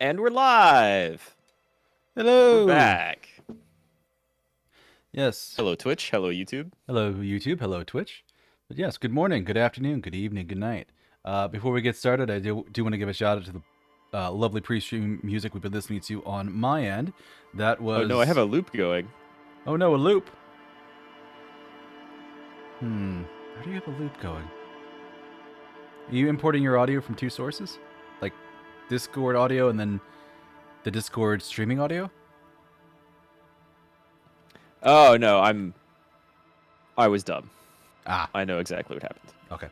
And we're live. Hello. We're back. Yes. Hello, Twitch. Hello, YouTube. Hello, YouTube. Hello, Twitch. But yes, good morning, good afternoon, good evening, good night. Before we get started, I do want to give a shout out to the lovely pre-stream music we've been listening to on my end. That was... Oh, no, I have a loop going. Oh, no, a loop. How do you have a loop going? Are you importing your audio from two sources? Like Discord audio and then the Discord streaming audio? Oh, no, I was dumb. Ah. I know exactly what happened. Okay.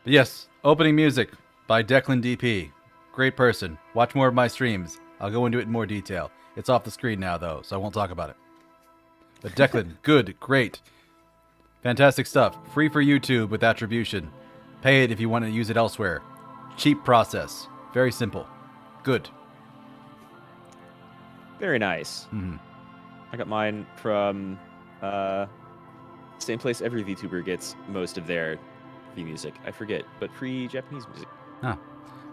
But yes, opening music by Declan DP. Great person. Watch more of my streams. I'll go into it in more detail. It's off the screen now, though, so I won't talk about it. But Declan, good, great. Fantastic stuff. Free for YouTube with attribution. Pay it if you want to use it elsewhere. Cheap process. Very simple. Good. Very nice. Mm-hmm. I got mine from same place every VTuber gets most of their free music. I forget, but free Japanese music. Ah.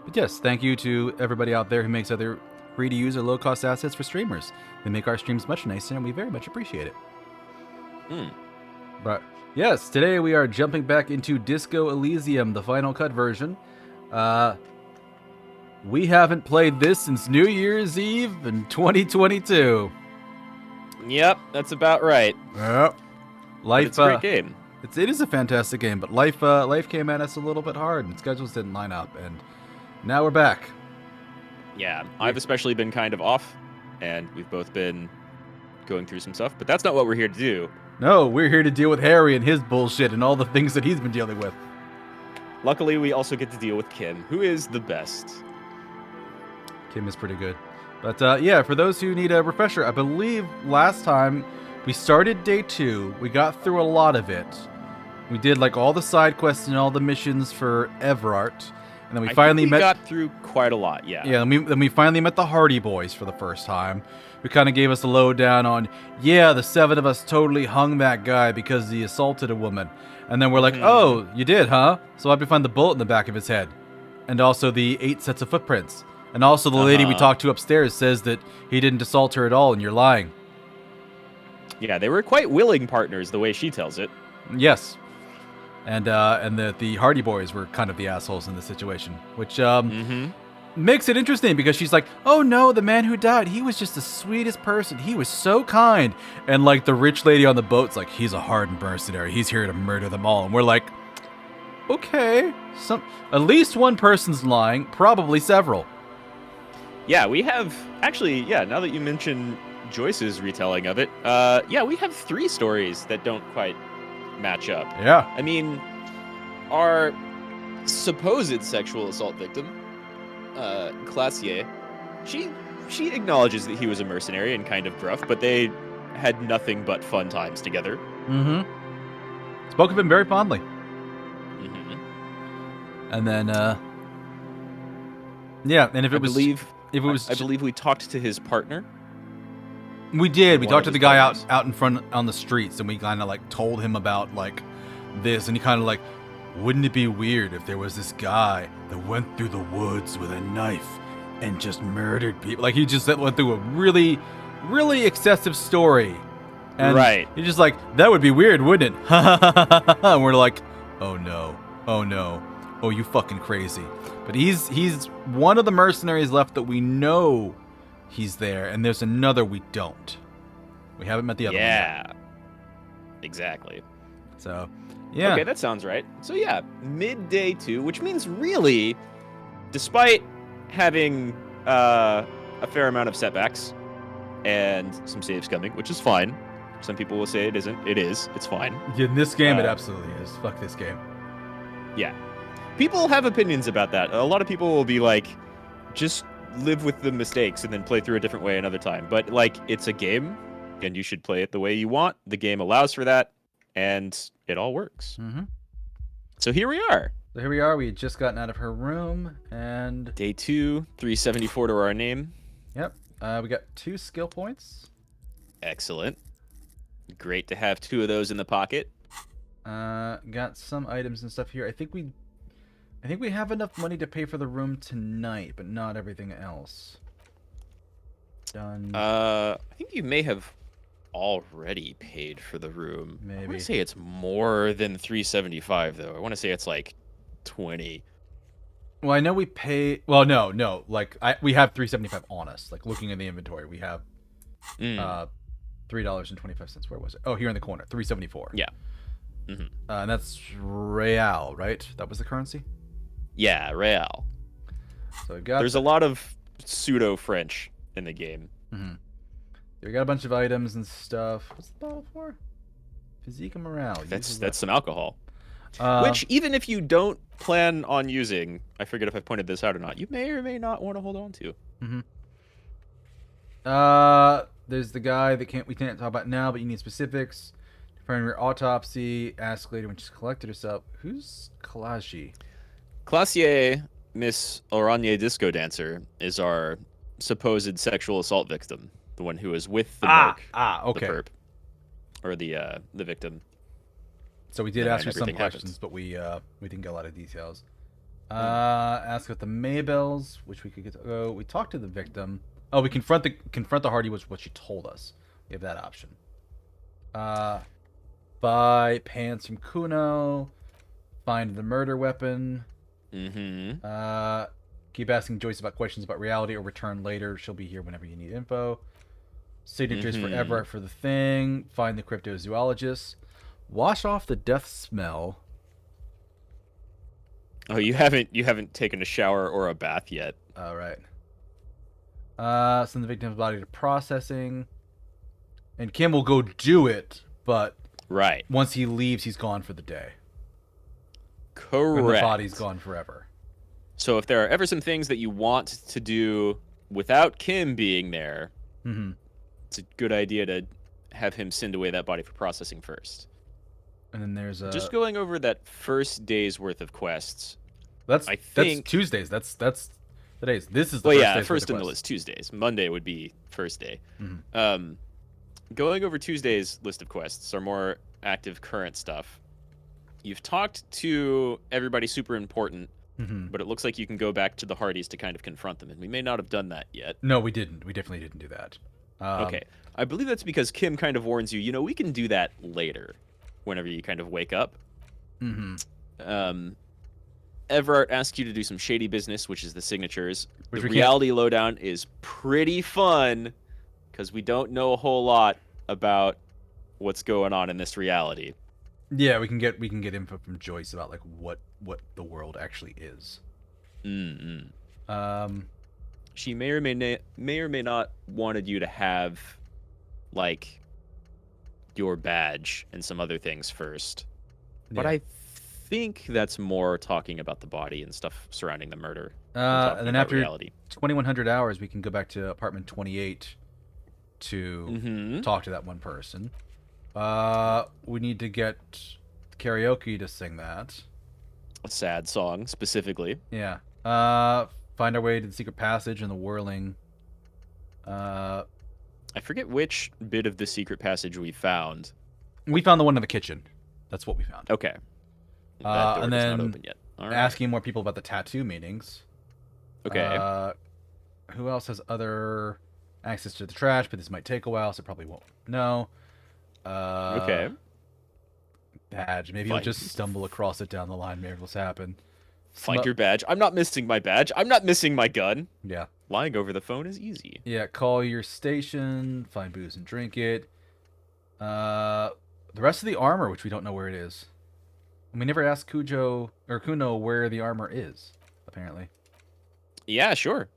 But yes, thank you to everybody out there who makes other free-to-use or low-cost assets for streamers. They make our streams much nicer, and we very much appreciate it. But yes, today we are jumping back into Disco Elysium, the Final Cut version. We haven't played this since New Year's Eve in 2022. Yep, that's about right. Yep. Life, it's a great game. It is a fantastic game, but life came at us a little bit hard, and schedules didn't line up, and now we're back. Yeah, I've especially been kind of off, and we've both been going through some stuff, but that's not what we're here to do. No, we're here to deal with Harry and his bullshit and all the things that he's been dealing with. Luckily, we also get to deal with Kim, who is the best. Kim is pretty good. But yeah, for those who need a refresher, I believe last time we started day 2. We got through a lot of it. We did like all the side quests and all the missions for Everart. And then we finally got through quite a lot, yeah. Yeah, then we finally met the Hardy Boys for the first time. Who kind of gave us a lowdown on, yeah, the 7 of us totally hung that guy because he assaulted a woman. And then we're like, oh, you did, huh? So how'd we find the bullet in the back of his head? And also the 8 sets of footprints. And also the lady we talked to upstairs says that he didn't assault her at all and you're lying. Yeah, they were quite willing partners the way she tells it. Yes. And the Hardy Boys were kind of the assholes in this situation, which makes it interesting because she's like, oh no, the man who died, he was just the sweetest person. He was so kind. And like the rich lady on the boat's like, he's a hardened mercenary. He's here to murder them all. And we're like, okay, at least one person's lying, probably several. Yeah, we have actually, yeah, now that you mention Joyce's retelling of it, yeah, we have 3 stories that don't quite match up. Yeah. I mean, our supposed sexual assault victim, Classier, she acknowledges that he was a mercenary and kind of gruff, but they had nothing but fun times together. Spoke of him very fondly. And then, yeah, and I believe we talked to his partner. We did. We talked to the guy out in front on the streets, and we kind of like told him about like this, and he kind of like, wouldn't it be weird if there was this guy that went through the woods with a knife and just murdered people? Like he just went through a really, really excessive story. And right. He's just like, that would be weird, wouldn't it? And we're like, oh no, oh you fucking crazy. But he's one of the mercenaries left that we know he's there, and there's another we don't. We haven't met the other one yet. Yeah, exactly. So, yeah. Okay, that sounds right. So yeah, midday 2, which means really, despite having a fair amount of setbacks and some saves coming, which is fine. Some people will say it isn't. It is. It's fine. In this game, it absolutely is. Fuck this game. Yeah. People have opinions about that. A lot of people will be like, just live with the mistakes and then play through a different way another time. But like, it's a game, and you should play it the way you want. The game allows for that, and it all works. So here we are. We had just gotten out of her room, and day 2, 374 to our name. Yep. We got 2 skill points. Excellent. Great to have 2 of those in the pocket. Got some items and stuff here. I think we have enough money to pay for the room tonight, but not everything else. Done. I think you may have already paid for the room. I want Maybe. to say it's more than 375 though. I want to say it's like 20. Well, I know we pay. Well, no. Like we have 375 on us. Like looking in the inventory, we have $3.25. Where was it? Oh, here in the corner, 374. Yeah. Mm-hmm. And that's real, right? That was the currency. Yeah, real. So we got. There's a lot of pseudo French in the game. Mm-hmm. We got a bunch of items and stuff. What's the bottle for? Physique and morale. That's some alcohol. Which, even if you don't plan on using, I forget if I pointed this out or not, you may or may not want to hold on to. Mm-hmm. There's the guy that we can't talk about now, but you need specifics. Confirm your autopsy. Ask later when she's collected herself. Who's Kalashi? Classier, Miss Oranje Disco Dancer, is our supposed sexual assault victim. The one who is with the merc, okay. The perp, or the victim. So we did ask her some questions, but we didn't get a lot of details. Ask about the Maybells, which we could get to. Oh, we talked to the victim. Oh, we confront the Hardy, which is what she told us. We have that option. Buy pants from Kuno. Find the murder weapon. Mm-hmm. Keep asking Joyce about questions about reality or return later. She'll be here whenever you need info. Signatures forever for the thing. Find the cryptozoologist. Wash off the death smell. Oh, you haven't taken a shower or a bath yet. All right. Send the victim's body to processing. And Kim will go do it, but once he leaves, he's gone for the day. Correct. And the body's gone forever. So if there are ever some things that you want to do without Kim being there, it's a good idea to have him send away that body for processing first. And then there's just going over that first day's worth of quests. That's Tuesdays. That's today's. This is the first day's first worth of in the quests. list. Tuesdays. Monday would be first day. Going over Tuesday's list of quests are more active current stuff. You've talked to everybody super important, but it looks like you can go back to the Hardys to kind of confront them, and we may not have done that yet. No, we didn't. We definitely didn't do that. Okay. I believe that's because Kim kind of warns you, we can do that later, whenever you kind of wake up. Everard asks you to do some shady business, which is the signatures. The reality lowdown is pretty fun, because we don't know a whole lot about what's going on in this reality. Yeah, we can get info from Joyce about like what the world actually is. She may or may not wanted you to have like your badge and some other things first. But I think that's more talking about the body and stuff surrounding the murder. And then after 2100 hours, we can go back to apartment 28 to talk to that one person. We need to get karaoke to sing that. A sad song, specifically. Yeah. Find our way to the secret passage and the whirling. I forget which bit of the secret passage we found. We found the one in the kitchen. That's what we found. Okay. That door and is then not open yet. All right. Asking more people about the tattoo meetings. Okay. Who else has other access to the trash? But this might take a while, so probably won't know. Okay. Badge. Maybe you'll just stumble across it down the line. Miracles happen. Find your badge. I'm not missing my badge. I'm not missing my gun. Yeah. Lying over the phone is easy. Yeah. Call your station. Find booze and drink it. The rest of the armor, which we don't know where it is. And we never asked Kuno where the armor is, apparently. Yeah, sure.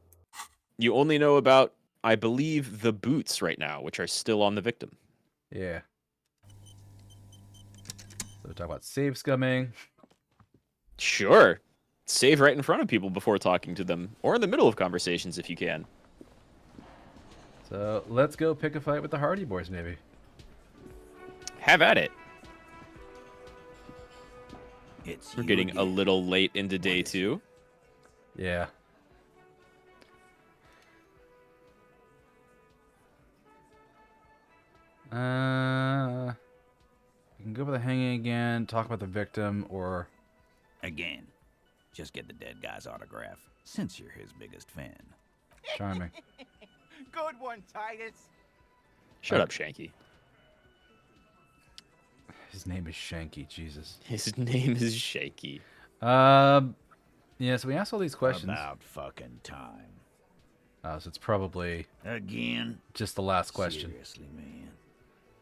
You only know about, I believe, the boots right now, which are still on the victim. Yeah. So we talk about save scumming. Sure. Save right in front of people before talking to them, or in the middle of conversations if you can. So let's go pick a fight with the Hardy Boys, maybe. Have at it. It's We're getting a little late into day 2. Yeah. We can go for the hanging again, talk about the victim, or... Again. Just get the dead guy's autograph, since you're his biggest fan. Charming. good one, Titus. Shut up, Shanky. His name is Shanky. Jesus. His name is Shanky. Yeah. So we asked all these questions. About fucking time. So it's probably Again? just the last question. Seriously, man.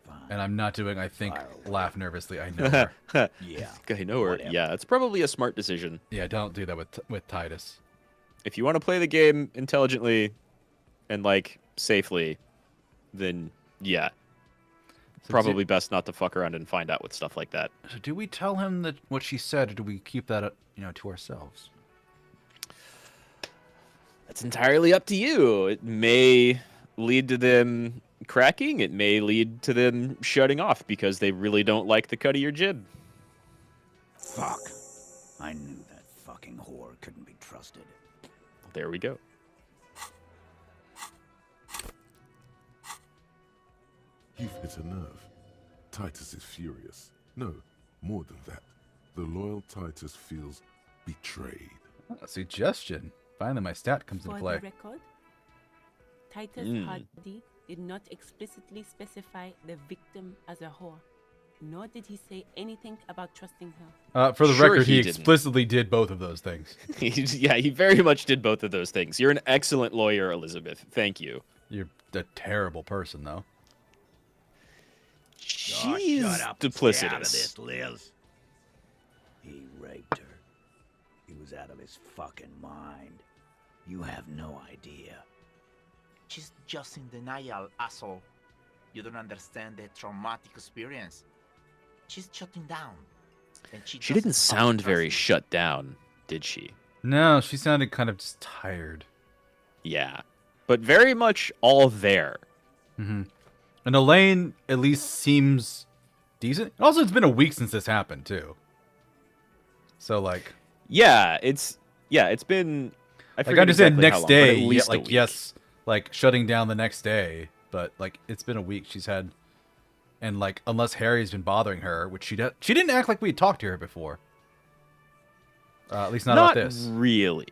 Fine. And I'm not doing, I think, Fire away. laugh nervously. I know her. Yeah. I know her. Whatever. Yeah, it's probably a smart decision. Yeah, don't do that with Titus. If you want to play the game intelligently and like safely, then yeah, So probably best not to fuck around and find out with stuff like that. So do we tell him that what she said, or do we keep that, to ourselves? It's entirely up to you. It may lead to them cracking. It may lead to them shutting off because they really don't like the cut of your jib. Fuck. I knew that fucking whore couldn't be trusted. There we go. You've hit a nerve. Titus is furious. No, more than that. The loyal Titus feels betrayed. Oh, suggestion. Finally, my stat comes into For play. the record, Titus Hardy did not explicitly specify the victim as a whore, nor did he say anything about trusting her. For the Sure record, he he didn't. explicitly did both of those things. Yeah, he very much did both of those things. You're an excellent lawyer, Elizabeth. Thank you. You're a terrible person, though. She's shut up and stay out of duplicitous. this, Liz. He raped her. He was out of his fucking mind. You have no idea. She's just in denial, asshole. You don't understand the traumatic experience. She's shutting down. And She doesn't didn't fucking sound trust very me. shut down, did she? No, she sounded kind of just tired. Yeah, but very much all there. And Elaine at least seems decent. Also, it's been a week since this happened, too. So, like... Yeah, it's been. I Like, I forget understand exactly how next long, but day, at least a like, week. yes, like, shutting down the next day, but, like, it's been a week she's had... And, like, unless Harry's been bothering her, which she didn't act like we had talked to her before. At least not about this. Really.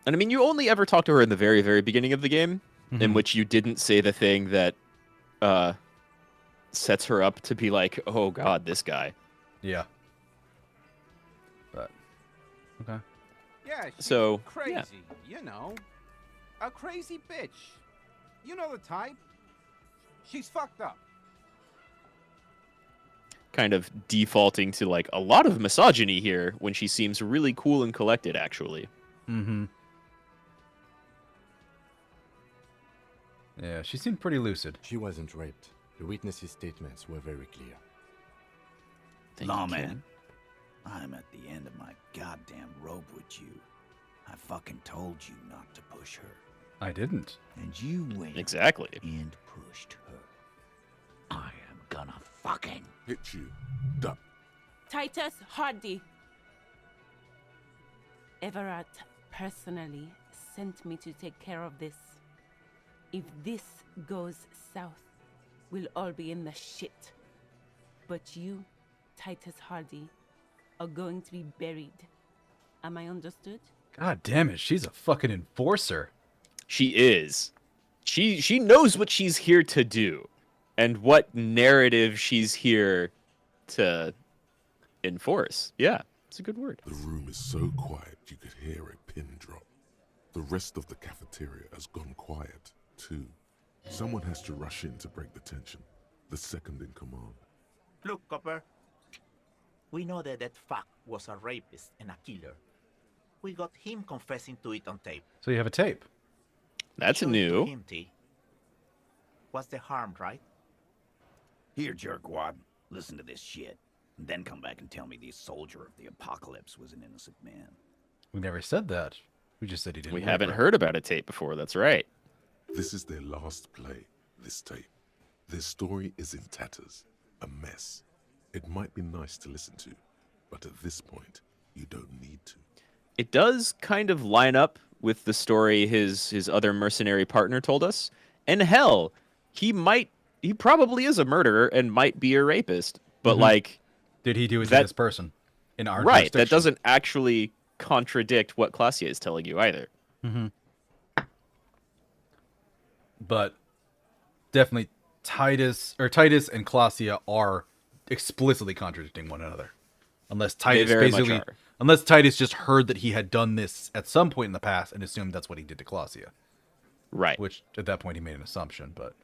And I mean, you only ever talked to her in the very, very beginning of the game, in which you didn't say the thing that sets her up to be like, oh god, this guy. Yeah. But, okay. Yeah, she's So, crazy, yeah. you know. A crazy bitch. You know the type. She's fucked up. Kind of defaulting to like a lot of misogyny here when she seems really cool and collected, actually. Yeah, she seemed pretty lucid. She wasn't raped. The witnesses' statements were very clear. Thank you, Lawman, Ken. I'm at the end of my goddamn rope with you. I fucking told you not to push her. I didn't. And you went Exactly. and pushed her. I am gonna fucking... Hit you. Duck. Titus Hardy. Everard personally sent me to take care of this. If this goes south, we'll all be in the shit. But you, Titus Hardy, are going to be buried. Am I understood? God damn it, she's a fucking enforcer. She is. She knows what she's here to do, and what narrative she's here to enforce. Yeah, it's a good word. The room is so quiet you could hear a pin drop. The rest of the cafeteria has gone quiet, too. Someone has to rush in to break the tension. The second in command. Look, Copper. We know that that fuck was a rapist and a killer. We got him confessing to it on tape. So you have a tape. That's Show it to new. him, T. What's the harm, right? Here, jerkwad. Listen to this shit. And then come back and tell me the soldier of the apocalypse was an innocent man. We never said that. We just said he didn't. We rape haven't her. heard about a tape before. That's right. This is their last play, this tape. Their story is in tatters, a mess. It might be nice to listen to, but at this point, you don't need to. It does kind of line up with the story his other mercenary partner told us. And hell, he probably is a murderer and might be a rapist. But like, Did he do it to that- this person? In our right, that jurisdiction? doesn't actually contradict what Classier is telling you either. but definitely Titus and Claudia are explicitly contradicting one another. Unless Titus very much basically, are. unless Titus just heard that he had done this at some point in the past and assumed that's what he did to Claudia. Right. Which at that point he made an assumption, but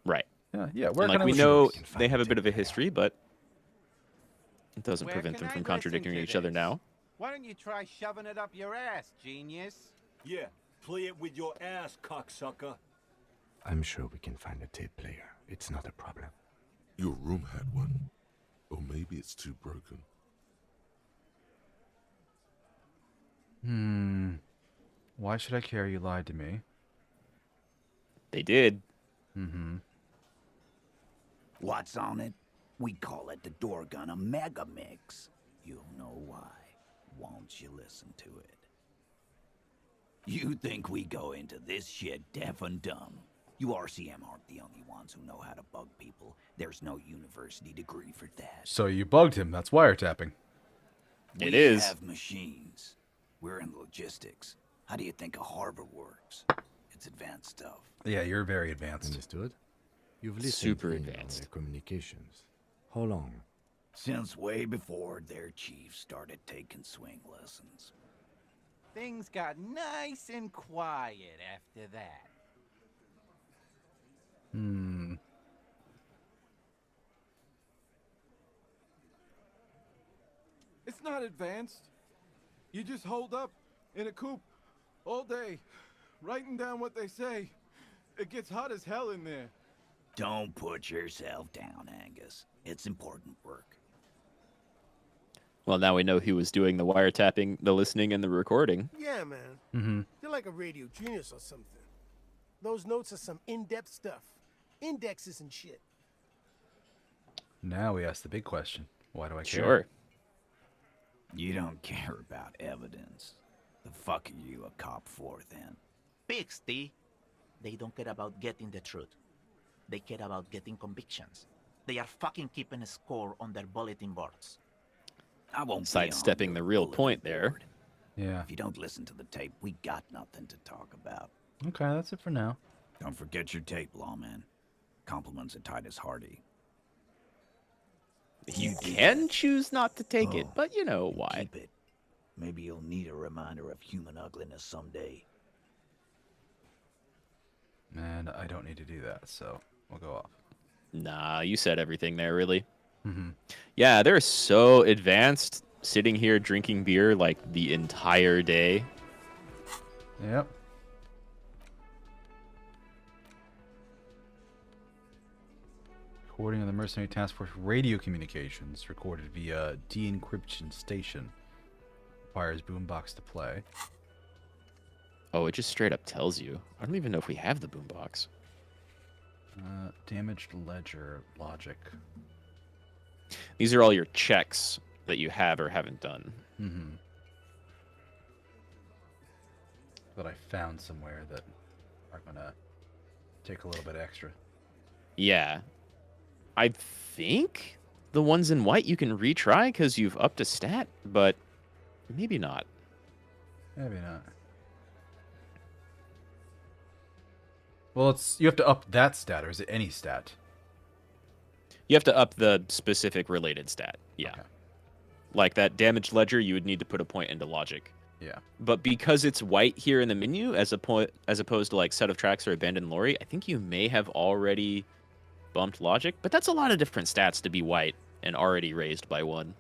Right. yeah. And, like, we know they have a bit of a history, but it doesn't Where prevent can them I from listen contradicting to each other this? now. Why don't you try shoving it up your ass, genius? Yeah, play it with your ass, cocksucker. I'm sure we can find a tape player. It's not a problem. Your room had one. Or maybe it's too broken. Why should I care you lied to me? They did. What's on it? We call it the door gun a mega mix. You'll know why. Won't you listen to it? You think we go into this shit deaf and dumb? You RCM aren't the only ones who know how to bug people. There's no university degree for that. So you bugged him. That's wiretapping. It We is. have machines. We're in logistics. How do you think a harbor works? It's advanced stuff. Yeah, you're very advanced. Understood? You've listened Super in on advanced. their communications. How long? Since way before their chief started taking swing lessons. Things got nice and quiet after that. It's not advanced. You just hold up in a coop all day, writing down what they say. It gets hot as hell in there. Don't put yourself down, Angus. It's important work. Well, now we know who was doing the wiretapping, the listening, and the recording. Yeah, man. You're like a radio genius or something. Those notes are some in-depth stuff. Indexes and shit. Now we ask the big question. Why do I care? Sure. You don't care about evidence. The fuck are you a cop for, then? Pigs, T. They don't care about getting the truth. They care about getting convictions. They are fucking keeping a score on their bulletin boards. I won't be Sidestepping on the your real bulletin point there. board. Yeah. If you don't listen to the tape, we got nothing to talk about. Okay, that's it for now. Don't forget your tape, lawman. Compliments of Titus Hardy. You can choose not to take it, Oh, but you know why. Keep it. Maybe you'll need a reminder of human ugliness someday. And I don't need to do that, so we'll go off. Nah, you said everything there, really. Yeah, they're so advanced, sitting here drinking beer like the entire day. Yep. Recording on the Mercenary Task Force radio communications recorded via de-encryption station. Requires boombox to play. Oh, it just straight up tells you. I don't even know if we have the boombox. Damaged ledger logic. These are all your checks that you have or haven't done. That I found somewhere that are gonna take a little bit extra. Yeah. I think the ones in white you can retry because you've upped a stat, but maybe not. Maybe not. Well, you have to up that stat, or is it any stat? You have to up the specific related stat. Yeah. Okay. Like that damaged ledger, you would need to put a point into logic. Yeah. But because it's white here in the menu, as opposed to like set of tracks or abandoned lorry, I think you may have already bumped logic. But that's a lot of different stats to be white and already raised by one.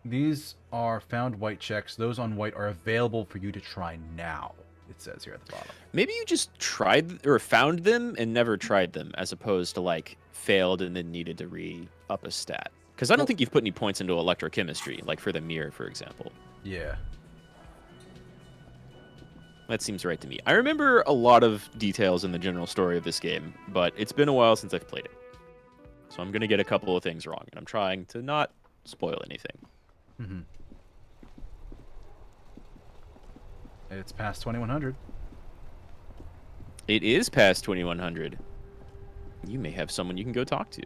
These are found white checks. Those on white are available for you to try now. It says here at the bottom. Maybe you just tried or found them and never tried them, as opposed to like failed and then needed to re-up a stat. Because I don't think you've put any points into electrochemistry, like for the mirror, for example. Yeah. That seems right to me. I remember a lot of details in the general story of this game, but it's been a while since I've played it. So I'm going to get a couple of things wrong, and I'm trying to not spoil anything. It's past 2100. It is past 2100. You may have someone you can go talk to.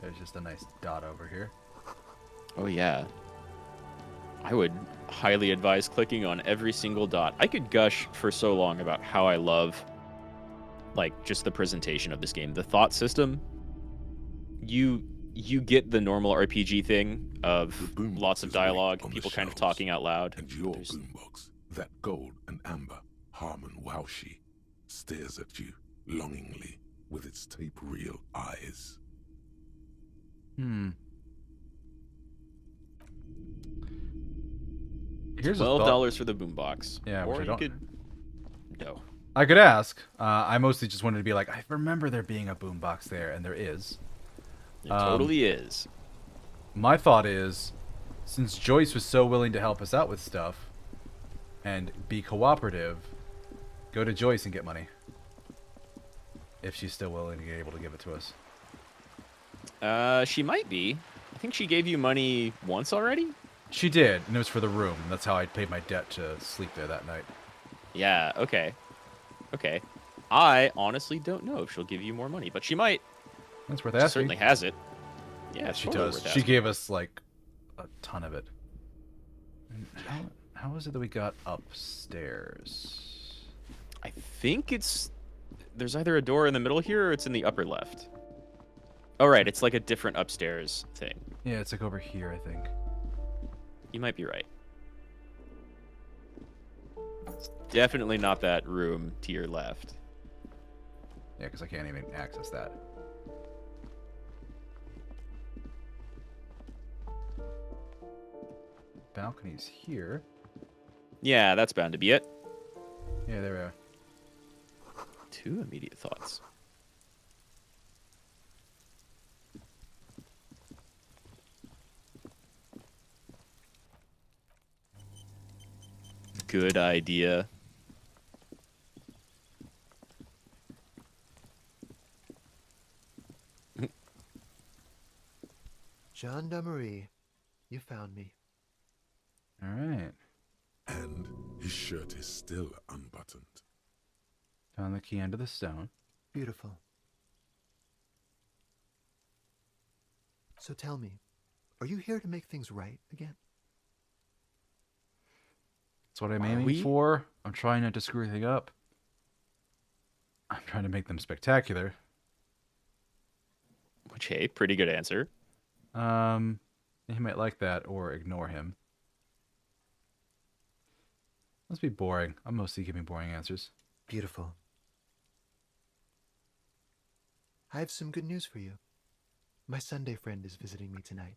There's just a nice dot over here. Oh yeah. I would highly advise clicking on every single dot. I could gush for so long about how I love, like, just the presentation of this game. The thought system. You get the normal RPG thing of lots of dialogue, people kind of talking out loud. And your boombox, that gold and amber Harmon Waushi, stares at you longingly with its tape reel eyes. Here's $12 for the boombox. Yeah, or which I you don't... could. No. I could ask. I mostly just wanted to be like, I remember there being a boombox there, and there is. It totally is. My thought is, since Joyce was so willing to help us out with stuff and be cooperative, go to Joyce and get money. If she's still willing to be able to give it to us. She might be. I think she gave you money once already? She did, and it was for the room. That's how I paid my debt to sleep there that night. Yeah, okay. Okay. I honestly don't know if she'll give you more money, but she might. That's worth She asking. certainly has it. Yeah, she totally does. worth She asking. gave us, like, a ton of it. And how is it that we got upstairs? I think it's... There's either a door in the middle here or it's in the upper left. Oh, right. It's like a different upstairs thing. Yeah, it's like over here, I think. You might be right. It's definitely not that room to your left. Yeah, because I can't even access that. Balcony's here. Yeah, that's bound to be it. Yeah, there we are. 2 immediate thoughts. Good idea. Gendarmerie, you found me. All right. And his shirt is still unbuttoned. Found the key under the stone. Beautiful. So tell me, are you here to make things right again? That's what I'm aiming for. I'm trying not to screw anything up. I'm trying to make them spectacular. Which, hey, pretty good answer. He might like that or ignore him. Must be boring. I'm mostly giving boring answers. Beautiful. I have some good news for you. My Sunday friend is visiting me tonight.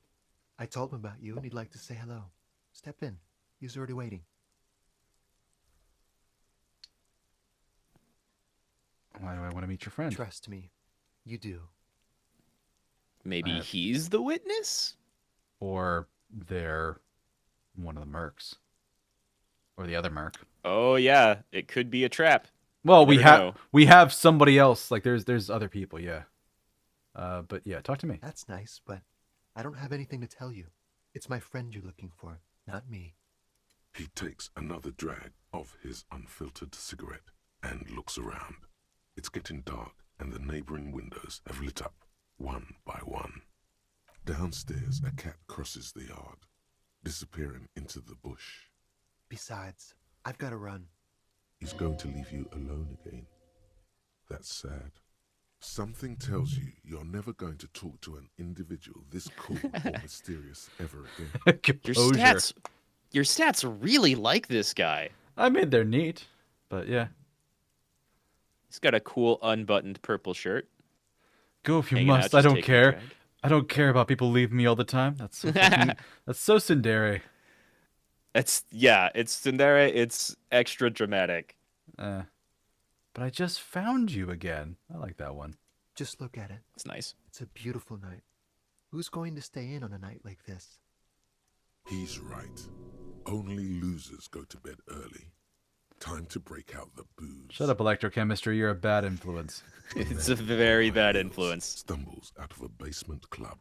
I told him about you and he'd like to say hello. Step in. He's already waiting. Why do I want to meet your friend? Trust me. You do. Maybe he's the witness? Or they're one of the mercs. Or the other merc. Oh, yeah. It could be a trap. Well, You we have somebody else. Like, there's other people, yeah. But yeah, talk to me. That's nice, but I don't have anything to tell you. It's my friend you're looking for, not me. He takes another drag of his unfiltered cigarette and looks around. It's getting dark, and the neighboring windows have lit up, one by one. Downstairs, a cat crosses the yard, disappearing into the bush. Besides, I've got to run. He's going to leave you alone again. That's sad. Something tells you you're never going to talk to an individual this cool or mysterious ever again. Your stats really like this guy. I mean, they're neat, but yeah. He's got a cool unbuttoned purple shirt. Go if you Hanging out, must. I just don't taking a care. drag. I don't care about people leaving me all the time. That's so fucking, that's so tsundere. It's tsundere. It's extra dramatic. But I just found you again. I like that one. Just look at it. It's nice. It's a beautiful night. Who's going to stay in on a night like this? He's right. Only losers go to bed early. Time to break out the booze. Shut up, electrochemistry. You're a bad influence. It's a very bad influence. Stumbles out of a basement club.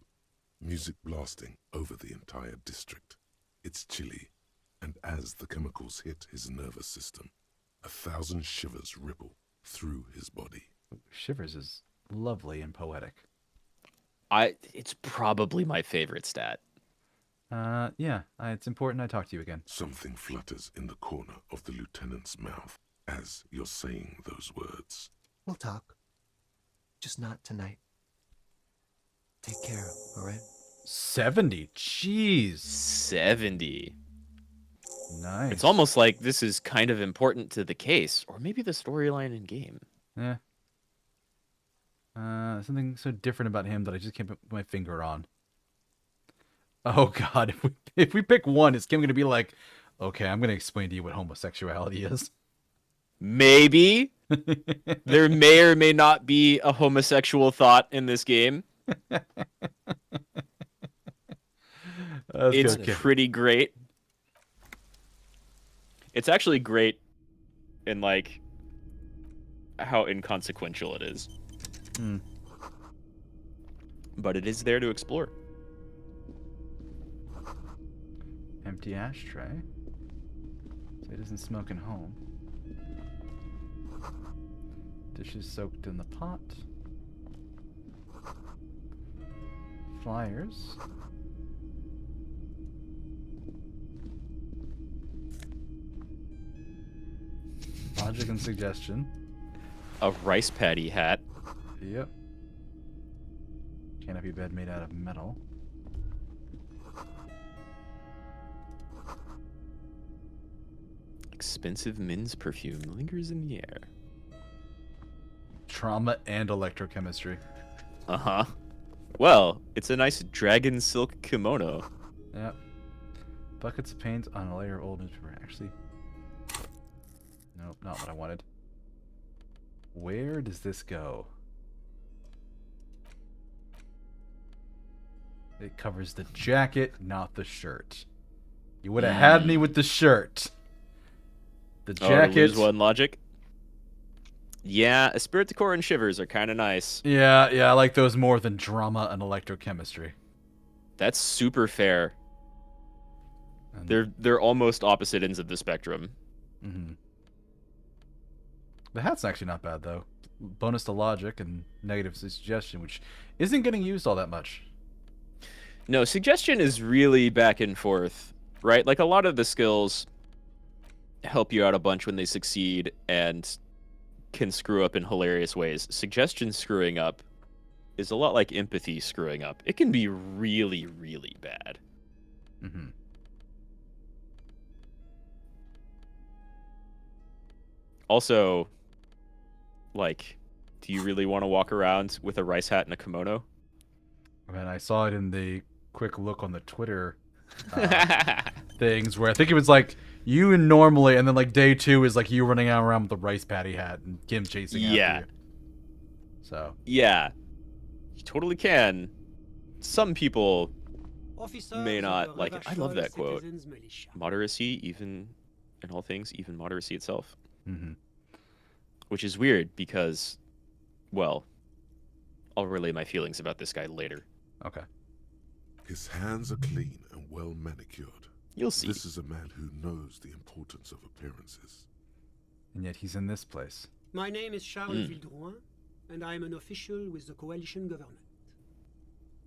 Music blasting over the entire district. It's chilly, and as the chemicals hit his nervous system, 1,000 shivers ripple through his body. Shivers is lovely and poetic. It's probably my favorite stat. Yeah, it's important I talk to you again. Something flutters in the corner of the lieutenant's mouth as you're saying those words. We'll talk. Just not tonight. Take care, alright? 70? Jeez. 70. Nice. It's almost like this is kind of important to the case, or maybe the storyline in game. Yeah. Something so different about him that I just can't put my finger on. Oh god, if we pick one, is Kim gonna be like, okay, I'm gonna explain to you what homosexuality is? Maybe. There may or may not be a homosexual thought in this game. It's pretty great. It's actually great in like how inconsequential it is. But it is there to explore. Empty ashtray. So he doesn't smoke in home. Dishes soaked in the pot. Flyers. Logic and suggestion. A rice paddy hat. Yep. Canopy bed made out of metal. Expensive men's perfume lingers in the air. Trauma and electrochemistry. Uh-huh. Well, it's a nice dragon silk kimono. Yep. Buckets of paint on a layer of old newspaper. Actually, nope, not what I wanted. Where does this go? It covers the jacket, not the shirt. You would have had me with the shirt. The jacket. To lose one logic. Yeah, a spirit decor and shivers are kind of nice. Yeah, I like those more than drama and electrochemistry. That's super fair. And they're almost opposite ends of the spectrum. Mm-hmm. The hat's actually not bad though. Bonus to logic and negative suggestion, which isn't getting used all that much. No, suggestion is really back and forth, right? Like a lot of the skills help you out a bunch when they succeed and can screw up in hilarious ways. Suggestion screwing up is a lot like empathy screwing up. It can be really, really bad. Mm-hmm. Also, like, do you really want to walk around with a rice hat and a kimono? I mean, I saw it in the quick look on the Twitter things where I think it was like you and normally, and then like day 2 is like you running around with a rice patty hat and Kim chasing after you. So yeah, you totally can. Some people may not like it. I love that quote. Moderacy, even in all things, even moderacy itself. Mm-hmm. Which is weird because, well, I'll relay my feelings about this guy later. Okay. His hands are clean and well manicured. You'll see. This is a man who knows the importance of appearances. And yet he's in this place. My name is Charles Vildrouin, and I am an official with the coalition government.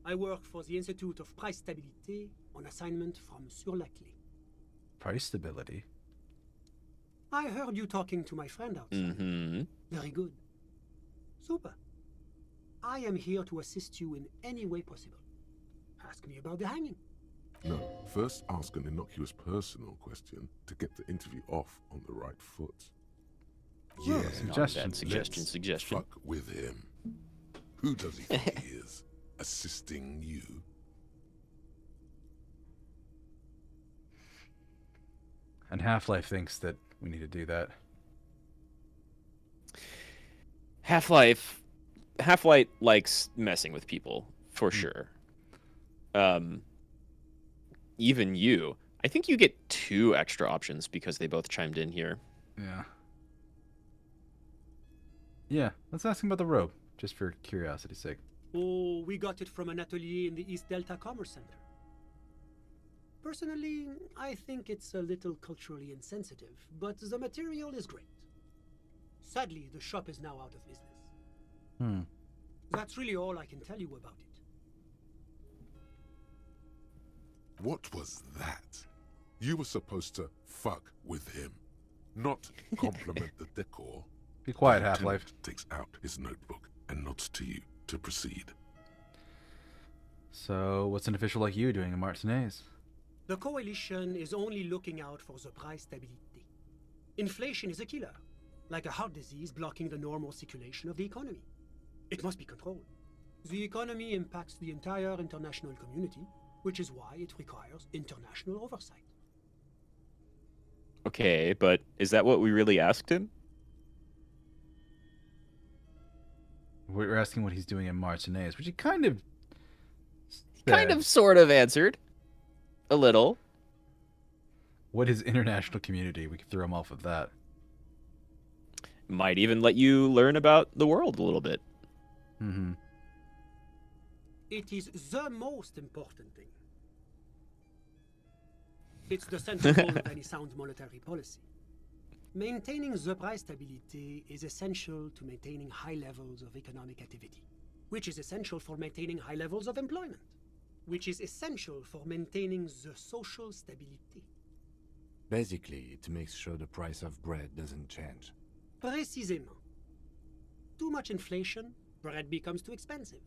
I work for the Institute of Price Stabilité on assignment from Sur-la-Clé. Price stability? I heard you talking to my friend outside. Mm-hmm. Very good. Super. I am here to assist you in any way possible. Ask me about the hanging. No, first ask an innocuous personal question to get the interview off on the right foot. Yeah, suggestion. Fuck with him. Who does he think he is? Assisting you? And Half-Life thinks that we need to do that. Half-Life likes messing with people, for sure. Even you. I think you get 2 extra options because they both chimed in here. Yeah. Yeah, let's ask him about the robe, just for curiosity's sake. Oh, we got it from an atelier in the East Delta Commerce Center. Personally, I think it's a little culturally insensitive, but the material is great. Sadly, the shop is now out of business. That's really all I can tell you about it. What was that? You were supposed to fuck with him, not compliment the decor. Be quiet, The Half-Life. lieutenant takes out his notebook and nods to you to proceed. So, what's an official like you doing in Martinez? The coalition is only looking out for the price stability. Inflation is a killer, like a heart disease blocking the normal circulation of the economy. It must be controlled. The economy impacts the entire international community, which is why it requires international oversight. Okay, but is that what we really asked him? We're asking what he's doing in Martinez, which he kind of Sort of answered. A little. What is international community? We could throw him off with that. Might even let you learn about the world a little bit. Mm-hmm. It is the most important thing. It's the central goal of any sound monetary policy. Maintaining the price stability is essential to maintaining high levels of economic activity, which is essential for maintaining high levels of employment, which is essential for maintaining the social stability. Basically, it makes sure the price of bread doesn't change. Précisément. Too much inflation, bread becomes too expensive.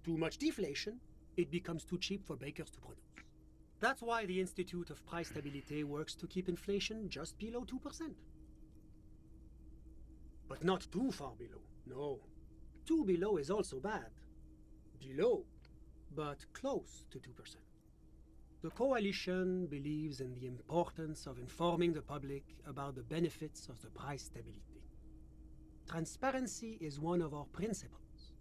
Too much deflation, it becomes too cheap for bakers to produce. That's why the Institute of Price Stability works to keep inflation just below 2%. But not too far below, no. Too below is also bad. Below, but close to 2%. The coalition believes in the importance of informing the public about the benefits of the price stability. Transparency is one of our principles.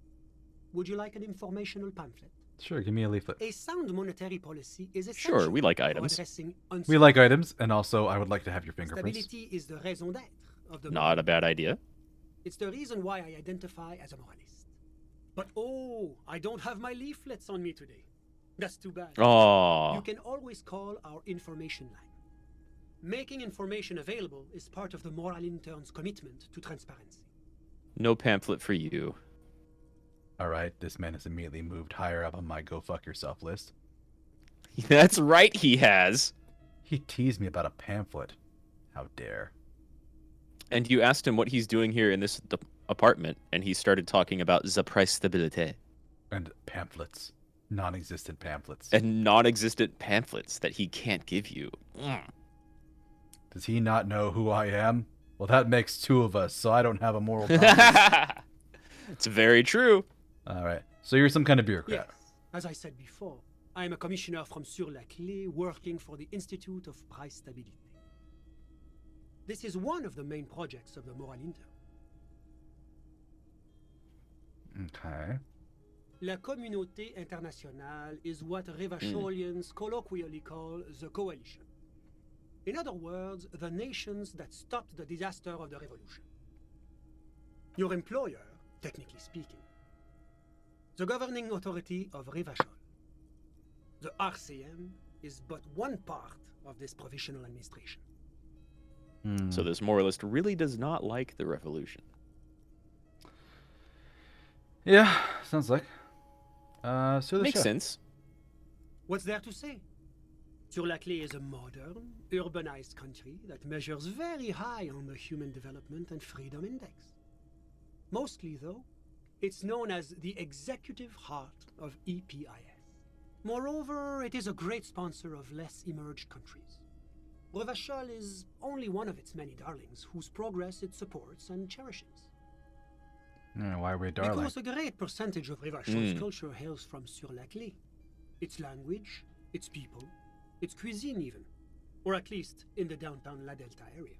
Would you like an informational pamphlet? Sure, give me a leaflet. A sound monetary policy is essential. Sure, we like for items. addressing We like items, and also I would like to have your fingerprints. Stability is the raison d'être of the Not a bad idea. It's the reason why I identify as a moralist. But oh, I don't have my leaflets on me today. That's too bad. Aww. You can always call our information line. Making information available is part of the Moral Intern's commitment to transparency. No pamphlet for you. Alright, this man has immediately moved higher up on my go fuck yourself list. That's right, he has. He teased me about a pamphlet. How dare. And you asked him what he's doing here in this apartment, and he started talking about the price stability. And pamphlets. Non-existent pamphlets. And non-existent pamphlets that he can't give you. Does he not know who I am? Well, that makes two of us, so I don't have a moral compass. It's very true. Alright, so you're some kind of bureaucrat. Yes, as I said before, I am a commissioner from Sur-la-Clé working for the Institute of Price Stability. This is one of the main projects of the Moral Intern. Okay. La communauté internationale is what Revacholians colloquially call the coalition. In other words, the nations that stopped the disaster of the revolution. Your employer, technically speaking, the governing authority of Revachol. The RCM is but one part of this provisional administration. So this moralist really does not like the revolution. Yeah, sounds like. Makes sense. What's there to say? Sur-la-Clé is a modern, urbanized country that measures very high on the Human Development and Freedom Index. Mostly, though, it's known as the executive heart of EPIS. Moreover, it is a great sponsor of less emerged countries. Revachol is only one of its many darlings whose progress it supports and cherishes. Why are we darling? Because a great percentage of Revachol's culture hails from Sur-la-Clé. Its language, its people, its cuisine even. Or at least in the downtown La Delta area.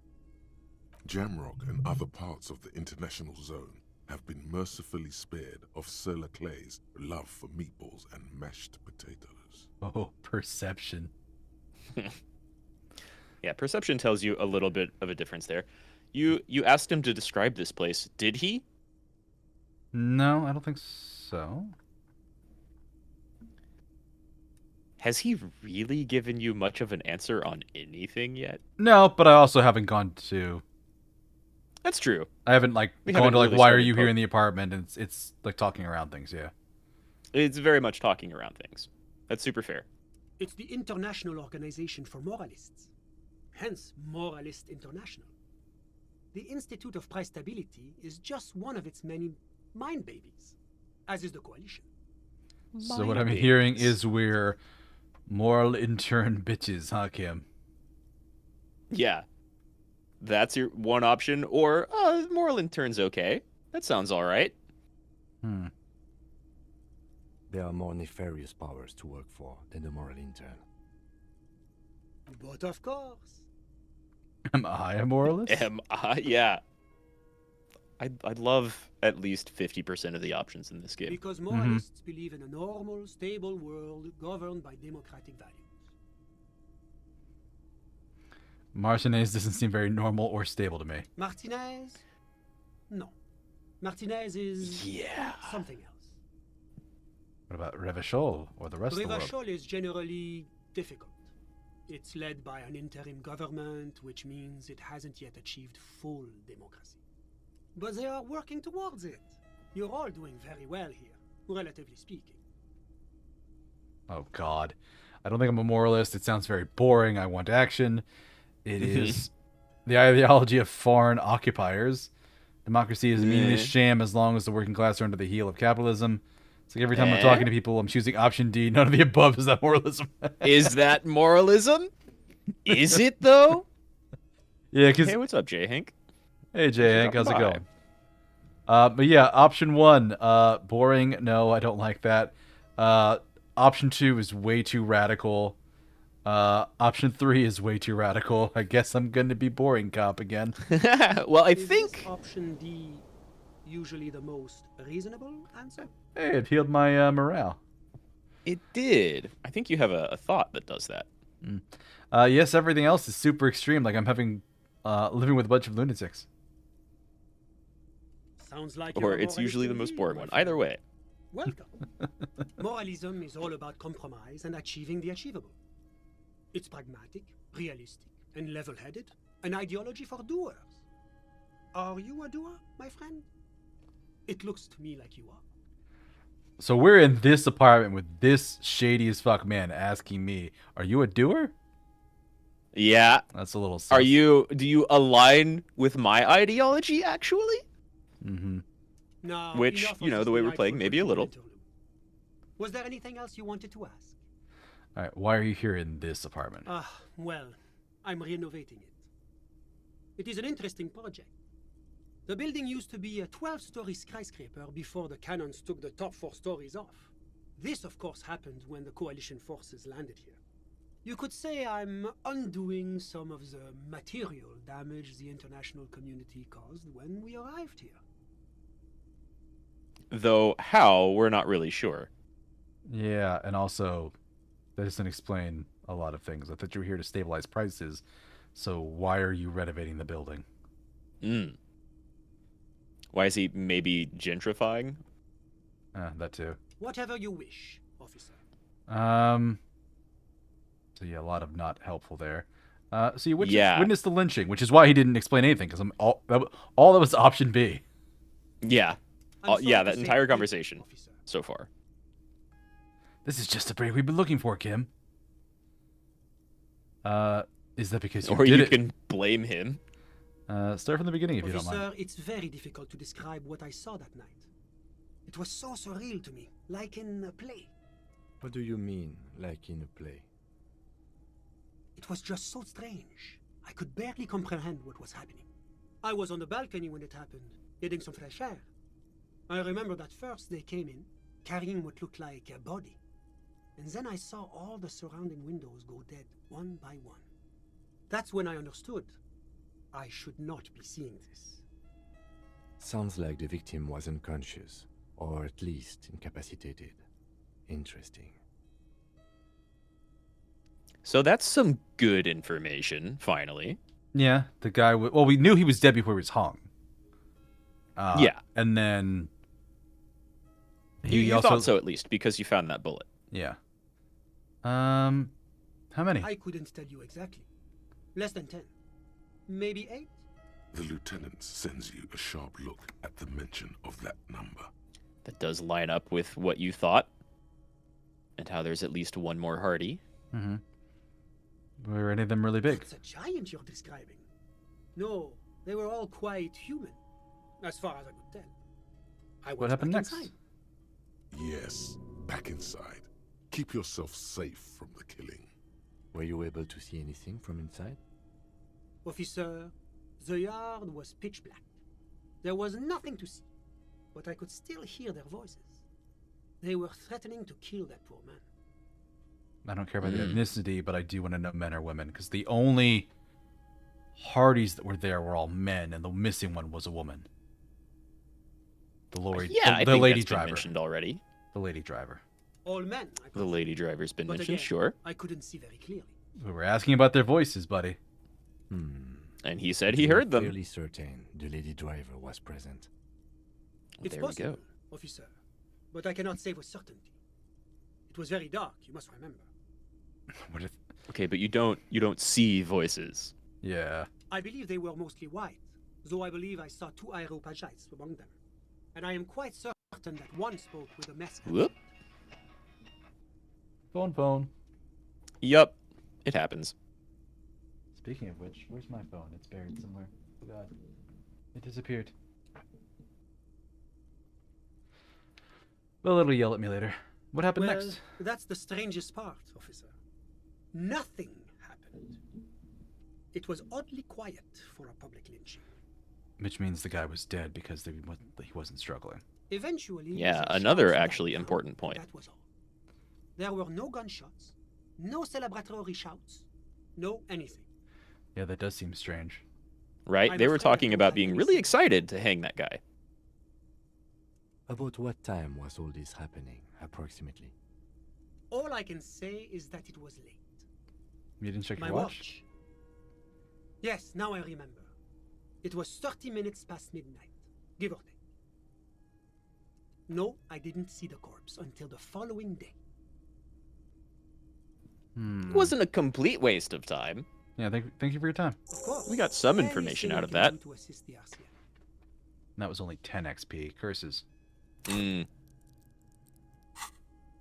Jamrock and other parts of the international zone have been mercifully spared of Sur-la-Clé's love for meatballs and mashed potatoes. Oh, perception. Yeah, perception tells you a little bit of a difference there. You asked him to describe this place. Did he? No, I don't think so. Has he really given you much of an answer on anything yet? No, but I also haven't gone to... That's true. I haven't, like, gone to, like, why are you here in the apartment? And it's like, talking around things, yeah. It's very much talking around things. That's super fair. It's the International Organization for Moralists. Hence, Moralist International. The Institute of Price Stability is just one of its many mind babies, as is the Coalition. So what I'm hearing is we're moral intern bitches, huh, Kim? Yeah. That's your one option, or moral intern's okay. That sounds all right. There are more nefarious powers to work for than the moral intern. But of course. Am I a moralist? Am I? Yeah. I'd love at least 50% of the options in this game. Because moralists believe in a normal, stable world governed by democratic values. Martinez doesn't seem very normal or stable to me. Martinez? No. Martinez is something else. What about Revachol or the rest of the world? Revachol is generally difficult. It's led by an interim government, which means it hasn't yet achieved full democracy. But they are working towards it. You're all doing very well here, relatively speaking. Oh, God. I don't think I'm a moralist. It sounds very boring. I want action. It is the ideology of foreign occupiers. Democracy is a meaningless sham as long as the working class are under the heel of capitalism. It's like every time I'm talking to people, I'm choosing option D. None of the above. Is that moralism? Is that moralism? Is it, though? Yeah, because... Hey, what's up, J. Hank? Hey, J. Hank. How's it going? But yeah, option 1, boring. No, I don't like that. Option 2 is way too radical. Option 3 is way too radical. I guess I'm going to be boring cop again. Well, I think... Option D usually the most reasonable answer? Hey, it healed my morale. It did. I think you have a thought that does that. Yes, everything else is super extreme. Like I'm having living with a bunch of lunatics. Sounds like or it's usually the most boring one. Either way. Welcome. Moralism is all about compromise and achieving the achievable. It's pragmatic, realistic, and level-headed. An ideology for doers. Are you a doer, my friend? It looks to me like you are. So we're in this apartment with this shady as fuck man asking me, "Are you a doer?" Yeah. That's a little sus. Do you align with my ideology actually? No, which, you know, the way we're playing, maybe a little. Was there anything else you wanted to ask? All right, why are you here in this apartment? Well, I'm renovating it. It is an interesting project. The building used to be a 12-story skyscraper before the cannons took the top 4 stories off. This, of course, happened when the coalition forces landed here. You could say I'm undoing some of the material damage the international community caused when we arrived here. Though how, we're not really sure. Yeah, and also, that doesn't explain a lot of things. I thought you were here to stabilize prices, so why are you renovating the building? Why is he maybe gentrifying? That too. Whatever you wish, officer. So yeah, a lot of not helpful there. So you witnessed the lynching, which is why he didn't explain anything, because all that was option B. Yeah. Yeah, that entire conversation so far. This is just the break we've been looking for, Kim. Is that because you or did you it? Can blame him. Start from the beginning if you don't mind. Officer, it's very difficult to describe what I saw that night. It was so surreal to me, like in a play. What do you mean, like in a play? It was just so strange. I could barely comprehend what was happening. I was on the balcony when it happened, getting some fresh air. I remember that first they came in, carrying what looked like a body. And then I saw all the surrounding windows go dead, one by one. That's when I understood. I should not be seeing this. Sounds like the victim was unconscious, or at least incapacitated. Interesting. So that's some good information, finally. Yeah, the guy... well, we knew he was dead before he was hung. Yeah. And then... You also thought so, at least, because you found that bullet. Yeah. How many? I couldn't tell you exactly. Less than 10. Maybe 8? The lieutenant sends you a sharp look at the mention of that number. That does line up with what you thought. And how there's at least one more Hardy. Mm-hmm. Were any of them really big? That's a giant you're describing. No, they were all quite human, as far as I could tell. What happened next? Inside. Yes, back inside. Keep yourself safe from the killing. Were you able to see anything from inside? Officer, the yard was pitch black. There was nothing to see, but I could still hear their voices. They were threatening to kill that poor man. I don't care about the ethnicity, but I do want to know men or women, because the only Hardys that were there were all men, and the missing one was a woman. The lady, I the think lady that's been driver. mentioned already. The lady driver. All men. The lady driver's been But mentioned, again, sure. I couldn't see very clearly. We were asking about their voices, buddy. And he said he heard them. Fairly certain the lady driver was present. It's There we possible, go. officer, but I cannot say with certainty. It was very dark, you must remember. What if... Okay, but you don't see voices. Yeah. I believe they were mostly white, though I believe I saw 2 Aeropagites among them. And I am quite certain that one spoke with a mask. Whoop. Phone. Yup. It happens. Speaking of which, where's my phone? It's buried somewhere. Oh god. It disappeared. Well, it'll yell at me later. What happened Well, next? that's the strangest part, officer. Nothing happened. It was oddly quiet for a public lynching. Which means the guy was dead because he wasn't struggling. Eventually, Yeah, the another shots actually died down, important point. That was all. There were no gunshots, no celebratory shouts, no anything. Yeah, that does seem strange. Right? I'm They were afraid I talking don't about have being any really signal. excited to hang that guy. About what time was all this happening, approximately? All I can say is that it was late. You didn't check My your watch? Yes, now I remember. It was 30 minutes past midnight, give or take. No, I didn't see the corpse until the following day. It wasn't a complete waste of time. Yeah, thank you for your time. Of course. We got some Anything information I out of can that. do to assist the RCM. That was only 10 XP. Curses.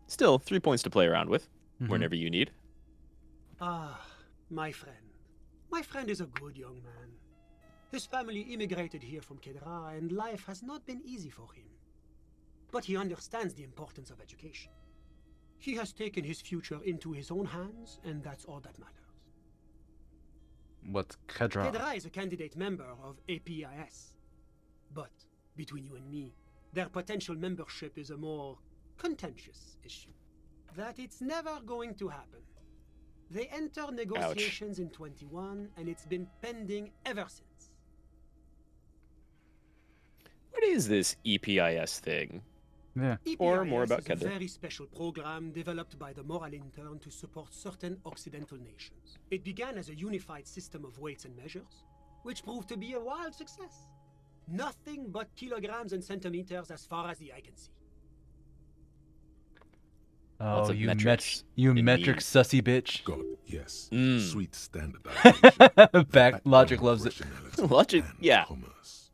Still, 3 points to play around with, whenever you need. Ah, my friend. My friend is a good young man. His family immigrated here from Kedra, and life has not been easy for him. But he understands the importance of education. He has taken his future into his own hands, and that's all that matters. What's Kedra? Kedra is a candidate member of APIS. But, between you and me, their potential membership is a more contentious issue. That it's never going to happen. They entered negotiations in 21, and it's been pending ever since. What is this EPIS thing? Yeah. Or more about EPIS is a Kedra. very special program developed by the Moral Intern to support certain Occidental nations. It began as a unified system of weights and measures, which proved to be a wild success. Nothing but kilograms and centimeters as far as the eye can see. Lots Oh, of you metrics metric indeed. sussy bitch. God, yes. Mm. Sweet standardization. Back Logic loves it. Logic, yeah. Commerce.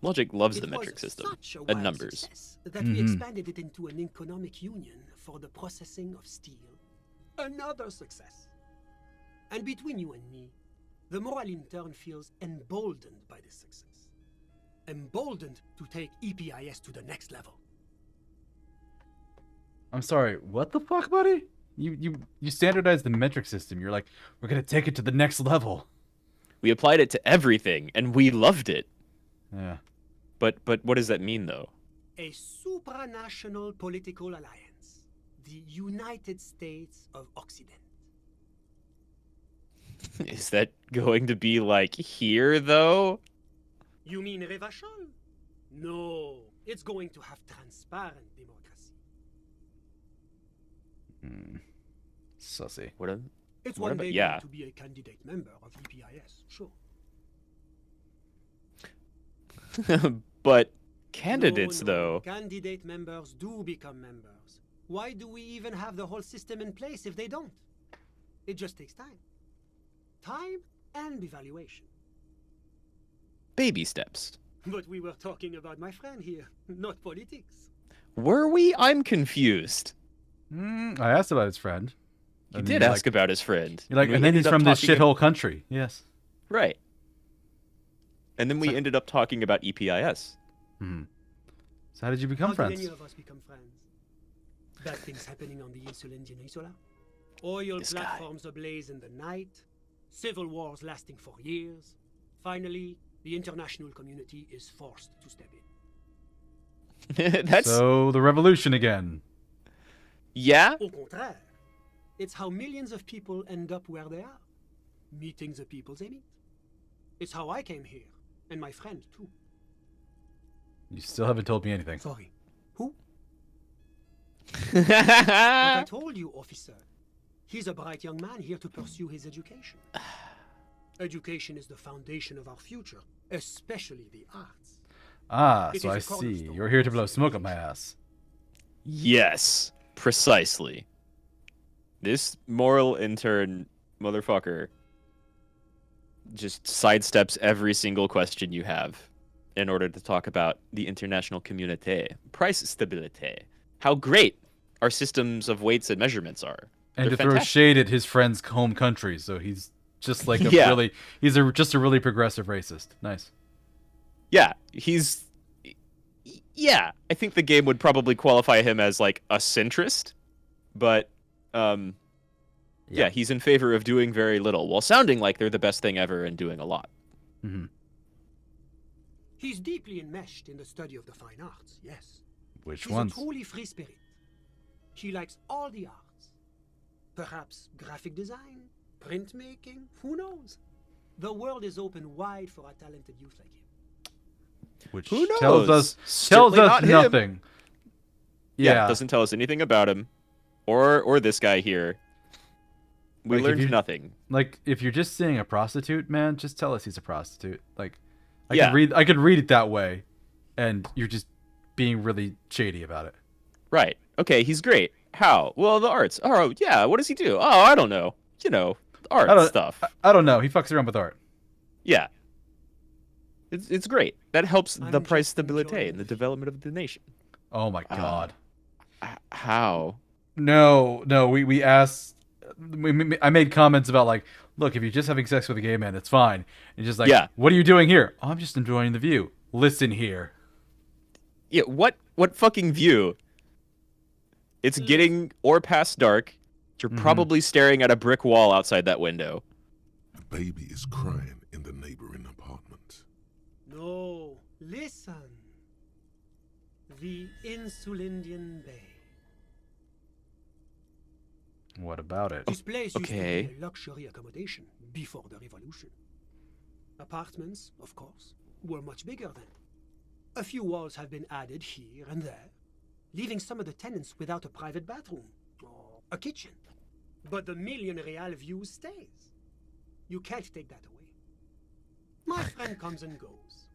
Logic loves the It metric was system such a and wild numbers. success that we expanded it into an economic union for the processing of steel. Another success. And between you and me, the Moral Intern feels emboldened by this success. Emboldened to take EPIS to the next level. I'm sorry, what the fuck, buddy? You standardized the metric system. You're like, we're gonna take it to the next level. We applied it to everything, and we loved it. Yeah. But what does that mean, though? A supranational political alliance. The United States of Occident. Is that going to be like here, though? You mean Revachol? No, it's going to have transparent democracy. Sussy. It's What one about- day yeah. going to be a candidate member of EPIS, sure. But candidates, No, though. candidate members do become members. Why do we even have the whole system in place if they don't? It just takes time. Time and evaluation. Baby steps. But we were talking about my friend here, not politics. Were we? I'm confused. I asked about his friend. You did ask about his friend. You're like, We and then ended he's up from this talking shithole country. Yes. Right. And then we ended up talking about EPIS. Hmm. So how did you become How friends? did any of us become friends? Bad things happening on the Insulindian Peninsula? Oil platforms ablaze in the night? Civil wars lasting for years? Finally, the international community is forced to step in. That's... So, the revolution again. Yeah? Au contraire. It's how millions of people end up where they are. Meeting the people they meet. It's how I came here. And my friend, too. You still haven't told me anything. Sorry. Who? But I told you, officer. He's a bright young man here to pursue his education. Education is the foundation of our future, especially the arts. Ah, It so is I a see. cornerstone You're here to blow smoke up my ass. Yes. Precisely. This moral intern motherfucker just sidesteps every single question you have in order to talk about the international community, price stability, how great our systems of weights and measurements are. And They're to throw fantastic. shade at his friend's home country, so he's just like a Yeah. really, just a really progressive racist. Nice. Yeah, yeah, I think the game would probably qualify him as like a centrist, but yeah, he's in favor of doing very little while sounding like they're the best thing ever and doing a lot. Mm-hmm. He's deeply enmeshed in the study of the fine arts, yes. Which He's ones? a truly free spirit. He likes all the arts. Perhaps graphic design, printmaking, who knows? The world is open wide for a talented youth like him. Which Who knows? tells us Certainly not him. nothing. Yeah, it doesn't tell us anything about him, or this guy here. We Like, if learned you- nothing. Like, if you're just seeing a prostitute, man, just tell us he's a prostitute. Like, I Yeah. could read it that way, and you're just being really shady about it. Right. Okay, he's great. How? Well, the arts. Oh, yeah. What does he do? Oh, I don't know. You know, art stuff. I don't know. He fucks around with art. Yeah. It's great. That helps the I'm price just stability enjoying and the development of the nation. Oh my god. How? No, we asked. I made comments about like, look, if you're just having sex with a gay man, it's fine. And just like, Yeah. what are you doing here? Oh, I'm just enjoying the view. Listen here. Yeah. What fucking view? It's getting or past dark. You're probably staring at a brick wall outside that window. The baby is crying in the neighboring apartment. No, listen. The Insulindian Bay. What about it? This place used to Okay. be a luxury accommodation before the revolution. Apartments, of course, were much bigger then. A few walls have been added here and there, leaving some of the tenants without a private bathroom or a kitchen. But the million real view stays. You can't take that away. My friend comes and goes.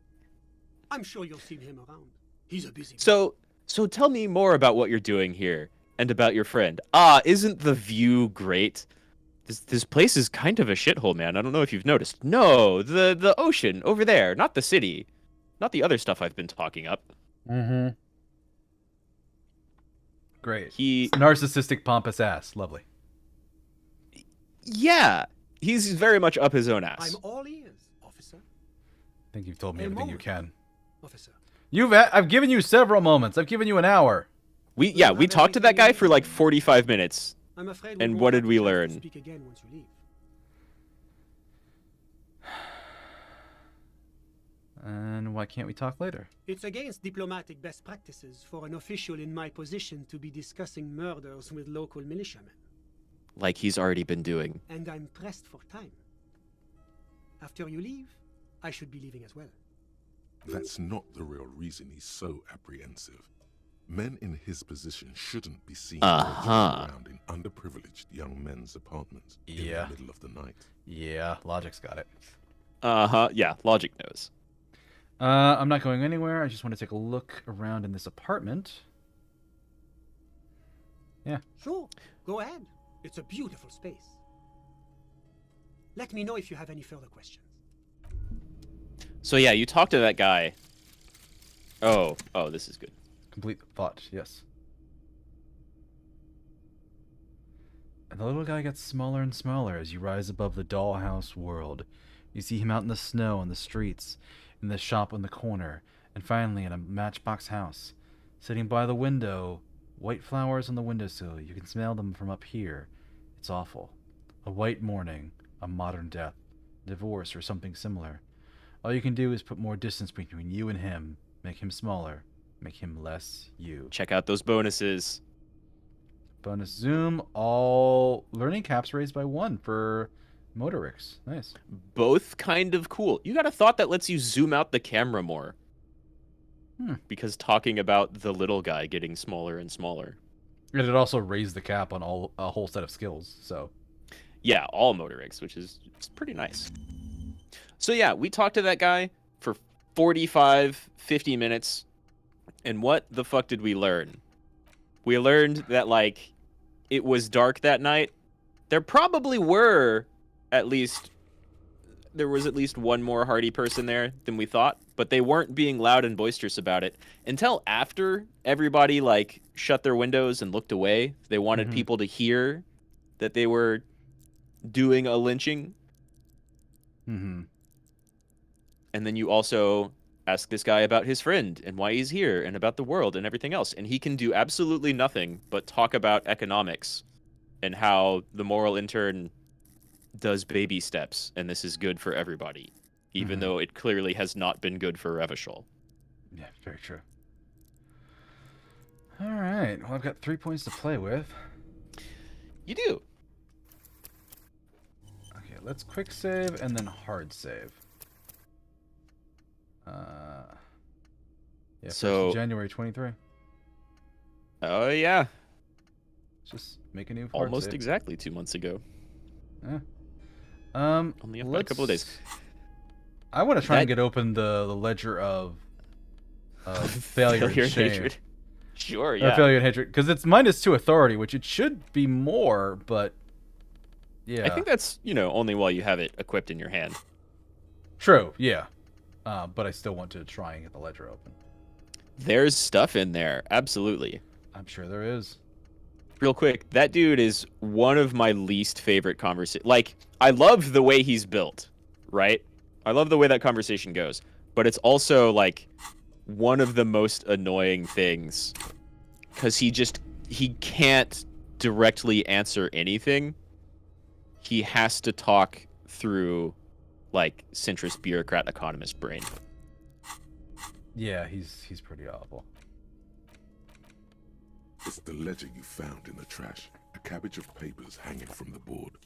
I'm sure you'll see him around. He's a busy man. So tell me more about what you're doing here and about your friend. Isn't the view great? This place is kind of a shithole, man. I don't know if you've noticed. No, the ocean over there, not the city. Not the other stuff I've been talking up. Mm-hmm. Great. He Narcissistic, pompous ass. Lovely. Yeah, he's very much up his own ass. I'm all ears, officer. I think you've told me A everything you moment. can. Officer. I've given you several moments. I've given you an hour. We talked to that guy for like 45 minutes. I'm afraid And we what won't did have we the chance to learn? Speak again once you leave. And why can't we talk later? It's against diplomatic best practices for an official in my position to be discussing murders with local militiamen. Like he's already been doing. And I'm pressed for time. After you leave, I should be leaving as well. That's not the real reason he's so apprehensive. Men in his position shouldn't be seen walking around in underprivileged young men's apartments in the middle of the night. Yeah, logic's got it. Yeah, logic knows. I'm not going anywhere. I just want to take a look around in this apartment. Yeah. Sure, go ahead. It's a beautiful space. Let me know if you have any further questions. So yeah, you talked to that guy. Oh, this is good. Complete thought, yes. the little guy gets smaller and smaller as you rise above the dollhouse world. You see him out in the snow on the streets, in the shop on the corner, and finally in a matchbox house. Sitting by the window, white flowers on the windowsill. You can smell them from up here. It's awful. A white morning, a modern death, divorce, or something similar. All you can do is put more distance between you and him, make him smaller, make him less you. Check out those bonuses. Bonus zoom, all learning caps raised by 1 for Motorix. Nice. Both kind of cool. You got a thought that lets you zoom out the camera more. Because talking about the little guy getting smaller and smaller. And it also raised the cap on a whole set of skills, so. Yeah, all Motorix, which is it's pretty nice. So yeah, we talked to that guy for 45, 50 minutes. And what the fuck did we learn? We learned that, like, it was dark that night. There probably were there was at least one more hardy person there than we thought, but they weren't being loud and boisterous about it until after everybody, like, shut their windows and looked away. They wanted people to hear that they were doing a lynching. And then you also ask this guy about his friend and why he's here and about the world and everything else. And he can do absolutely nothing but talk about economics and how the moral intern does baby steps. And this is good for everybody, even though it clearly has not been good for Revachol. Yeah, very true. All right. Well, I've got 3 points to play with. You do. Okay, let's quick save and then hard save. Yeah, so January 23. Oh yeah. Let's just make a new hard almost save. exactly 2 months ago. Yeah. Only a couple of days. I want to try and get open the ledger of failure and shame. Hatred. Sure, yeah. Failure and hatred, because it's -2 authority, which it should be more, but yeah. I think that's, only while you have it equipped in your hand. True, yeah. But I still want to try and get the ledger open. There's stuff in there, absolutely. I'm sure there is. Real quick, that dude is one of my least favorite conversations. Like, I love the way he's built, right? I love the way that conversation goes. But it's also, like, one of the most annoying things. Because he can't directly answer anything. He has to talk through, like, centrist bureaucrat economist brain. Yeah, he's pretty awful. It's the ledger you found in the trash. A cabbage of papers hanging from the board,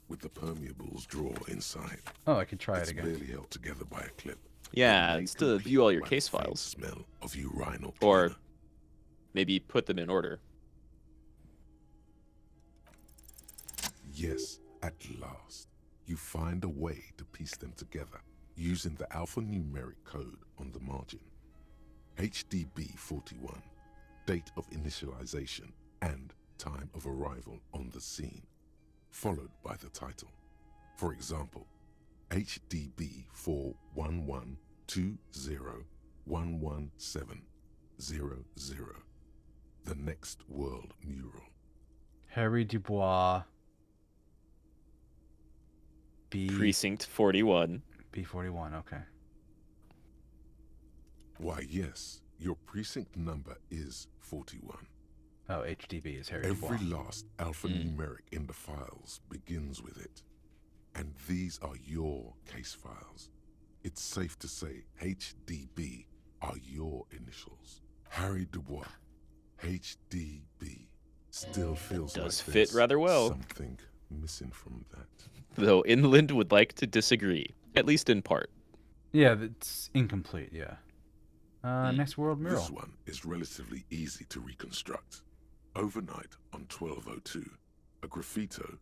with the permeables drawer inside. Oh, I could try it's it again. Barely held together by a clip. Yeah, it's to view all your case files. Smell of urinal or cleaner. maybe put them in order. Yes, at last, you find a way to piece them together using the alphanumeric code on the margin. HDB 41, date of initialization and time of arrival on the scene, followed by the title. For example, HDB 41120117000, the next world mural. Harry Dubois. Precinct 41. B41, okay. Why, yes, your precinct number is 41. Oh, HDB is Harry Every Dubois. last alphanumeric in the files begins with it. And these are your case files. It's safe to say HDB are your initials. Harry Dubois, HDB, still feels Does like fit there's rather well. something missing from that. Though Inland would like to disagree, at least in part. Yeah, it's incomplete, yeah. Next world mural. This one is relatively easy to reconstruct. Overnight on 1202, a graffito,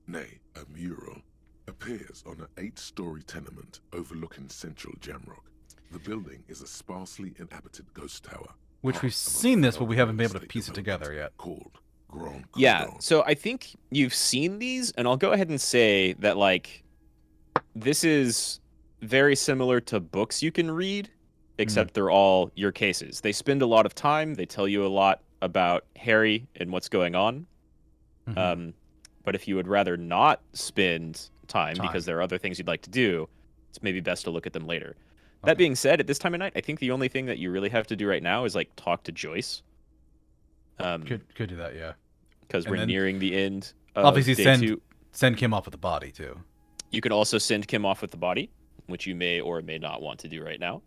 nay, a mural, appears on an 8-story tenement overlooking central Jamrock. The building is a sparsely inhabited ghost tower. Which we've seen this, but we haven't been able to piece it together yet. Called Grand Yeah, Cordon. so I think you've seen these, and I'll go ahead and say that, like, this is very similar to books you can read, except they're all your cases. They spend a lot of time, they tell you a lot about Harry and what's going on. But if you would rather not spend time because there are other things you'd like to do, it's maybe best to look at them later. That being said, at this time of night, I think the only thing that you really have to do right now is like talk to Joyce. Could do that, yeah. Because we're nearing the end. Obviously, send Kim off with the body too. You could also send Kim off with the body, which you may or may not want to do right now.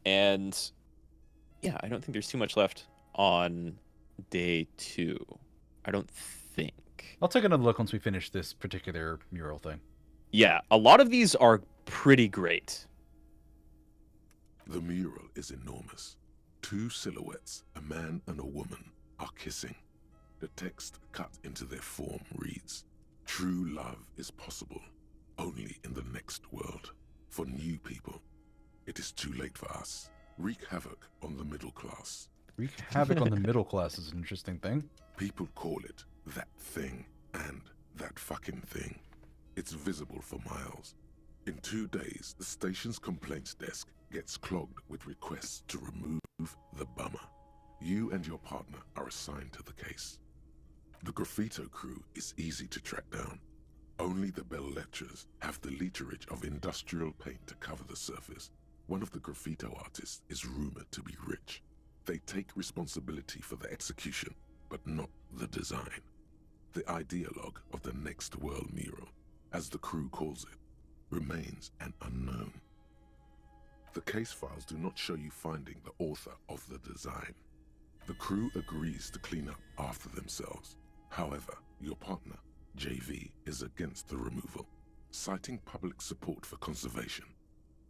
And yeah, I don't think there's too much left on day 2. I don't think. I'll take another look once we finish this particular mural thing. Yeah, a lot of these are pretty great. The mural is enormous. 2 silhouettes, a man and a woman, are kissing. The text cut into their form reads, "True love is possible only in the next world. For new people, it is too late for us. Wreak havoc on the middle class." Wreak havoc on the middle class is an interesting thing. People call it that thing and that fucking thing. It's visible for miles. In 2 days, the station's complaints desk gets clogged with requests to remove the bummer. You and your partner are assigned to the case. The graffito crew is easy to track down. Only the bell lectures have the literage of industrial paint to cover the surface. One of the graffito artists is rumored to be rich. They take responsibility for the execution, but not the design. The ideologue of the Next World mural, as the crew calls it, remains an unknown. The case files do not show you finding the author of the design. The crew agrees to clean up after themselves. However, your partner, JV, is against the removal, citing public support for conservation.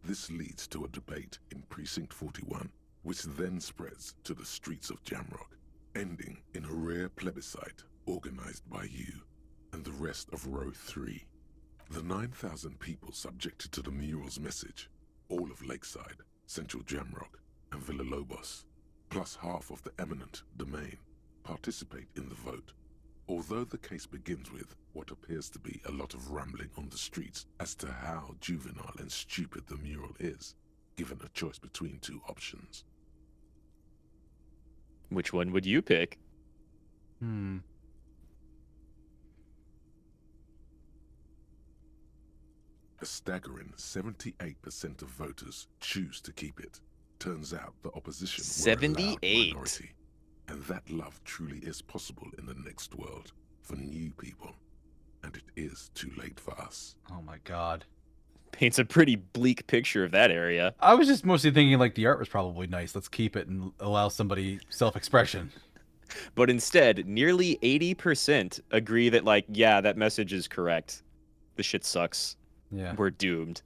This leads to a debate in Precinct 41, which then spreads to the streets of Jamrock, ending in a rare plebiscite organized by you and the rest of Row 3. The 9,000 people subjected to the mural's message, all of Lakeside, Central Jamrock, and Villalobos, plus half of the eminent domain, participate in the vote. Although the case begins with what appears to be a lot of rambling on the streets as to how juvenile and stupid the mural is, given a choice between 2 options. Which one would you pick? A staggering 78% of voters choose to keep it. Turns out the opposition were a loud minority. And that love truly is possible in the next world for new people. And it is too late for us. Oh my god. Paints a pretty bleak picture of that area. I was just mostly thinking like the art was probably nice. Let's keep it and allow somebody self-expression. But instead, nearly 80% agree that like, yeah, that message is correct. The shit sucks. Yeah. We're doomed.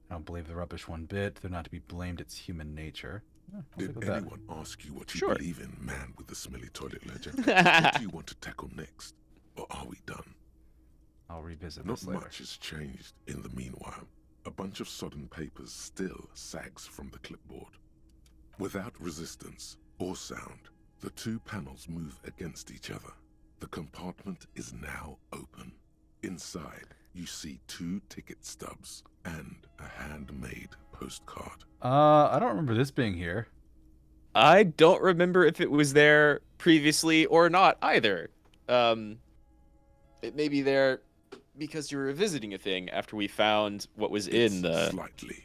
I don't believe the rubbish one bit. They're not to be blamed. It's human nature. Did anyone ask you what you believe in, man with the smelly toilet ledger? What do you want to tackle next? Or are we done? I'll revisit Not this later. much has changed in the meanwhile. A bunch of sodden papers still sags from the clipboard. Without resistance or sound, the 2 panels move against each other. The compartment is now open. Inside, you see 2 ticket stubs and a handmade postcard. I don't remember this being here. I don't remember if it was there previously or not either. It may be there because you were revisiting a thing after we found what was in the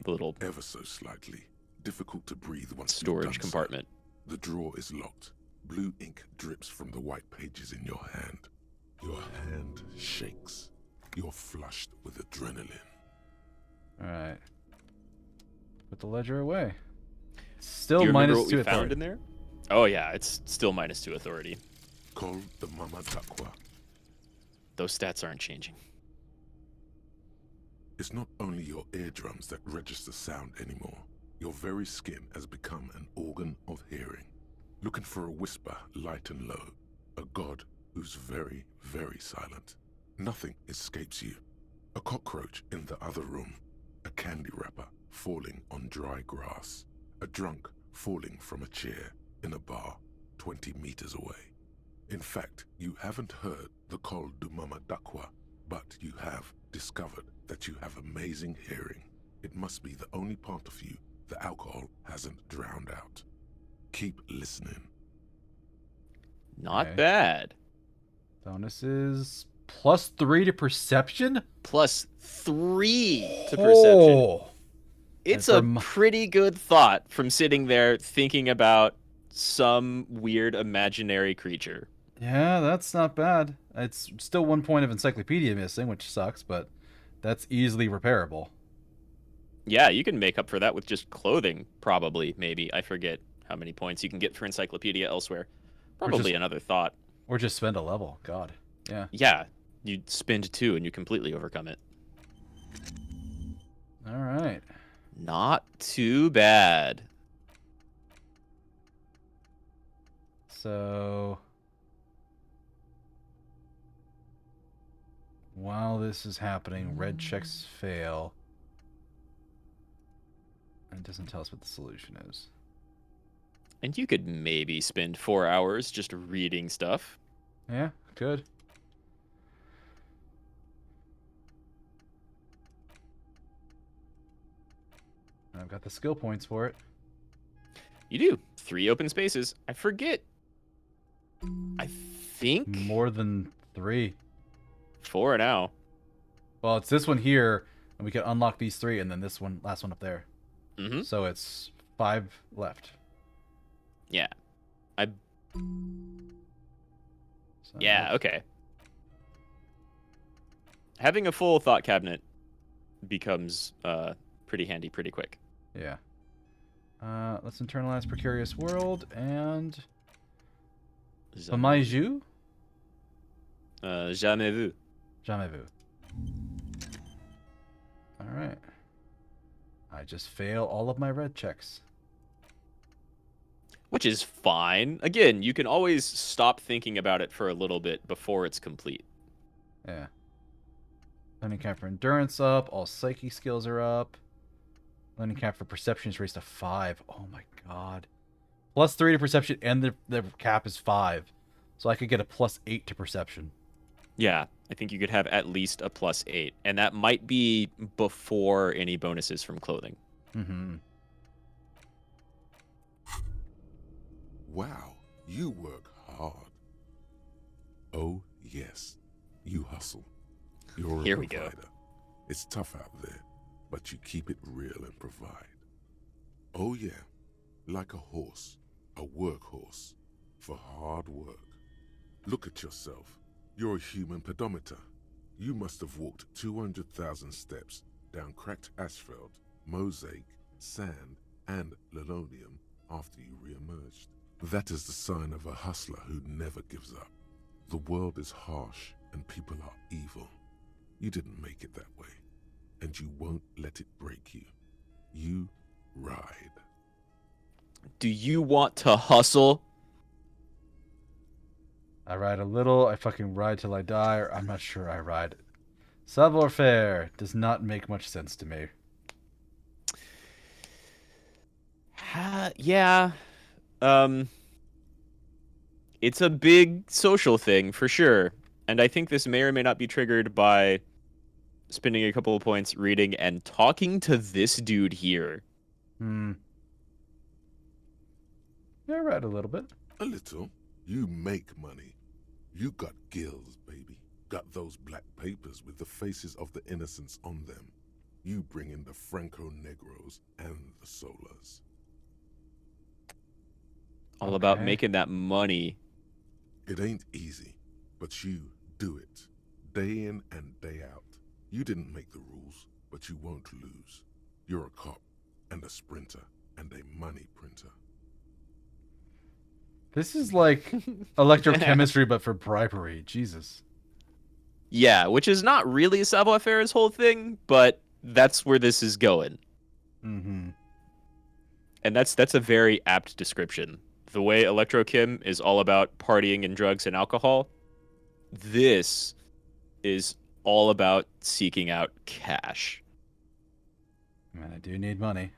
little ever so slightly difficult to breathe once storage compartment. So. The drawer is locked. Blue ink drips from the white pages in your hand. Your hand shakes. You're flushed with adrenaline. Alright. Put the ledger away. Still Do you remember minus what 2 we authority. found in there? Oh yeah, it's still minus 2 authority. Call the Mama Takwa. Those stats aren't changing. It's not only your eardrums that register sound anymore. Your very skin has become an organ of hearing. Looking for a whisper, light and low. A god who's very, very silent. Nothing escapes you. A cockroach in the other room. A candy wrapper falling on dry grass. A drunk falling from a chair in a bar 20 meters away. In fact, you haven't heard the call du Mama Dakwa, but you have discovered that you have amazing hearing. It must be the only part of you the alcohol hasn't drowned out. Keep listening. Not bad. Bonus is +3 to perception? +3 to perception. It's a pretty good thought from sitting there thinking about some weird imaginary creature. Yeah, that's not bad. It's still 1 point of encyclopedia missing, which sucks, but that's easily repairable. Yeah, you can make up for that with just clothing, probably, maybe. I forget how many points you can get for encyclopedia elsewhere. Probably another thought. Or just spend a level. God. Yeah. Yeah, you spend 2 and you completely overcome it. All right. Not too bad. So while this is happening, red checks fail. It doesn't tell us what the solution is. And you could maybe spend 4 hours just reading stuff. Yeah, could. I've got the skill points for it. You do. 3 open spaces. I forget. I think more than 3. 4 now. Well, it's this one here, and we can unlock these 3, and then this one, last one up there. Mm-hmm. So it's 5 left. Yeah. Yeah, okay. Having a full thought cabinet becomes pretty handy pretty quick. Yeah. Let's internalize Precarious World and Jamais vu? Jamais vu. Jamais vu. Alright. I just fail all of my red checks. Which is fine. Again, you can always stop thinking about it for a little bit before it's complete. Yeah. Learning cap for endurance up. All psyche skills are up. Learning cap for perception is raised to 5. Oh my god. +3 to perception, and the cap is 5. So I could get a +8 to perception. Yeah, I think you could have at least a +8. And that might be before any bonuses from clothing. Mm-hmm. Wow, you work hard. Oh, yes, you hustle. You're a Here we provider. go. It's tough out there, but you keep it real and provide. Oh, yeah, like a horse, a workhorse, for hard work. Look at yourself. You're a human pedometer. You must have walked 200,000 steps down cracked asphalt, mosaic, sand, and linoleum after you re-emerged. That is the sign of a hustler who never gives up. The world is harsh and people are evil. You didn't make it that way, and you won't let it break you. You ride. Do you want to hustle? I ride a little, I fucking ride till I die, or I'm not sure I ride. Savoir-faire does not make much sense to me. Yeah. It's a big social thing, for sure. And I think this may or may not be triggered by spending a couple of points reading and talking to this dude here. Yeah, I ride a little bit. A little. You make money. You got gills, baby. Got those black papers with the faces of the innocents on them. You bring in the Franco-Negros and the Solas. All about making that money. It ain't easy, but you do it. Day in and day out. You didn't make the rules, but you won't lose. You're a cop, and a sprinter, and a money printer. This is like electrochemistry, but for bribery. Jesus. Yeah, which is not really Savoir-Faire's whole thing, but that's where this is going. Mm-hmm. And that's a very apt description. The way electrochem is all about partying and drugs and alcohol, this is all about seeking out cash. Man, I do need money.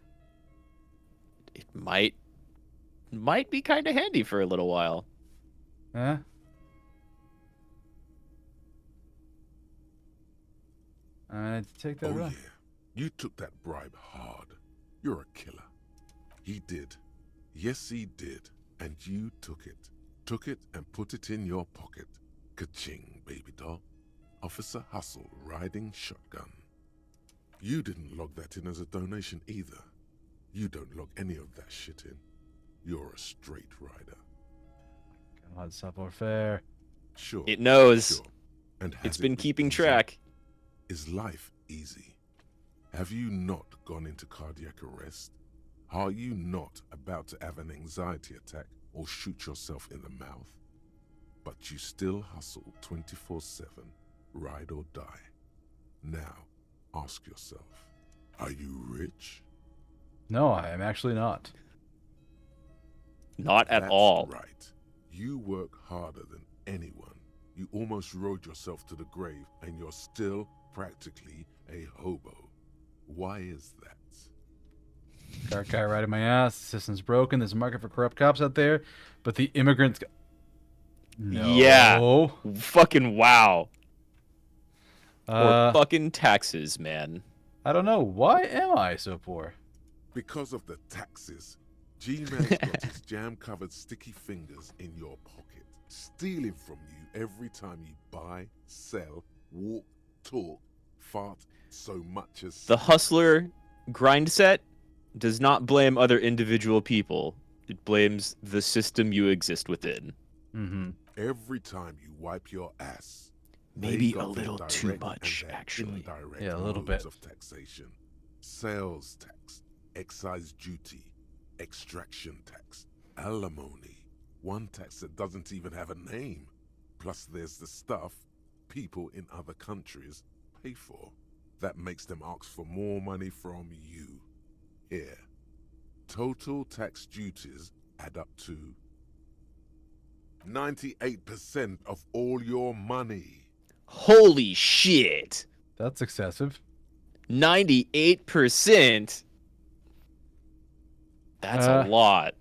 It might be kind of handy for a little while. Yeah. I take that Oh, right. yeah. You took that bribe hard. You're a killer. He did. Yes, he did. And you took it. took it and put it in your pocket. Ka-ching, baby doll. Officer Hustle riding shotgun. You didn't log that in as a donation either. You don't log any of that shit in. You're a straight rider. God, savoir-faire. Sure. It knows. Sure. And It's has it been keeping easy? track. Is life easy? Have you not gone into cardiac arrest? Are you not about to have an anxiety attack or shoot yourself in the mouth? But you still hustle 24/7, ride or die. Now, ask yourself, are you rich? No, I am actually not. Not at That's all. right. You work harder than anyone. You almost rode yourself to the grave, and you're still practically a hobo. Why is that? Dark guy riding my ass. The system's broken. There's a market for corrupt cops out there, but the immigrants. No. Yeah. Fucking wow. Or Uh, fucking taxes, man. I don't know. Why am I so poor? Because of the taxes. G-Man's got his jam-covered sticky fingers in your pocket, stealing from you every time you buy, sell, walk, talk, fart, so much as... The hustler grind set does not blame other individual people. It blames the system you exist within. Mm-hmm. Every time you wipe your ass. Maybe they a got their little too direct much, and their actually. indirect Yeah, a little modes bit. of taxation. Sales tax, excise duty, extraction tax, alimony. One tax that doesn't even have a name. Plus there's the stuff people in other countries pay for. That makes them ask for more money from you. Here. Total tax duties add up to 98% of all your money. Holy shit. That's excessive. 98%? That's a lot.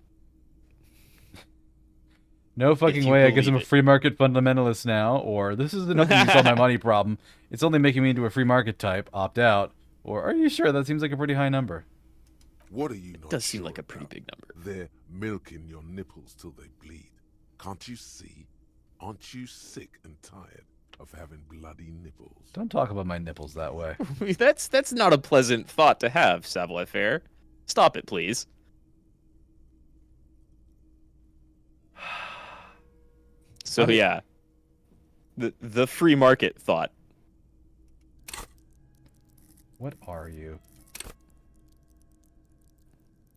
No fucking you way. I guess I'm a believe it. free market fundamentalist now, or this is enough to solve my money problem. It's only making me into a free market type. Opt out. Or are you sure? That seems like a pretty high number. What are you not Does seem sure like a pretty about? big number. They're milking your nipples till they bleed. Can't you see? Aren't you sick and tired of having bloody nipples? Don't talk about my nipples that way. That's not a pleasant thought to have, savoir-faire. Stop it, please. So yeah, the free market thought. What are you?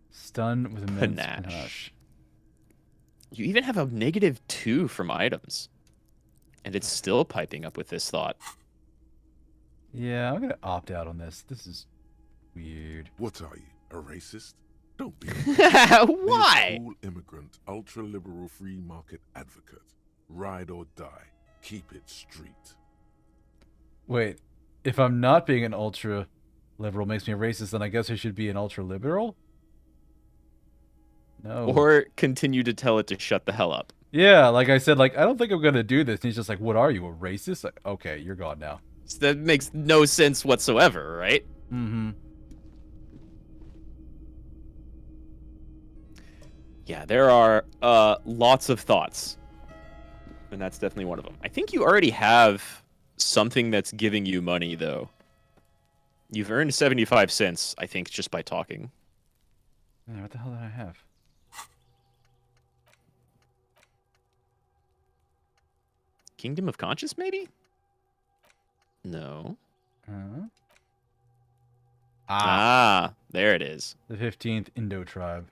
Stunned with immense Panache. panache. You even have a -2 from items, and it's still piping up with this thought. Yeah, I'm gonna opt out on this. This is weird. What are you, a racist? Don't be. Why? Be a cool immigrant, ultra-liberal free market advocate. Ride or die. Keep it street. Wait, if I'm not being an ultra liberal makes me a racist, then I guess I should be an ultra liberal? No. Or continue to tell it to shut the hell up. Yeah, like I said, like I don't think I'm gonna do this. And he's just like, "What are you, a racist?" Like, okay, you're gone now. So that makes no sense whatsoever, right? Mm-hmm. Yeah, there are lots of thoughts. And that's definitely one of them. I think you already have something that's giving you money, though. You've earned 75 cents, I think, just by talking. Yeah, what the hell did I have? Kingdom of Conscious, maybe? No. Huh? Ah, there it is. The 15th Indo tribe.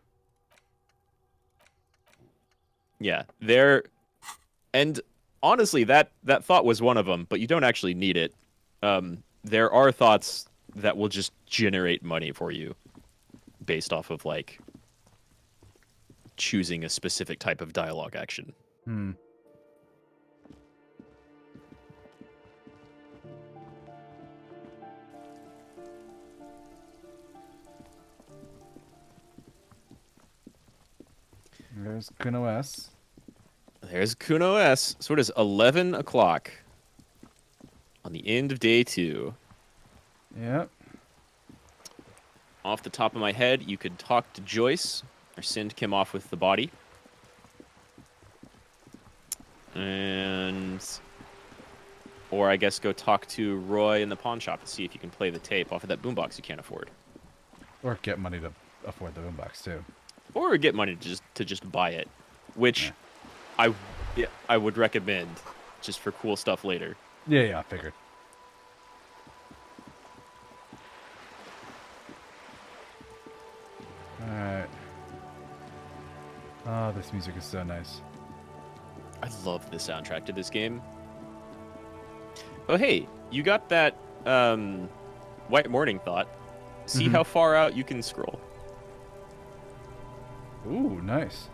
Yeah, there. And honestly, that thought was one of them, but you don't actually need it. There are thoughts that will just generate money for you based off of, like, choosing a specific type of dialogue action. Hmm. There's Kuno S. There's Kuno S. So it is 11 o'clock on the end of day 2. Yep. Off the top of my head, you could talk to Joyce or send Kim off with the body. And... Or I guess go talk to Roy in the pawn shop to see if you can play the tape off of that boombox you can't afford. Or get money to afford the boombox too. Or get money to just buy it, which I would recommend just for cool stuff later. Yeah, I figured. Alright. Oh, this music is so nice. I love the soundtrack to this game. Oh, hey, you got that White Morning Thought. See how far out you can scroll. Ooh, nice.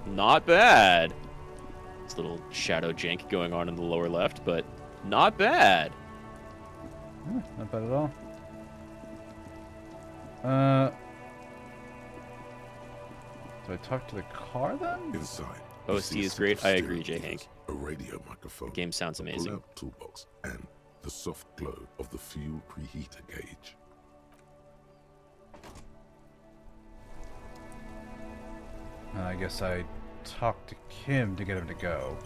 Not bad. This little shadow jank going on in the lower left, but not bad. Not bad at all. Do I talk to the car then? Inside. OST is great. I agree, J. Hank. A radio microphone. The game sounds amazing. A pull-out toolbox and the soft glow of the fuel preheater gauge. I guess I talked to Kim to get him to go.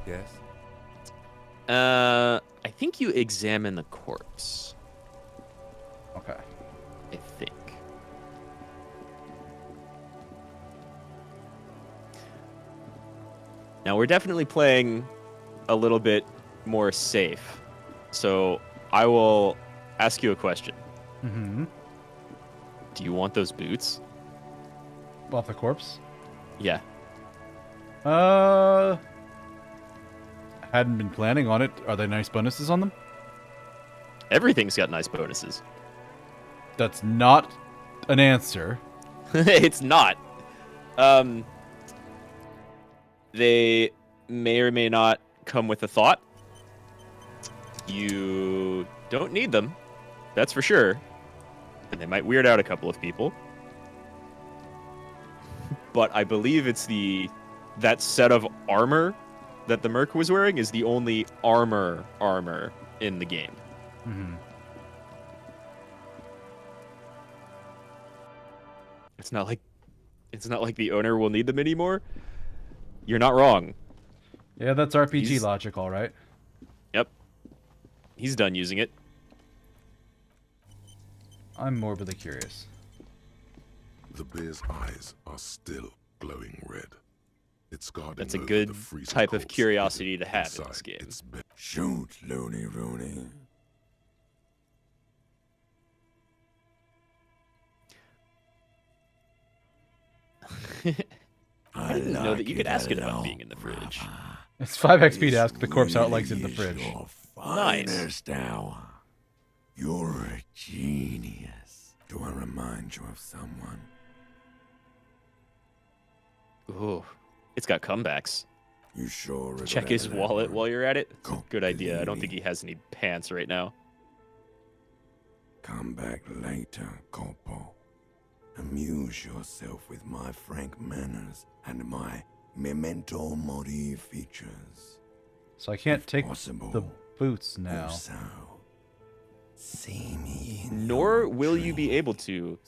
Yes? I think you examine the corpse. Okay. I think. Now we're definitely playing a little bit more safe. So I will ask you a question. Mm-hmm. Do you want those boots? Off the corpse? Yeah. Hadn't been planning on it. Are there nice bonuses on them? Everything's got nice bonuses. That's not an answer. It's not. They may or may not come with a thought. You don't need them. That's for sure. And they might weird out a couple of people. But I believe it's that set of armor that the Merc was wearing is the only armor in the game. Mm-hmm. It's not like the owner will need them anymore. You're not wrong. Yeah, that's RPG logic, all right. Yep. He's done using it. I'm morbidly curious. The bear's eyes are still glowing red. It's guarding That's a over good the freezing type of corpse curiosity to have in inside this game. its Shoot, Looney Rooney. I didn't know that you could ask it about being in the fridge. It's 5 XP to ask the corpse how it likes in the fridge. Nice. Hour. You're a genius. Do I remind you of someone? Ooh, it's got comebacks. You sure? Check his wallet while you're at it. Good idea. I don't think he has any pants right now. Come back later, Corpo. Amuse yourself with my frank manners and my memento mori features. So I can't take the boots now. See me Nor will you be able to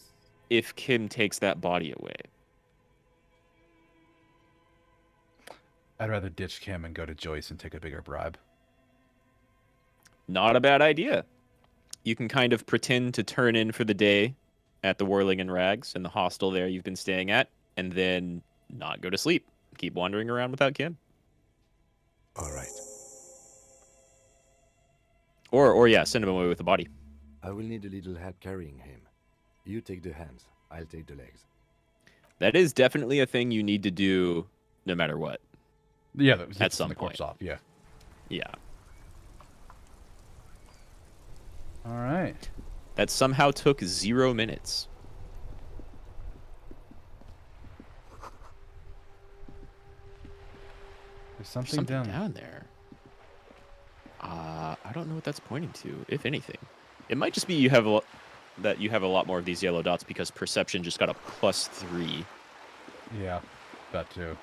if Kim takes that body away. I'd rather ditch Kim and go to Joyce and take a bigger bribe. Not a bad idea. You can kind of pretend to turn in for the day at the Whirling and Rags in the hostel there you've been staying at, and then not go to sleep. Keep wandering around without Kim. All right. Or yeah, send him away with the body. I will need a little help carrying him. You take the hands, I'll take the legs. That is definitely a thing you need to do no matter what. Yeah, at some the point. corpse off, yeah. Yeah. All right. That somehow took 0 minutes. There's something down there. I don't know what that's pointing to, if anything. It might just be you have a lot more of these yellow dots because perception just got a +3. Yeah, that too.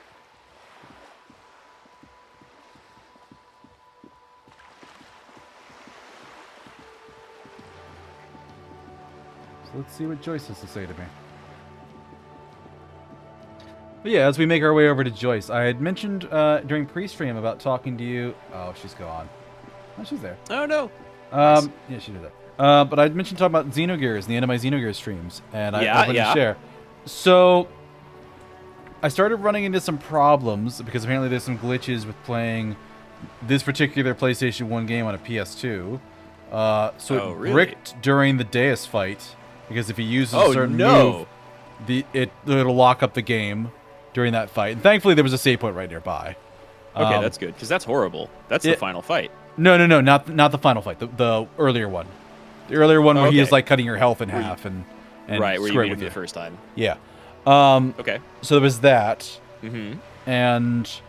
So let's see what Joyce has to say to me. But yeah, as we make our way over to Joyce, I had mentioned during pre-stream about talking to you. Oh, she's gone. Oh, she's there. Oh no. Yeah, she did that. But I mentioned talking about Xenogears, the end of my Xenogears streams, and I opened to share. So I started running into some problems because apparently there's some glitches with playing this particular PlayStation 1 game on a PS2. So it bricked during the Deus fight because if he uses a certain move, it'll lock up the game during that fight. And thankfully, there was a save point right nearby. Okay, that's good because that's horrible. That's the final fight. No, not the final fight. The earlier one. The earlier one where he is like cutting your health in half and right where you beat him the first time. Yeah. Okay. So there was that. Mm-hmm. And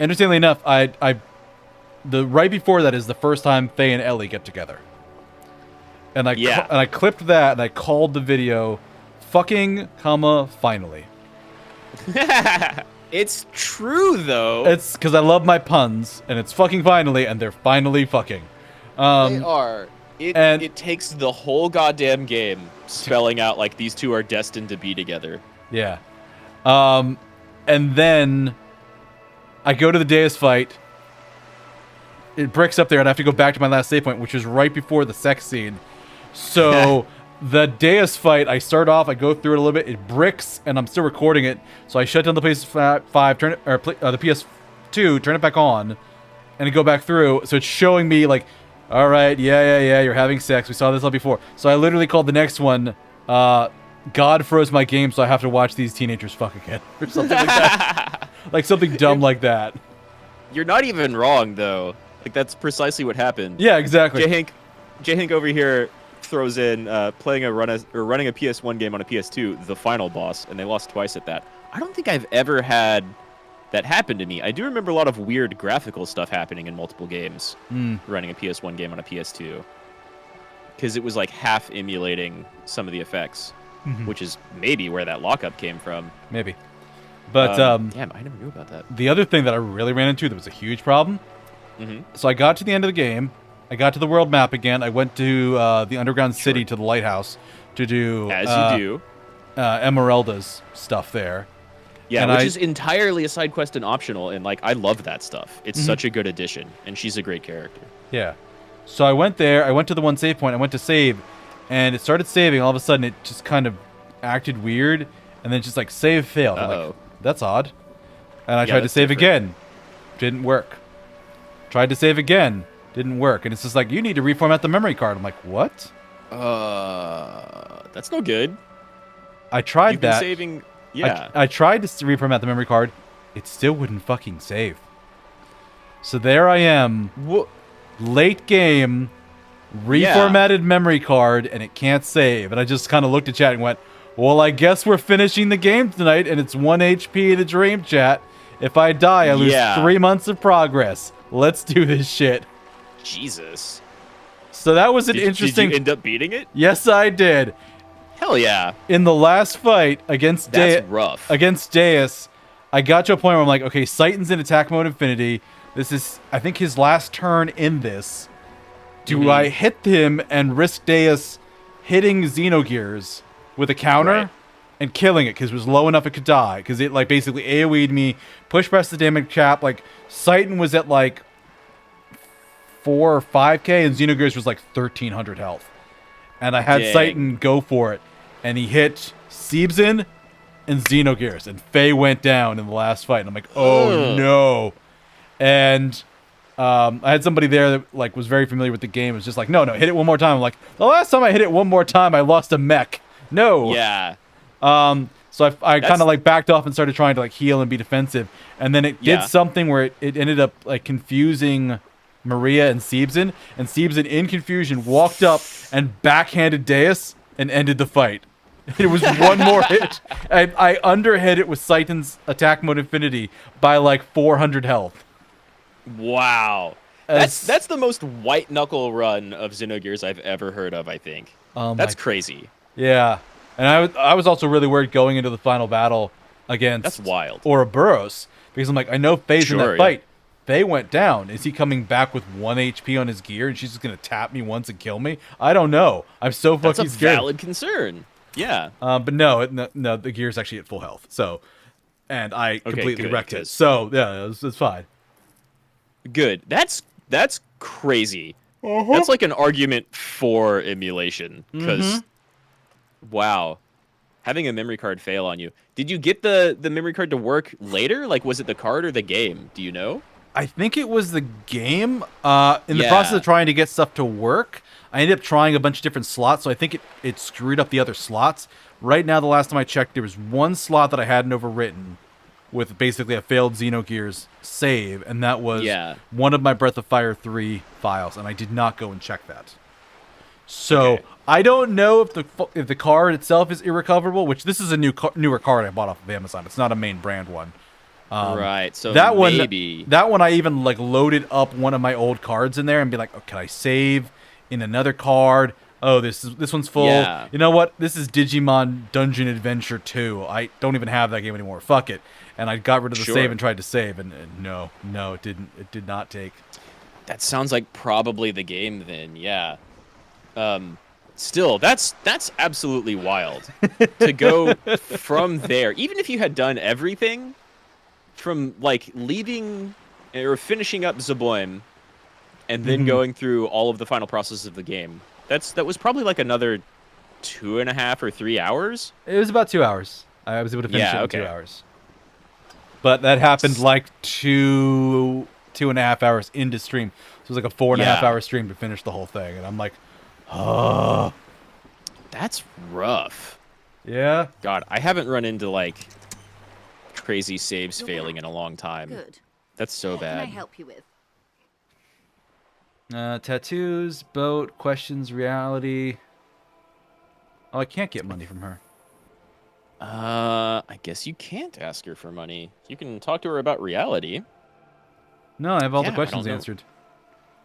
interestingly enough, the right before that is the first time Faye and Ellie get together. And I clipped that and I called the video fucking finally. It's true though. It's because I love my puns and it's fucking finally and they're finally fucking. They are. It takes the whole goddamn game spelling out like these two are destined to be together. Yeah. And then I go to the Deus fight. It bricks up there, and I have to go back to my last save point, which is right before the sex scene. So the Deus fight, I start off, I go through it a little bit, it bricks, and I'm still recording it. So I shut down the PS5, the PS2, turn it back on, and I go back through. So it's showing me like, all right, yeah, you're having sex. We saw this all before. So I literally called the next one, God froze my game, so I have to watch these teenagers fuck again, or something like that. Like something dumb like that. You're not even wrong though. Like that's precisely what happened. Yeah, exactly. J Hank over here throws in running a PS1 game on a PS2, the final boss, and they lost twice at that. I don't think I've ever had that happen to me. I do remember a lot of weird graphical stuff happening in multiple games running a PS1 game on a PS2. Because it was like half emulating some of the effects, which is maybe where that lockup came from. Maybe. But damn, I never knew about that. The other thing that I really ran into that was a huge problem. So I got to the end of the game. I got to the world map again. I went to the underground city to the lighthouse to do as you do Emeralda's stuff there. Yeah, which is entirely a side quest and optional, and like I love that stuff. It's such a good addition, and she's a great character. Yeah. So I went there. I went to the one save point. I went to save, and it started saving. All of a sudden, it just kind of acted weird, and then just like save failed. I'm like, that's odd. And I tried to save again. Didn't work. Tried to save again. Didn't work. And it's just like, you need to reformat the memory card. I'm like, what? That's no good. I tried You've been that. saving. Yeah. I tried to reformat the memory card. It still wouldn't fucking save. So there I am. Late game. Reformatted memory card. And it can't save. And I just kind of looked at chat and went, well, I guess we're finishing the game tonight. And it's 1 HP in the dream chat. If I die, I lose 3 months of progress. Let's do this shit. Jesus. So that was an interesting... Did you end up beating it? Yes, I did. Hell yeah. In the last fight against Deus, I got to a point where I'm like, okay, Seiton's in attack mode infinity. This is, I think, his last turn in this. Do I hit him and risk Deus hitting Xenogears with a counter and killing it because it was low enough it could die? Because it like basically AoE'd me, push press the damage cap. Like Seiton was at like 4 or 5k and Xenogears was like 1300 health. And I had Seiton go for it. And he hit Siebzen and Xenogears. And Faye went down in the last fight. And I'm like, oh no. And I had somebody there that like was very familiar with the game. It was just like, no, hit it one more time. I'm like, the last time I hit it one more time, I lost a mech. No. Yeah. So I kind of like backed off and started trying to like heal and be defensive. And then it did something where it ended up like confusing Maria and Siebzen. And Siebzen in confusion walked up and backhanded Deus and ended the fight. It was one more hit. I underhit it with Seiton's attack mode infinity by like 400 health. Wow. That's the most white knuckle run of Xenogears I've ever heard of, I think. That's crazy. Yeah. And I was also really worried going into the final battle against Ouroboros. Because I'm like, I know Faye's in that fight. Faye went down. Is he coming back with 1 HP on his gear and she's just going to tap me once and kill me? I don't know. I'm so fucking scared. That's a valid concern. Yeah. But no, the gear's actually at full health. So, and I completely good, wrecked it. 'cause- So yeah, it's fine. Good. That's crazy. That's like an argument for emulation. Because, wow, having a memory card fail on you. Did you get the memory card to work later? Like, was it the card or the game? Do you know? I think it was the game. In the process of trying to get stuff to work, I ended up trying a bunch of different slots, so I think it screwed up the other slots. Right now, the last time I checked, there was one slot that I hadn't overwritten with basically a failed Xenogears save, and that was one of my Breath of Fire 3 files, and I did not go and check that. So I don't know if the card itself is irrecoverable, which this is a newer card I bought off of Amazon. It's not a main brand one. Right. So that maybe that one I even like loaded up one of my old cards in there and be like, oh, can I save in another card? Oh, this one's full. Yeah. You know what? This is Digimon Dungeon Adventure 2. I don't even have that game anymore. Fuck it. And I got rid of the save and tried to save, and no, it didn't. It did not take. That sounds like probably the game then. Yeah. Still, that's absolutely wild to go from there. Even if you had done everything from like leaving or finishing up Zaboim and then going through all of the final process of the game, that was probably like another 2.5 or 3 hours. It was about 2 hours. I was able to finish it in 2 hours. But that happened like 2.5 hours into stream. So it was like a 4.5 hour stream to finish the whole thing, and I'm like, oh, that's rough. Yeah. God, I haven't run into like crazy saves failing in a long time. Good. That's so What bad. can I help you with? Tattoos, boat, questions, reality. Oh, I can't get money from her. I guess you can't ask her for money. You can talk to her about reality. No, I have all the Yeah, I questions don't know. answered.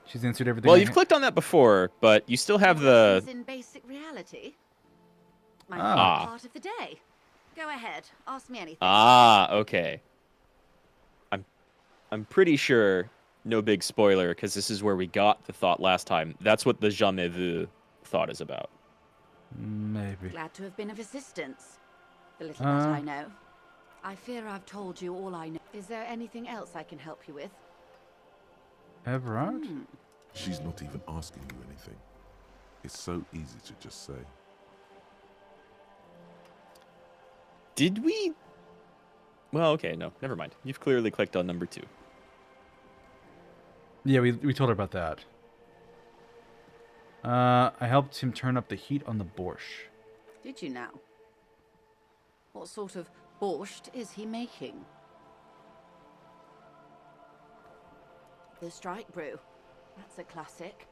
She's answered everything. Well, I you've clicked on that before, but you still have the... In basic reality. My Ah. favorite part of the day. Go ahead, ask me anything. Ah, okay. I'm pretty sure, no big spoiler, because this is where we got the thought last time. That's what the jamais vu thought is about. Maybe. Glad to have been of assistance. The little that I know. I fear I've told you all I know. Is there anything else I can help you with? Everard? She's not even asking you anything. It's so easy to just say. Did we? Well, okay, no, never mind. You've clearly clicked on number 2. Yeah, we told her about that. I helped him turn up the heat on the borscht. Did you now? What sort of borscht is he making? The strike brew. That's a classic.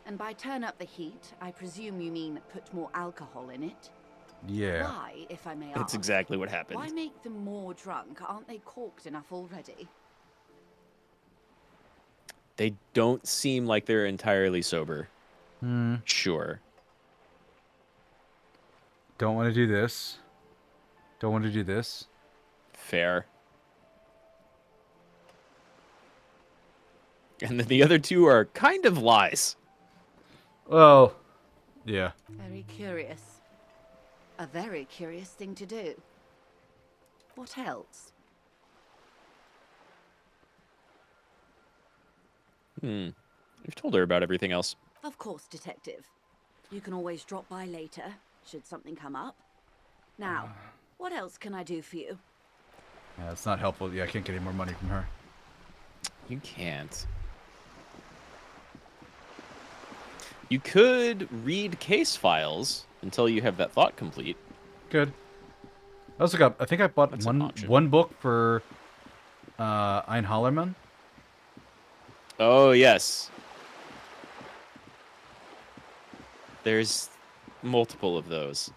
And by turn up the heat, I presume you mean put more alcohol in it? Yeah. Why, if I may ask? That's exactly what happened. Why make them more drunk? Aren't they corked enough already? They don't seem like they're entirely sober. Sure. Don't want to do this. Don't want to do this. Fair. And then the other 2 are kind of lies. Well, yeah. Very curious. A very curious thing to do. What else? You've told her about everything else. Of course, Detective. You can always drop by later, should something come up. Now, what else can I do for you? Yeah, it's not helpful. Yeah, I can't get any more money from her. You can't. You could read case files until you have that thought complete. Good. I also got. I think I bought That's an option. one book for Ein Hallerman. Oh, yes. There's multiple of those.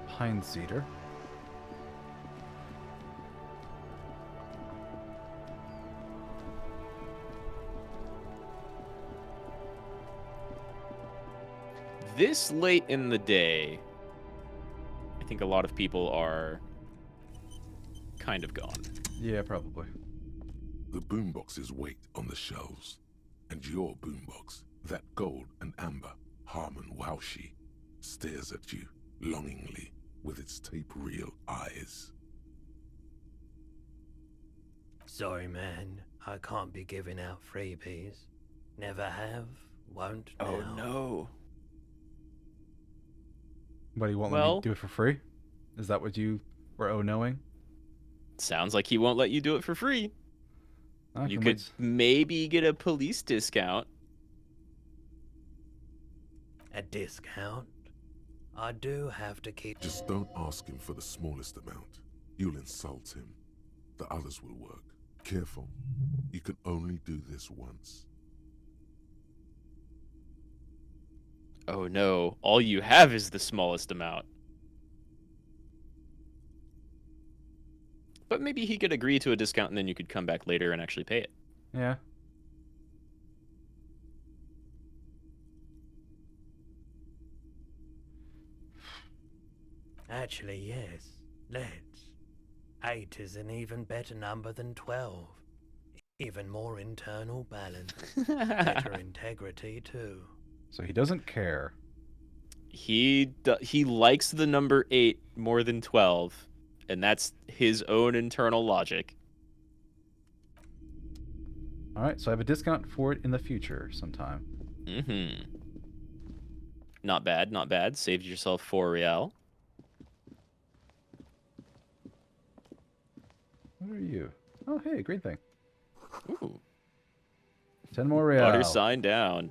Pine cedar. This late in the day, I think a lot of people are kind of gone. Yeah, probably. The boomboxes wait on the shelves, and your boombox, that gold and amber Harmon Waushi, stares at you longingly with its tape-reel eyes. Sorry, man. I can't be giving out freebies. Never have, won't now. Oh no. But he won't let me do it for free? Is that what you were knowing? Sounds like he won't let you do it for free. You could maybe get a police discount. A discount? I do have to keep... Just don't ask him for the smallest amount. You'll insult him. The others will work. Careful. You can only do this once. Oh no, all you have is the smallest amount. But maybe he could agree to a discount and then you could come back later and actually pay it. Yeah. Actually, yes. Let's. 8 is an even better number than 12. Even more internal balance. Better integrity, too. So he doesn't care. He likes the number 8 more than 12, and that's his own internal logic. All right, so I have a discount for it in the future sometime. Mm-hmm. Not bad, not bad. Saved yourself 4 real. What are you? Oh, hey, great thing. Ooh. 10 more real. Butter sign down.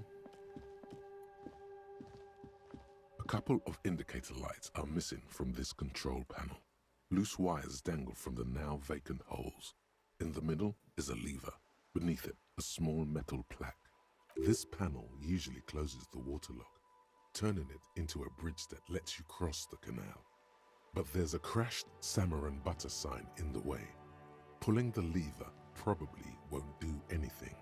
A couple of indicator lights are missing from this control panel. Loose wires dangle from the now vacant holes. In the middle is a lever. Beneath it, a small metal plaque. This panel usually closes the water lock, turning it into a bridge that lets you cross the canal. But there's a crashed salmon and butter sign in the way. Pulling the lever probably won't do anything.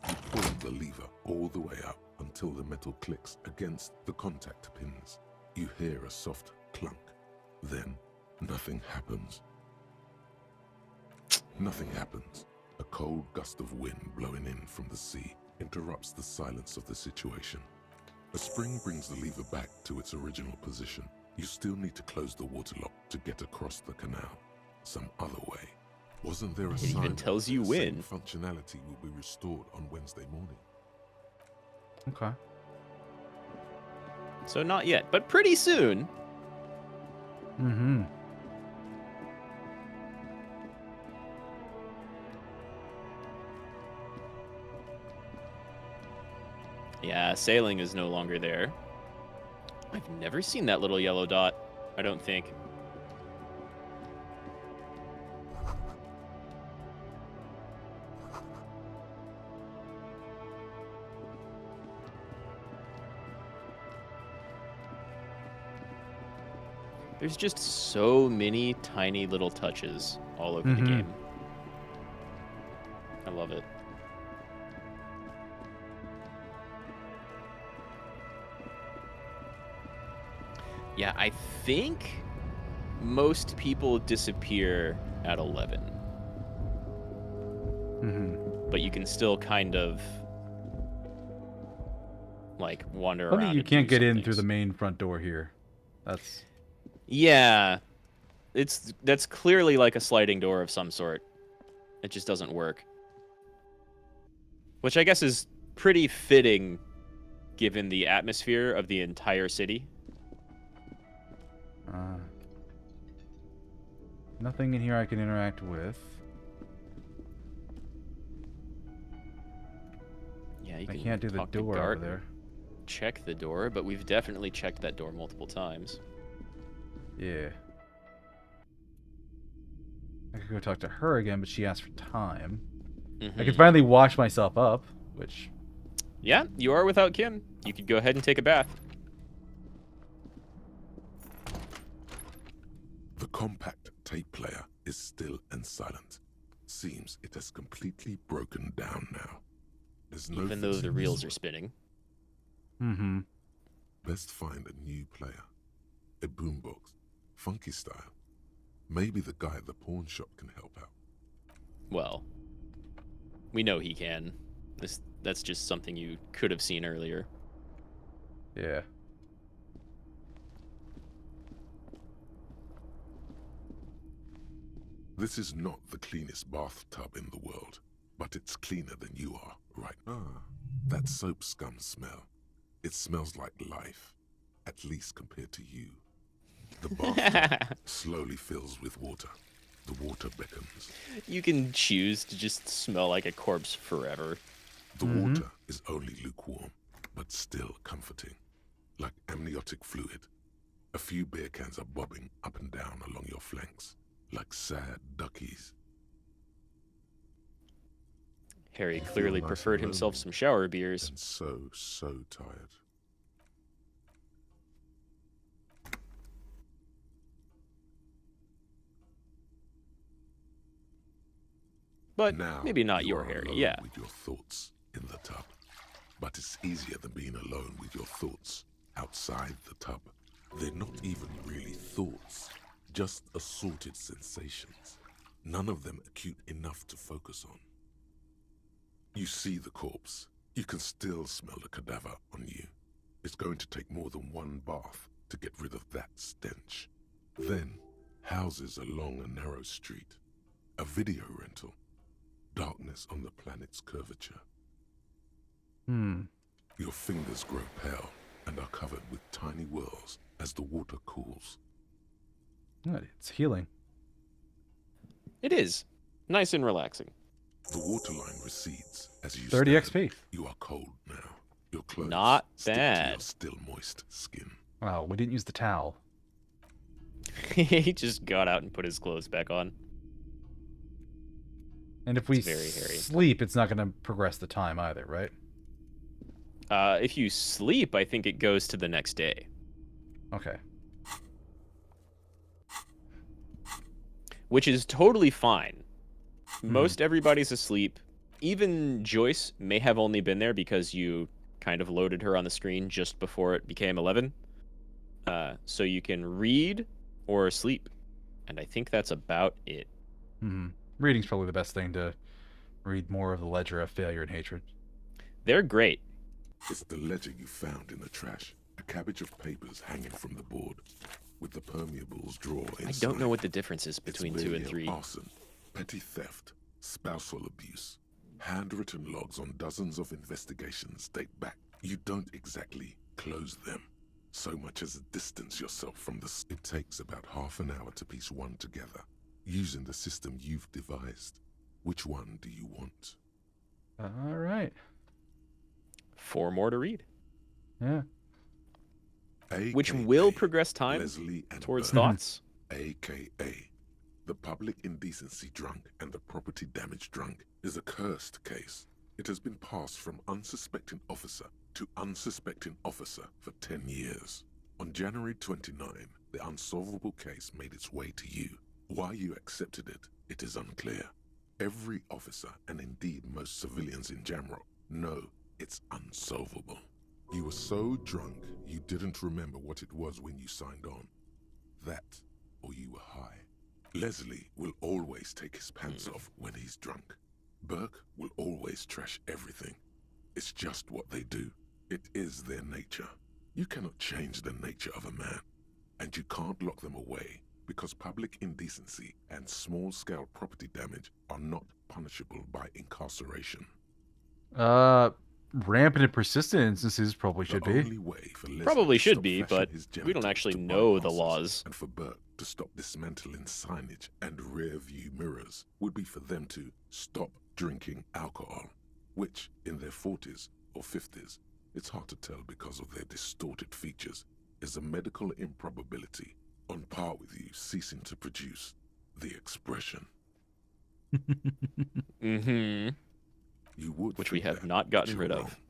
You pull the lever all the way up until the metal clicks against the contact pins. You hear a soft clunk. Then, nothing happens. Nothing happens. A cold gust of wind blowing in from the sea interrupts the silence of the situation. A spring brings the lever back to its original position. You still need to close the water lock to get across the canal. Some other way. Wasn't there a sign even tells you that the when. same functionality will be restored on Wednesday morning? Okay. So not yet, but pretty soon. Mm-hmm. Yeah, sailing is no longer there. I've never seen that little yellow dot, I don't think. There's just so many tiny little touches all over the game. I love it. Yeah, I think most people disappear at 11. But you can still kind of like wander around. You and can't do get in some through the things. main front door here. That's Yeah. That's clearly like a sliding door of some sort. It just doesn't work. Which I guess is pretty fitting given the atmosphere of the entire city. Nothing in here I can interact with. Yeah, you I can can't do the talk to door Gart over there. and check the door, but we've definitely checked that door multiple times. Yeah. I could go talk to her again, but she asked for time. I could finally wash myself up, which... Yeah, you are without Kim. You could go ahead and take a bath. The compact tape player is still and silent. Seems it has completely broken down now. There's no Even though the fixing reels this are spinning. Best find a new player. A boombox. Funky style. Maybe the guy at the pawn shop can help out. Well, We know he can. That's just something you could have seen earlier. Yeah. This is not the cleanest bathtub in the world, but it's cleaner than you are, right? That soap scum smell. It smells like life, at least compared to you. The bathtub slowly fills with water. The water beckons. You can choose to just smell like a corpse forever. The water is only lukewarm, but still comforting, like amniotic fluid. A few beer cans are bobbing up and down along your flanks, like sad duckies. Harry clearly preferred himself some shower beers. And so tired. But now, maybe not you your are Harry, alone yeah. with your thoughts in the tub. But it's easier than being alone with your thoughts outside the tub. They're not even really thoughts, just assorted sensations. None of them acute enough to focus on. You see the corpse. You can still smell the cadaver on you. It's going to take more than one bath to get rid of that stench. Then, houses along a narrow street. A video rental. Darkness on the planet's curvature. Your fingers grow pale and are covered with tiny whirls as the water cools. It's healing. It is. Nice and relaxing. The waterline recedes as you 30 stand. XP. You are cold now. Your clothes Not stick to bad. your still moist skin. Wow, we didn't use the towel. He just got out and put his clothes back on. And if we It's very hairy. sleep, it's not going to progress the time either, right? If you sleep, I think it goes to the next day. Okay. Which is totally fine. Most everybody's asleep. Even Joyce may have only been there because you kind of loaded her on the screen just before it became 11. So you can read or sleep. And I think that's about it. Reading's probably the best thing to read more of the ledger of failure and hatred. They're great. It's the ledger you found in the trash. A cabbage of papers hanging from the board, with the permeables drawer inside. I don't know what the difference is between 2 and 3. Arson, petty theft, spousal abuse. Handwritten logs on dozens of investigations date back. You don't exactly close them, so much as distance yourself from the... It takes about half an hour to piece one together, using the system you've devised. Which one do you want? All right. 4 more to read. Yeah. Which will progress time Leslie and towards Bert, thoughts. AKA the public indecency drunk and the property damage drunk, is a cursed case. It has been passed from unsuspecting officer to unsuspecting officer for 10 years. On January 29, the unsolvable case made its way to you. Why you accepted it, it is unclear. Every officer, and indeed most civilians in Jamrock, know it's unsolvable. You were so drunk, you didn't remember what it was when you signed on. That, or you were high. Leslie will always take his pants off when he's drunk. Burke will always trash everything. It's just what they do. It is their nature. You cannot change the nature of a man, and you can't lock them away because public indecency and small-scale property damage are not punishable by incarceration. Rampant and persistent instances probably should be. Probably should be, but we don't actually know the laws. And for Burke to stop dismantling signage and rear-view mirrors would be for them to stop drinking alcohol, which, in their 40s or 50s, it's hard to tell because of their distorted features, is a medical improbability on par with you ceasing to produce the expression. You would Which we think have that, not but gotten you're rid wrong. of.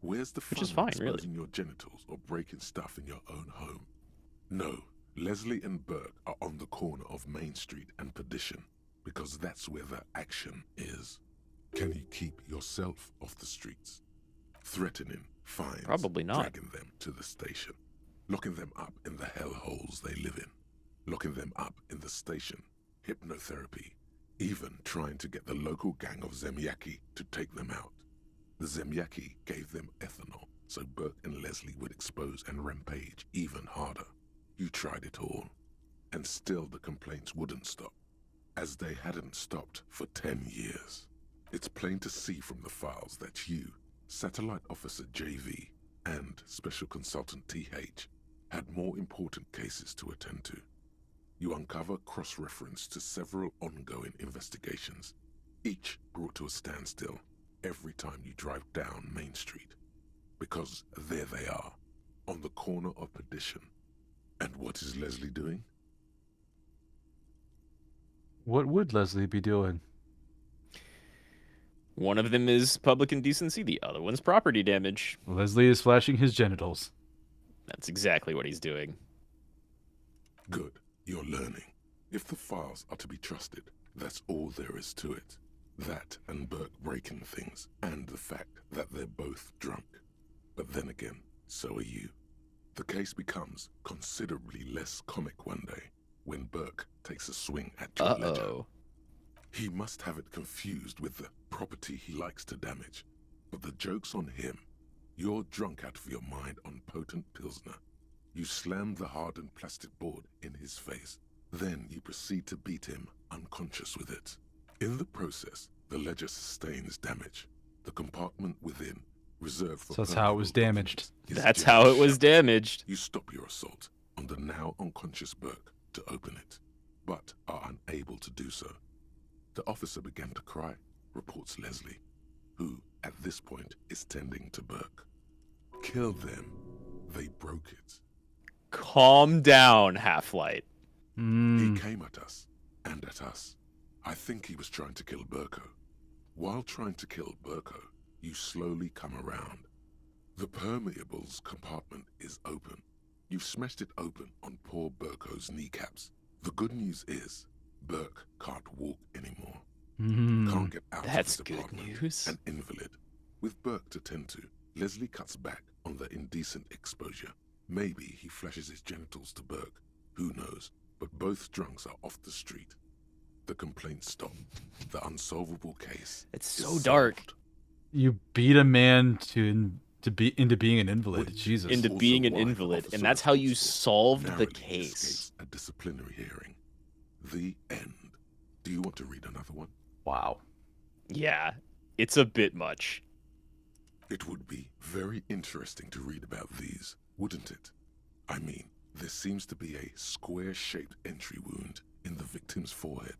Where's the fun Which is in fine, really. exposing your genitals or breaking stuff in your own home? No, Leslie and Burke are on the corner of Main Street and Perdition because that's where the action is. Can you keep yourself off the streets? Threatening, fines, Probably not. dragging them to the station, locking them up in the hellholes they live in, locking them up in the station, hypnotherapy, even trying to get the local gang of Zemyaki to take them out. The Zemyaki gave them ethanol, so Burke and Leslie would expose and rampage even harder. You tried it all, and still the complaints wouldn't stop, as they hadn't stopped for 10 years. It's plain to see from the files that you, Satellite Officer JV, and Special Consultant TH had more important cases to attend to. You uncover cross-reference to several ongoing investigations, each brought to a standstill every time you drive down Main Street. Because there they are, on the corner of Perdition. And what is Leslie doing? What would Leslie be doing? One of them is public indecency, the other one's property damage. Leslie is flashing his genitals. That's exactly what he's doing. Good. You're learning. If the files are to be trusted, that's all there is to it. That and Burke breaking things, and the fact that they're both drunk. But then again, so are you. The case becomes considerably less comic one day when Burke takes a swing at your ledger. He must have it confused with the property he likes to damage. But the joke's on him. You're drunk out of your mind on potent Pilsner. You slam the hardened plastic board in his face. Then you proceed to beat him unconscious with it. In the process, the ledger sustains damage. The compartment within, reserved for... So that's how it was damaged. That's how it was damaged. You stop your assault on the now unconscious Burke to open it, but are unable to do so. The officer began to cry, reports Leslie, who, at this point, is tending to Burke. Kill them. They broke it. Calm down, Half-Light. He came at us, and at us. I think he was trying to kill Burko. While trying to kill Burko, you slowly come around. The permeables compartment is open. You've smashed it open on poor Burko's kneecaps. The good news is, Burke can't walk anymore. Can't get out That's of the department. good news. An invalid. With Burke to tend to, Leslie cuts back on the indecent exposure. Maybe he flashes his genitals to Burke. Who knows? But both drunks are off the street. The complaints stop. The unsolvable case. It's so dark. Solved. You beat a man into being an invalid. Jesus. Into Also being an why invalid, Officer and that's how you responsible solved the narrowly case. escapes a disciplinary hearing. The end. Do you want to read another one? Wow. Yeah, it's a bit much. It would be very interesting to read about these, wouldn't it? I mean, there seems to be a square-shaped entry wound in the victim's forehead.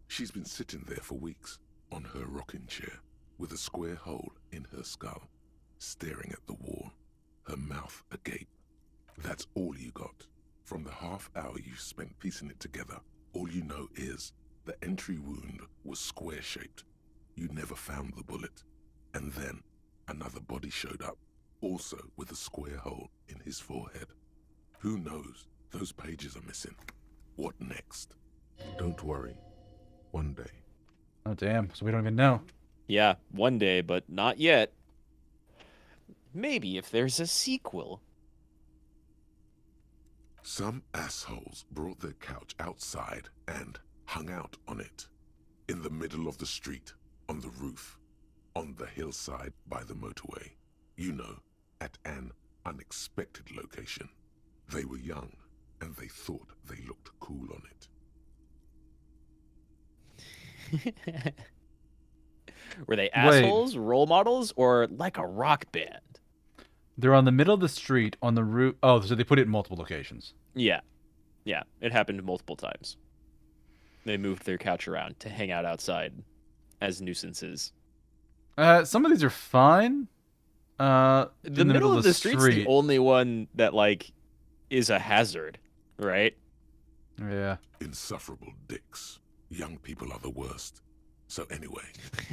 She's been sitting there for weeks, on her rocking chair, with a square hole in her skull, staring at the wall, her mouth agape. That's all you got. From the half hour you spent piecing it together, all you know is the entry wound was square-shaped. You never found the bullet. And then another body showed up, also with a square hole in his forehead. Who knows? Those pages are missing. What next? Don't worry. One day. Oh, damn. So we don't even know. Yeah, one day, but not yet. Maybe if there's a sequel. Some assholes brought their couch outside and hung out on it. In the middle of the street, on the roof, on the hillside by the motorway. You know, at an unexpected location. They were young, and they thought they looked cool on it. Were they assholes, role models, or like a rock band? They're on the middle of the street on the roof. Oh, so they put it in multiple locations. Yeah. Yeah, it happened multiple times. They moved their couch around to hang out outside as nuisances. Some of these are fine. The middle of the street's the only one that, like, is a hazard, right? Yeah. Insufferable dicks. Young people are the worst. So anyway,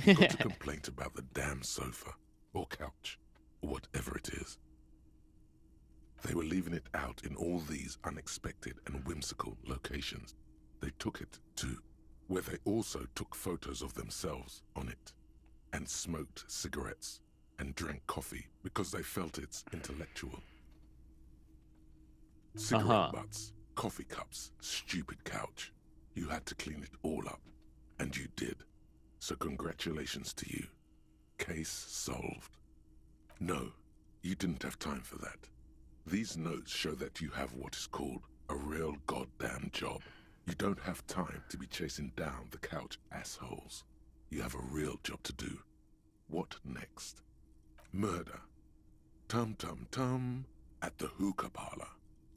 you got a complaint about the damn sofa, or couch, or whatever it is. They were leaving it out in all these unexpected and whimsical locations. They took it to where they also took photos of themselves on it, and smoked cigarettes, and drank coffee because they felt it's intellectual. Cigarette butts, coffee cups, stupid couch. You had to clean it all up. And you did. So congratulations to you. Case solved. No, you didn't have time for that. These notes show that you have what is called a real goddamn job. You don't have time to be chasing down the couch assholes. You have a real job to do. What next? Murder. Tum tum tum at the hookah parlor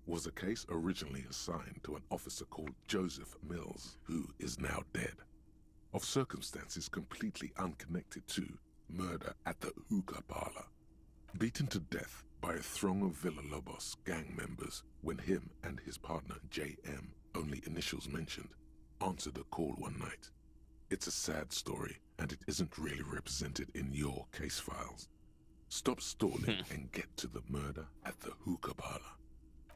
was a case originally assigned to an officer called Joseph Mills, who is now dead, of circumstances completely unconnected to murder at the hookah parlor. Beaten to death by a throng of Villalobos gang members when him and his partner J.M., only initials mentioned, answered a call one night. It's a sad story, and it isn't really represented in your case files. Stop stalling and get to the murder at the hookah parlor.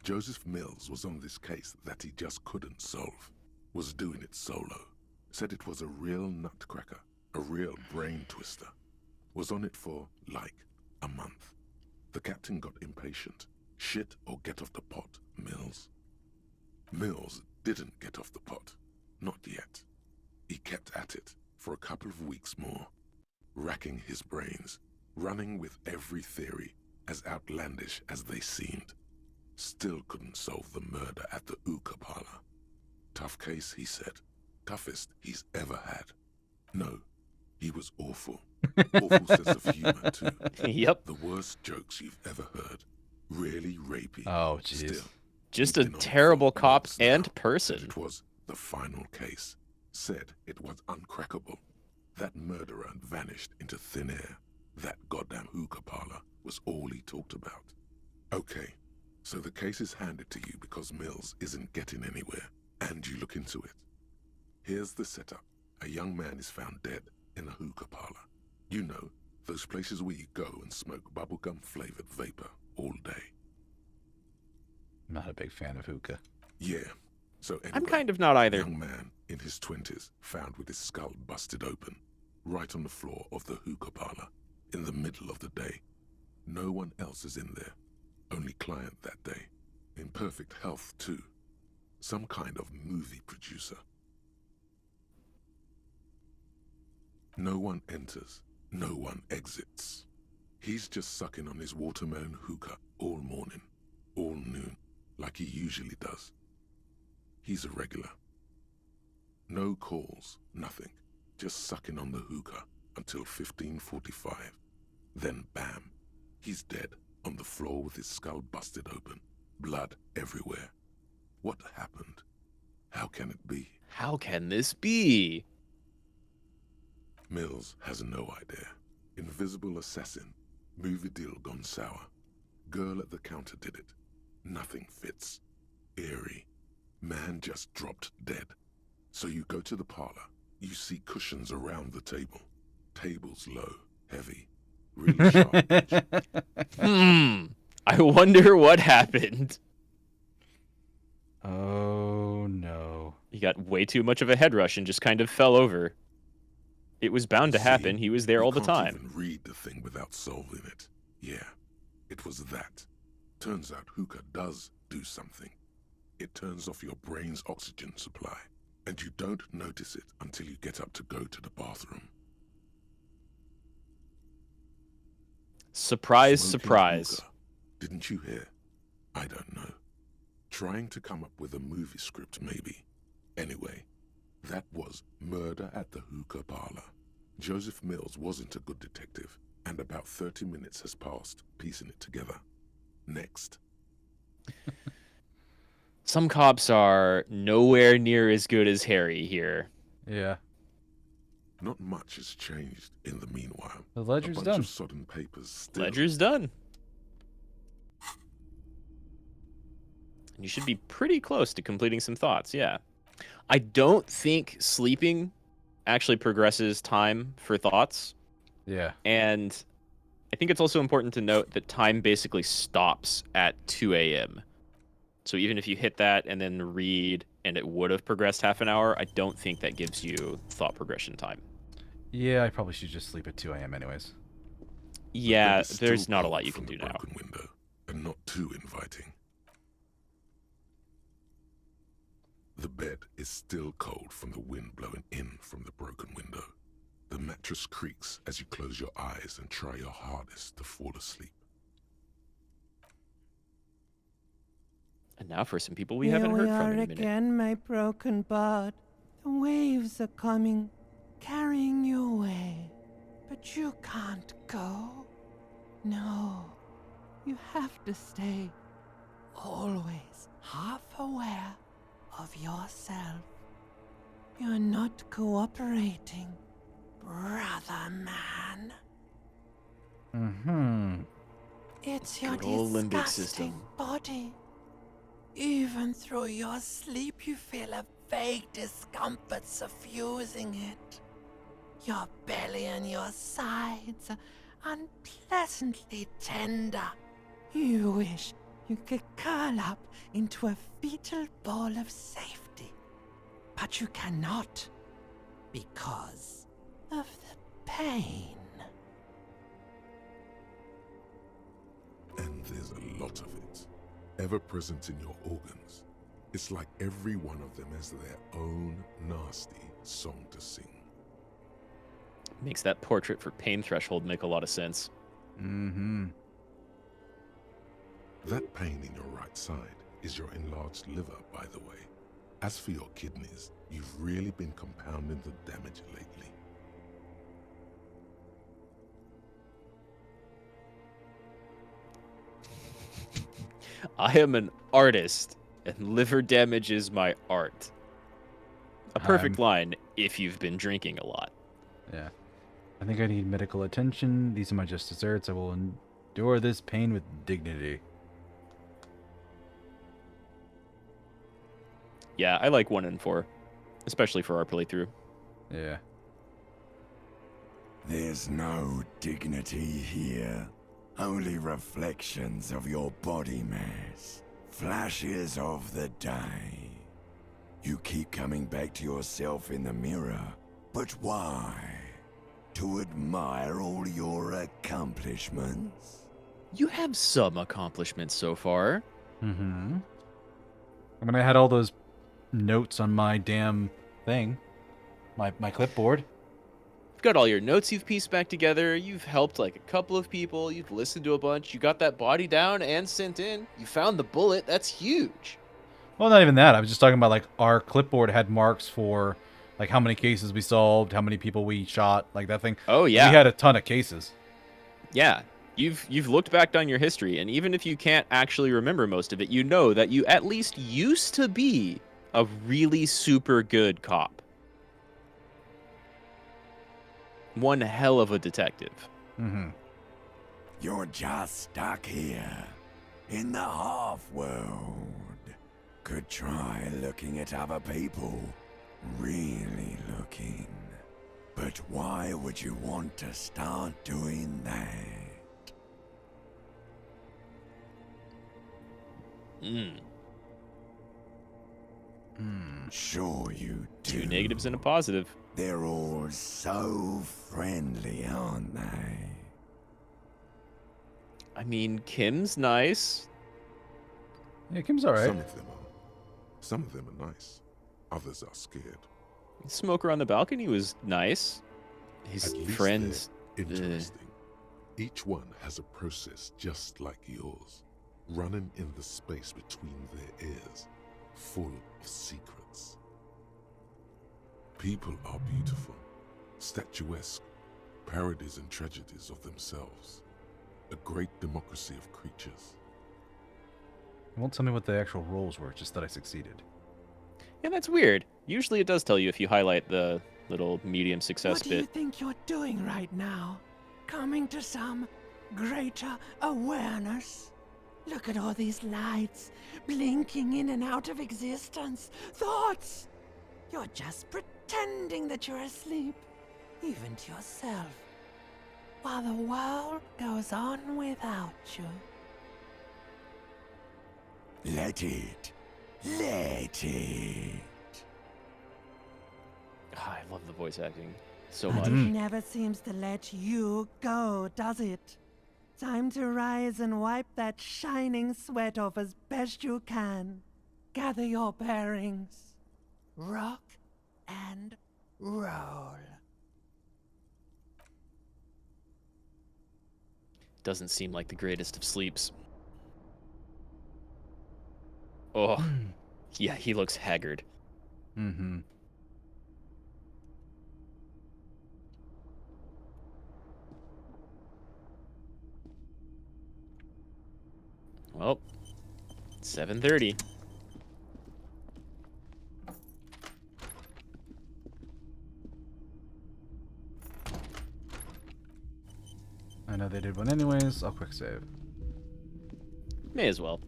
Joseph Mills was on this case that he just couldn't solve, was doing it solo, said it was a real nutcracker, a real brain twister, was on it for, like, a month. The captain got impatient. Shit or get off the pot, Mills. Mills didn't get off the pot. Not yet. He kept at it for a couple of weeks more, racking his brains, running with every theory, as outlandish as they seemed. Still couldn't solve the murder at the hookah parlor. Tough case, he said. Toughest he's ever had. No, he was awful. Awful sense of humor, too. Yep. The worst jokes you've ever heard. Really rapey. Oh, jeez. Still, just a terrible cop and person. It was the final case. Said it was uncrackable. That murderer vanished into thin air. That goddamn hookah parlor was all he talked about. Okay, so the case is handed to you because Mills isn't getting anywhere, and you look into it. Here's the setup. A young man is found dead in a hookah parlor. You know, those places where you go and smoke bubblegum-flavored vapor all day. I'm not a big fan of hookah. Yeah. So anyway, I'm kind of not either. A young man in his 20s found with his skull busted open, right on the floor of the hookah parlor, in the middle of the day. No one else is in there. Only client that day. In perfect health, too. Some kind of movie producer. No one enters. No one exits. He's just sucking on his watermelon hookah all morning, all noon, like he usually does. He's a regular. No calls, nothing. Just sucking on the hookah until 15:45. Then bam, he's dead on the floor with his skull busted open, blood everywhere. What happened? How can it be? How can this be? Mills has no idea. Invisible assassin. Movie deal gone sour. Girl at the counter did it. Nothing fits. Eerie. Man just dropped dead. So you go to the parlor. You see cushions around the table. Tables low, heavy. Really sharp. I wonder what happened. Oh, no. He got way too much of a head rush and just kind of fell over. It was bound to happen. He was there all the time. You can't even read the thing without solving it. Yeah, it was that. Turns out hookah does do something. It turns off your brain's oxygen supply, and you don't notice it until you get up to go to the bathroom. Surprise, Smoking surprise. hookah. Didn't you hear? I don't know. Trying to come up with a movie script, maybe. Anyway, that was murder at the hookah parlor. Joseph Mills wasn't a good detective, and about 30 minutes has passed piecing it together. Next. Some cops are nowhere near as good as Harry here. Yeah. Not much has changed in the meanwhile. The ledger's a bunch done. Of sodden papers still. Ledger's done. You should be pretty close to completing some thoughts, yeah. I don't think sleeping actually progresses time for thoughts. Yeah. And I think it's also important to note that time basically stops at 2 a.m. So even if you hit that and then read and it would have progressed half an hour, I don't think that gives you thought progression time. Yeah, I probably should just sleep at 2 a.m. anyways. Yeah, there's not a lot you can do now. Window, and not too inviting. The bed is still cold from the wind blowing in from the broken window. The mattress creaks as you close your eyes and try your hardest to fall asleep. And now for some people we haven't heard from in a minute. Again, my broken bud. The waves are coming, carrying you away. But you can't go. No, you have to stay. Always half aware of yourself. You're not cooperating, brother man. Mm-hmm. It's your Good old limbic disgusting system. body. Even through your sleep, you feel a vague discomfort suffusing it. Your belly and your sides are unpleasantly tender. You wish you could curl up into a fetal ball of safety. But you cannot, because of the pain. And there's a lot of it, ever present in your organs. It's like every one of them has their own nasty song to sing. Makes that portrait for pain threshold make a lot of sense. Mm-hmm. That pain in your right side is your enlarged liver, by the way. As for your kidneys, you've really been compounding the damage lately. I am an artist, and liver damage is my art. A perfect line if you've been drinking a lot. Yeah. I think I need medical attention. These are my just desserts. I will endure this pain with dignity. Yeah, I like 1 and 4, especially for our playthrough. Yeah. There's no dignity here. Only reflections of your body mass. Flashes of the day. You keep coming back to yourself in the mirror. But why? To admire all your accomplishments? You have some accomplishments so far. Mm-hmm. I mean, I had all those notes on my damn thing. My clipboard. You've got all your notes you've pieced back together. You've helped like a couple of people. You've listened to a bunch. You got that body down and sent in. You found the bullet. That's huge. Well, not even that. I was just talking about, like, our clipboard had marks for, like, how many cases we solved, how many people we shot, like that thing. Oh, yeah. We had a ton of cases. Yeah. You've looked back down your history, and even if you can't actually remember most of it, you know that you at least used to be a really super good cop. One hell of a detective. Mm-hmm. You're just stuck here, in the half-world. Could try looking at other people. Really looking. But why would you want to start doing that? Sure you do. 2 negatives and a positive. They're all so friendly, aren't they? I mean, Kim's nice. Yeah, Kim's alright. Some of them are nice. Others are scared. Smoker on the balcony was nice. His At least friends. they're interesting. Each one has a process just like yours, running in the space between their ears, full of secrets. People are beautiful, statuesque, parodies and tragedies of themselves. A great democracy of creatures. It won't tell me what the actual roles were, just that I succeeded. Yeah, that's weird. Usually it does tell you if you highlight the little medium success What do you bit. think you're doing right now? Coming to some greater awareness? Look at all these lights, blinking in and out of existence. Thoughts! You're just pretending that you're asleep, even to yourself, while the world goes on without you. Let it. Let it. I love the voice acting so But much. it never seems to let you go, does it? Time to rise and wipe that shining sweat off as best you can. Gather your bearings. rock and roll. Doesn't seem like the greatest of sleeps. Oh, yeah, he looks haggard. Mm-hmm. Well, 7:30. I know they did one anyways. I'll quick save. May as well.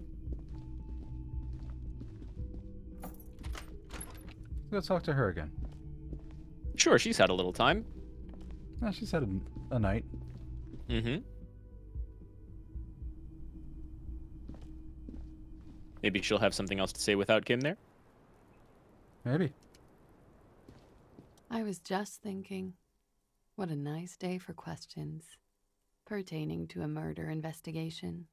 Let's go talk to her again. Sure, she's had a little time. Yeah, she's had a night. Mm-hmm. Maybe she'll have something else to say without Kim there? Maybe. I was just thinking, what a nice day for questions pertaining to a murder investigation.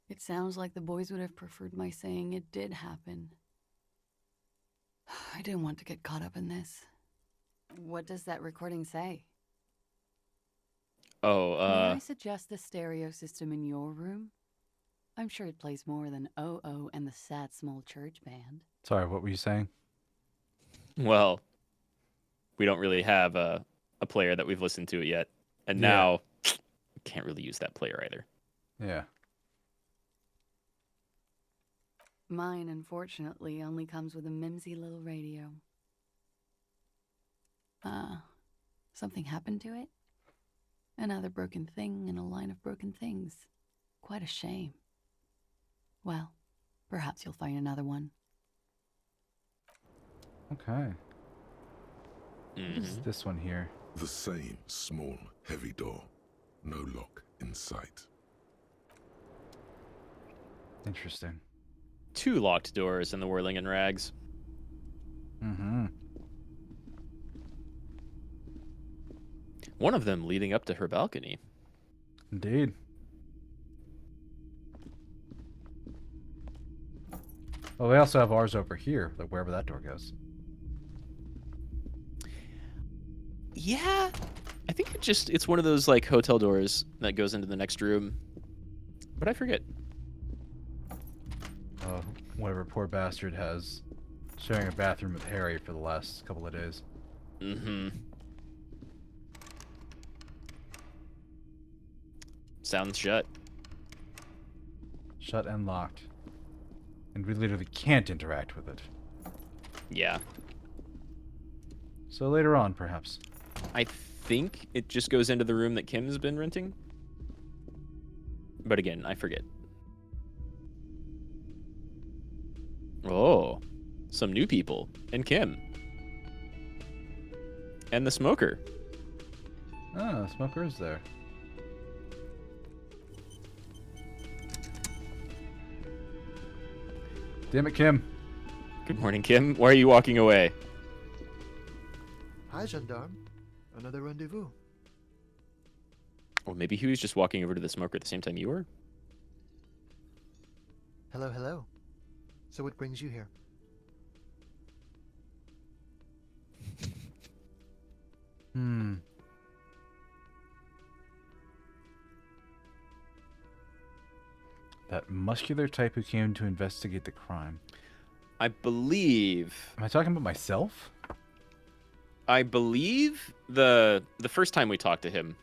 It sounds like the boys would have preferred my saying it did happen. I didn't want to get caught up in this. What does that recording say? Oh, May I suggest the stereo system in your room? I'm sure it plays more than Oh and the Sad Small Church Band. Sorry, what were you saying? Well, we don't really have a player that we've listened to it yet. And Yeah. now, can't really use that player either. Yeah. Mine, unfortunately, only comes with a mimsy little radio. Something happened to it? Another broken thing in a line of broken things. Quite a shame. Well, perhaps you'll find another one. Okay. What is this one here? The same small, heavy door. No lock in sight. Interesting. 2 locked doors in the Whirling and Rags. Mm-hmm. One of them leading up to her balcony. Indeed. Well, we also have ours over here, like wherever that door goes. Yeah, I think it's one of those like hotel doors that goes into the next room. But I forget. Whatever poor bastard has sharing a bathroom with Harry for the last couple of days. Mm-hmm. Sounds shut. Shut and locked. And we literally can't interact with it. Yeah. So later on, perhaps. I think it just goes into the room that Kim's been renting. But again, I forget. Oh, some new people. And Kim. And the smoker. Ah, the smoker is there. Damn it, Kim. Good morning, Kim. Why are you walking away? Hi, gendarme. Another rendezvous. Or maybe he was just walking over to the smoker at the same time you were? Hello, hello. So what brings you here? That muscular type who came to investigate the crime. I believe... Am I talking about myself? I believe the first time we talked to him,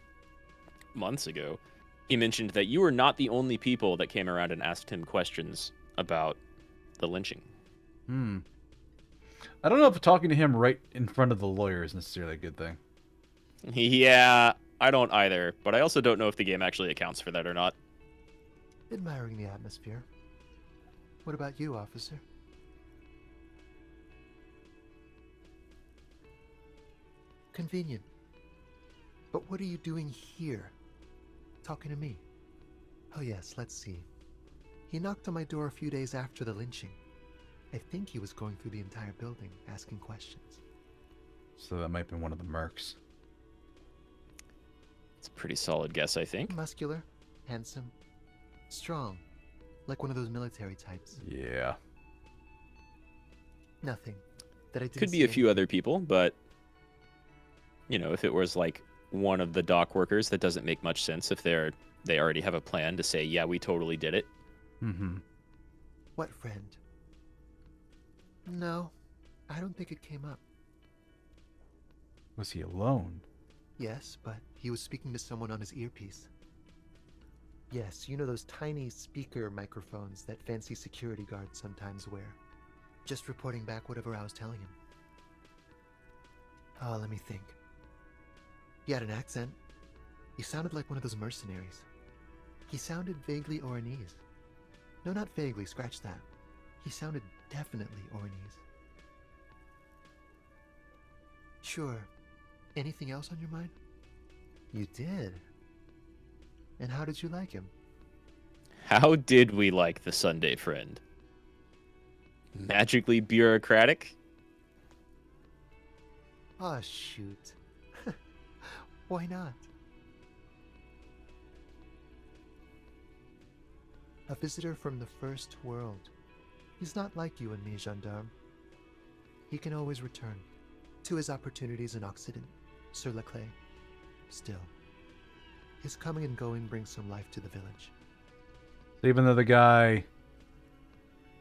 months ago, he mentioned that you were not the only people that came around and asked him questions about the lynching. I don't know if talking to him right in front of the lawyer is necessarily a good thing. Yeah, I don't either, but I also don't know if the game actually accounts for that or not. Admiring the atmosphere. What about you, officer? Convenient. But what are you doing here? Talking to me? Oh yes, let's see. He knocked on my door a few days after the lynching. I think he was going through the entire building, asking questions. So that might have been one of the mercs. It's a pretty solid guess, I think. Muscular, handsome, strong, Like one of those military types. Yeah. Nothing. That I didn't Could be see a few other people, but you know, if it was like one of the dock workers, that doesn't make much sense if they already have a plan to say, yeah, we totally did it. Mm-hmm. What friend? No, I don't think it came up. Was he alone? Yes, but he was speaking to someone on his earpiece. Yes, you know those tiny speaker microphones that fancy security guards sometimes wear. Just reporting back whatever I was telling him. Oh, let me think. He had an accent. He sounded like one of those mercenaries. He sounded vaguely Oranese. No, not vaguely, scratch that. He sounded definitely Oranese. Sure. Anything else on your mind? You did. And how did you like him? How did we like the Sunday friend? Magically bureaucratic? Ah, shoot. Why not? A visitor from the first world. He's not like you and me, gendarme. He can always return to his opportunities in Occident, sur la clé. Still, his coming and going brings some life to the village. Even though the guy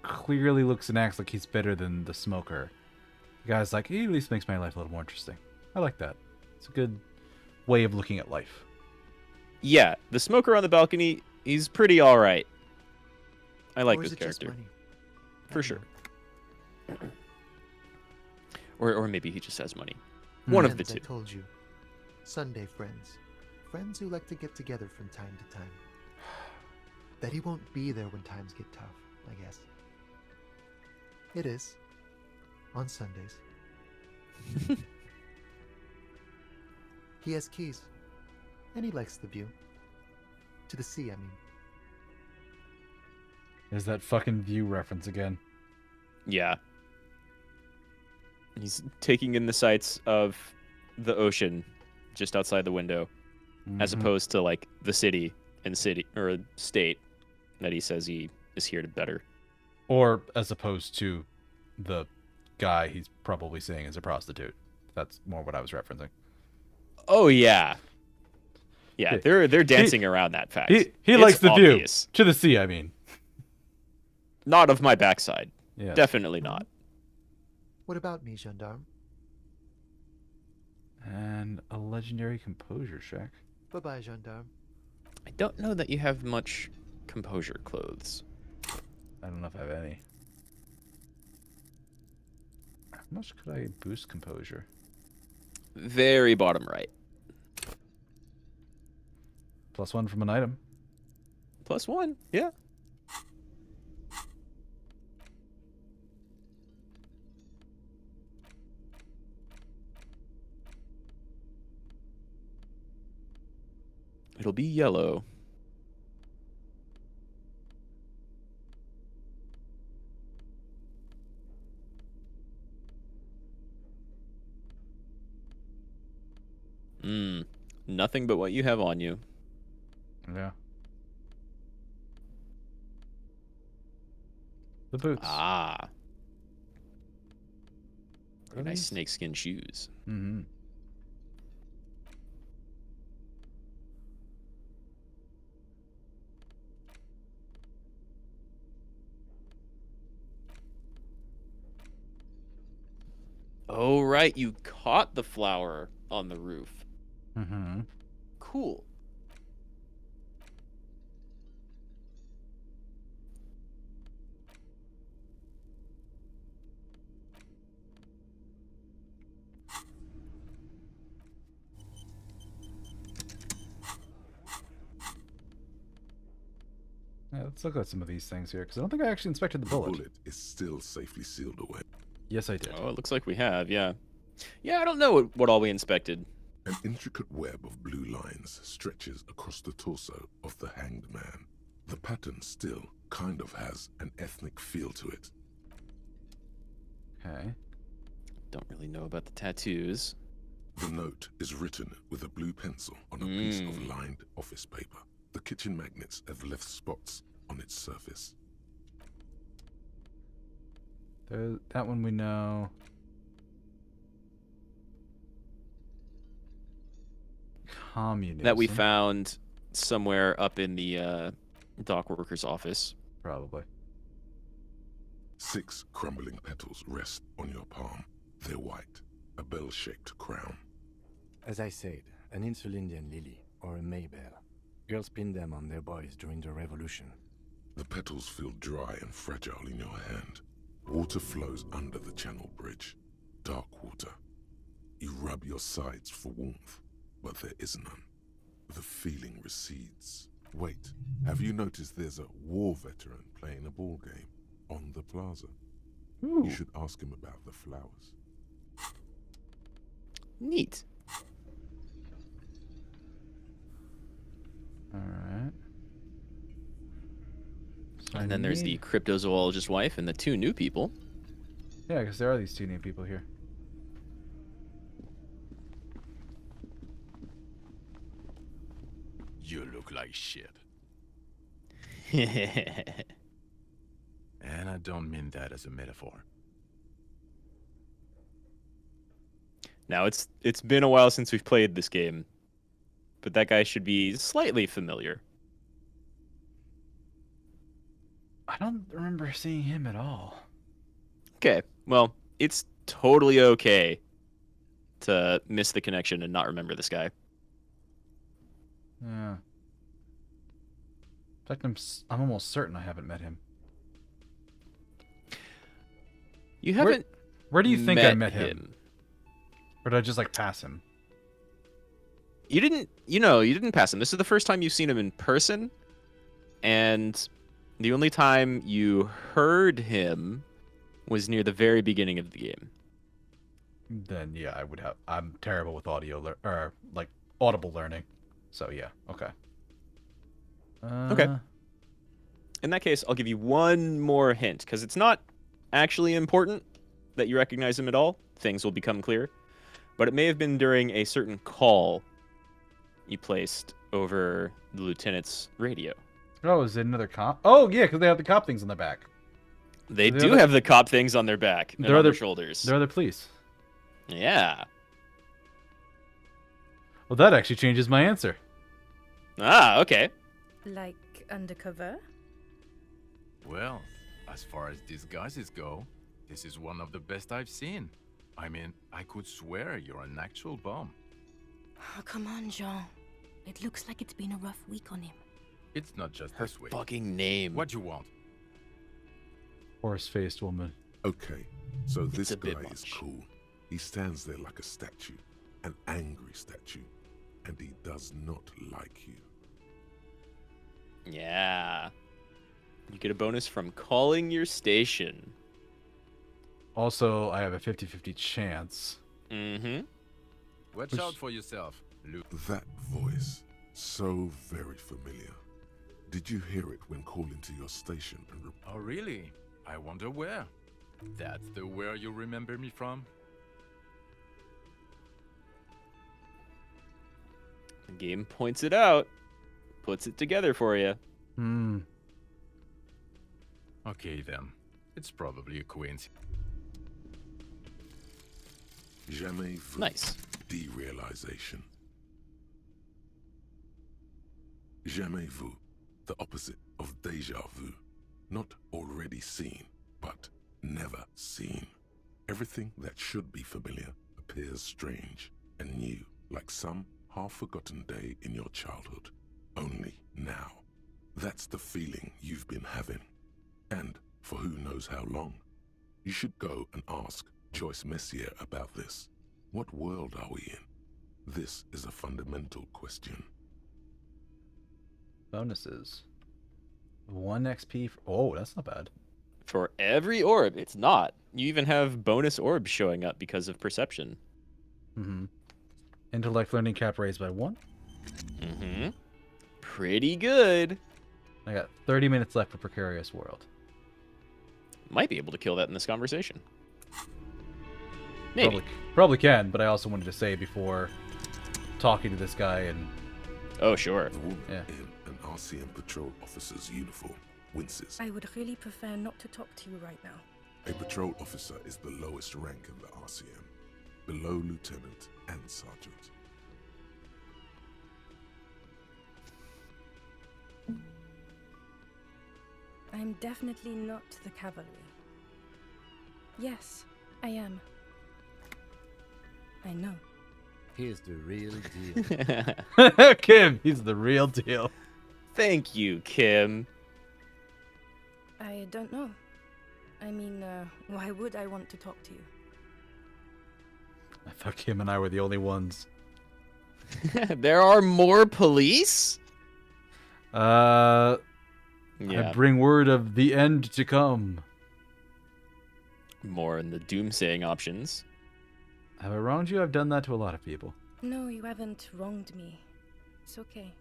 clearly looks and acts like he's better than the smoker, the guy's like, he at least makes my life a little more interesting. I like that. It's a good way of looking at life. Yeah, the smoker on the balcony, he's pretty alright. I like this character. For sure. Or maybe he just has money. One of the two. I told you. Sunday friends. Friends who like to get together from time to time. That he won't be there when times get tough, I guess. It is. On Sundays. He has keys. And he likes the view. To the sea, I mean. There's that fucking view reference again. Yeah. He's taking in the sights of the ocean just outside the window, as opposed to like the city and state that he says he is here to better. Or as opposed to the guy he's probably saying is a prostitute. That's more what I was referencing. Oh yeah. Yeah, they're dancing around that fact. He likes the obvious. View. To the sea, I mean. Not of my backside. Yeah. Definitely not. What about me, gendarme? And a legendary composure check. Bye-bye, gendarme. I don't know that you have much composure clothes. I don't know if I have any. How much could I boost composure? Very bottom right. +1 from an item. +1, yeah. It'll be yellow. Nothing but what you have on you. Yeah. The boots. Ah. Very nice snakeskin shoes. Mm-hmm. Oh, right. You caught the flower on the roof. Mm-hmm. Cool. Yeah, let's look at some of these things here, because I don't think I actually inspected the bullet. The bullet is still safely sealed away. Yes, I did. Oh, it looks like we have, yeah. Yeah, I don't know what all we inspected. An intricate web of blue lines stretches across the torso of the hanged man. The pattern still kind of has an ethnic feel to it. Okay. Don't really know about the tattoos. The note is written with a blue pencil on a piece of lined office paper. The kitchen magnets have left spots on its surface. That one we know. Communism. That we found somewhere up in the dock worker's office. Probably. 6 crumbling petals rest on your palm. They're white, a bell-shaped crown. As I said, an Insulindian lily, or a maybell. Girls pinned them on their boys during the revolution. The petals feel dry and fragile in your hand. Water flows under the channel bridge. Dark water. You rub your sides for warmth, but there is none. The feeling recedes. Wait, have you noticed there's a war veteran playing a ball game on the plaza? Ooh. You should ask him about the flowers. Neat. Alright. And then there's the cryptozoologist wife and the 2 new people. Yeah, because there are these 2 new people here. You look like shit. And I don't mean that as a metaphor. Now, it's been a while since we've played this game, but that guy should be slightly familiar. I don't remember seeing him at all. Okay, well, it's totally okay to miss the connection and not remember this guy. Yeah. In fact, I'm almost certain I haven't met him. You haven't. Where do you think I met him? Or did I just like pass him? You didn't. You didn't pass him. This is the first time you've seen him in person, and the only time you heard him was near the very beginning of the game. Then yeah, I would have. I'm terrible with audio or like audible learning. So yeah, okay. Okay. In that case, I'll give you one more hint, because it's not actually important that you recognize him at all. Things will become clear. But it may have been during a certain call you placed over the lieutenant's radio. Oh, is it another cop? Oh, yeah, because they have the cop things on their back. They do have the cop things on their back and on their shoulders. They're the police. Yeah. Well, that actually changes my answer. Ah, okay. Like undercover? Well, as far as disguises go, this is one of the best I've seen. I mean, I could swear you're an actual bum. Oh, come on, Jean. It looks like it's been a rough week on him. It's not just her this week. Fucking name. What you want? Horse-faced woman. Okay, so this a guy bit is much. cool. He stands there like a statue, an angry statue, and he does not like you. Yeah. You get a bonus from calling your station. Also, I have a 50-50 chance. Mm-hmm. Watch out for yourself, Luke. That voice, so very familiar. Did you hear it when calling to your station? Oh, really? I wonder where. That's the where you remember me from? The game points it out. Puts it together for you. Hmm. Okay, then. It's probably a coincidence. Jamais vu. Nice. Derealization. Jamais vu. The opposite of déjà vu. Not already seen, but never seen. Everything that should be familiar appears strange and new, like some half-forgotten day in your childhood. Only now. That's the feeling you've been having. And for who knows how long. You should go and ask Joyce Messier about this. What world are we in? This is a fundamental question. Bonuses. 1 XP. Oh, that's not bad. For every orb, it's not. You even have bonus orbs showing up because of perception. Mm-hmm. Intellect learning cap raised by 1. Mm-hmm. Pretty good. I got 30 minutes left for Precarious World. Might be able to kill that in this conversation. Maybe. Probably can, but I also wanted to say before talking to this guy and... Oh, sure. The woman Yeah. in an RCM patrol officer's uniform winces. I would really prefer not to talk to you right now. A patrol officer is the lowest rank in the RCM, below lieutenant and sergeant. I'm definitely not the cavalry. Yes, I am. I know. He's the real deal. Kim, he's the real deal. Thank you, Kim. I don't know. I mean, why would I want to talk to you? I thought Kim and I were the only ones. There are more police? I bring word of the end to come. More in the doomsaying options. Have I wronged you? I've done that to a lot of people. No, you haven't wronged me. It's okay.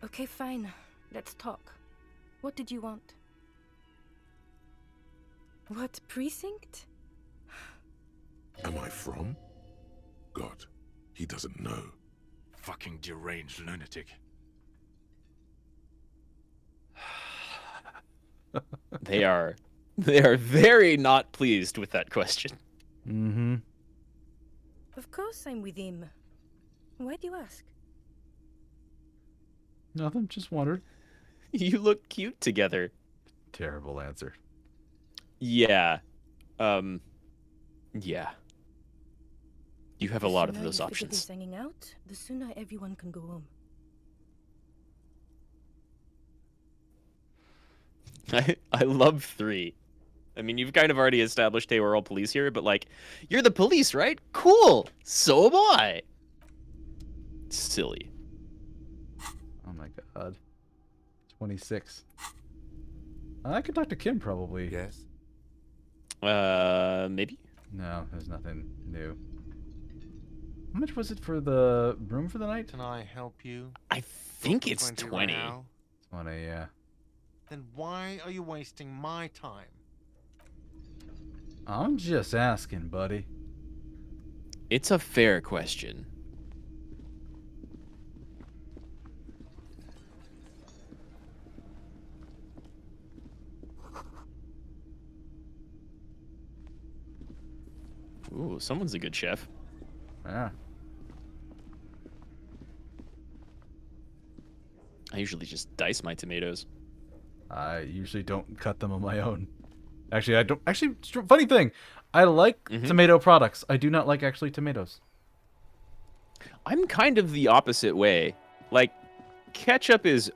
Okay, fine. Let's talk. What did you want? What precinct? Am I from? God, he doesn't know. Fucking deranged lunatic. They are very not pleased with that question. Mm-hmm. Of course I'm with him. Why do you ask? Nothing, just wondered. You look cute together. Terrible answer. Yeah. Yeah. You have a lot of those The options. sooner you figure this hanging out, the sooner everyone can go home. I love 3. I mean, you've kind of already established they were all police here, but like, you're the police, right? Cool. So am I. Silly. Oh my god. 26. I could talk to Kim probably. Yes. Maybe? No, there's nothing new. How much was it for the room for the night? Can I help you? I think it's 20. Right now? 20, yeah. Then why are you wasting my time? I'm just asking, buddy. It's a fair question. Ooh, someone's a good chef. Yeah. I usually just dice my tomatoes. I usually don't cut them on my own. Actually, I don't. Actually, funny thing, I like tomato products. I do not like actually tomatoes. I'm kind of the opposite way. Like, ketchup is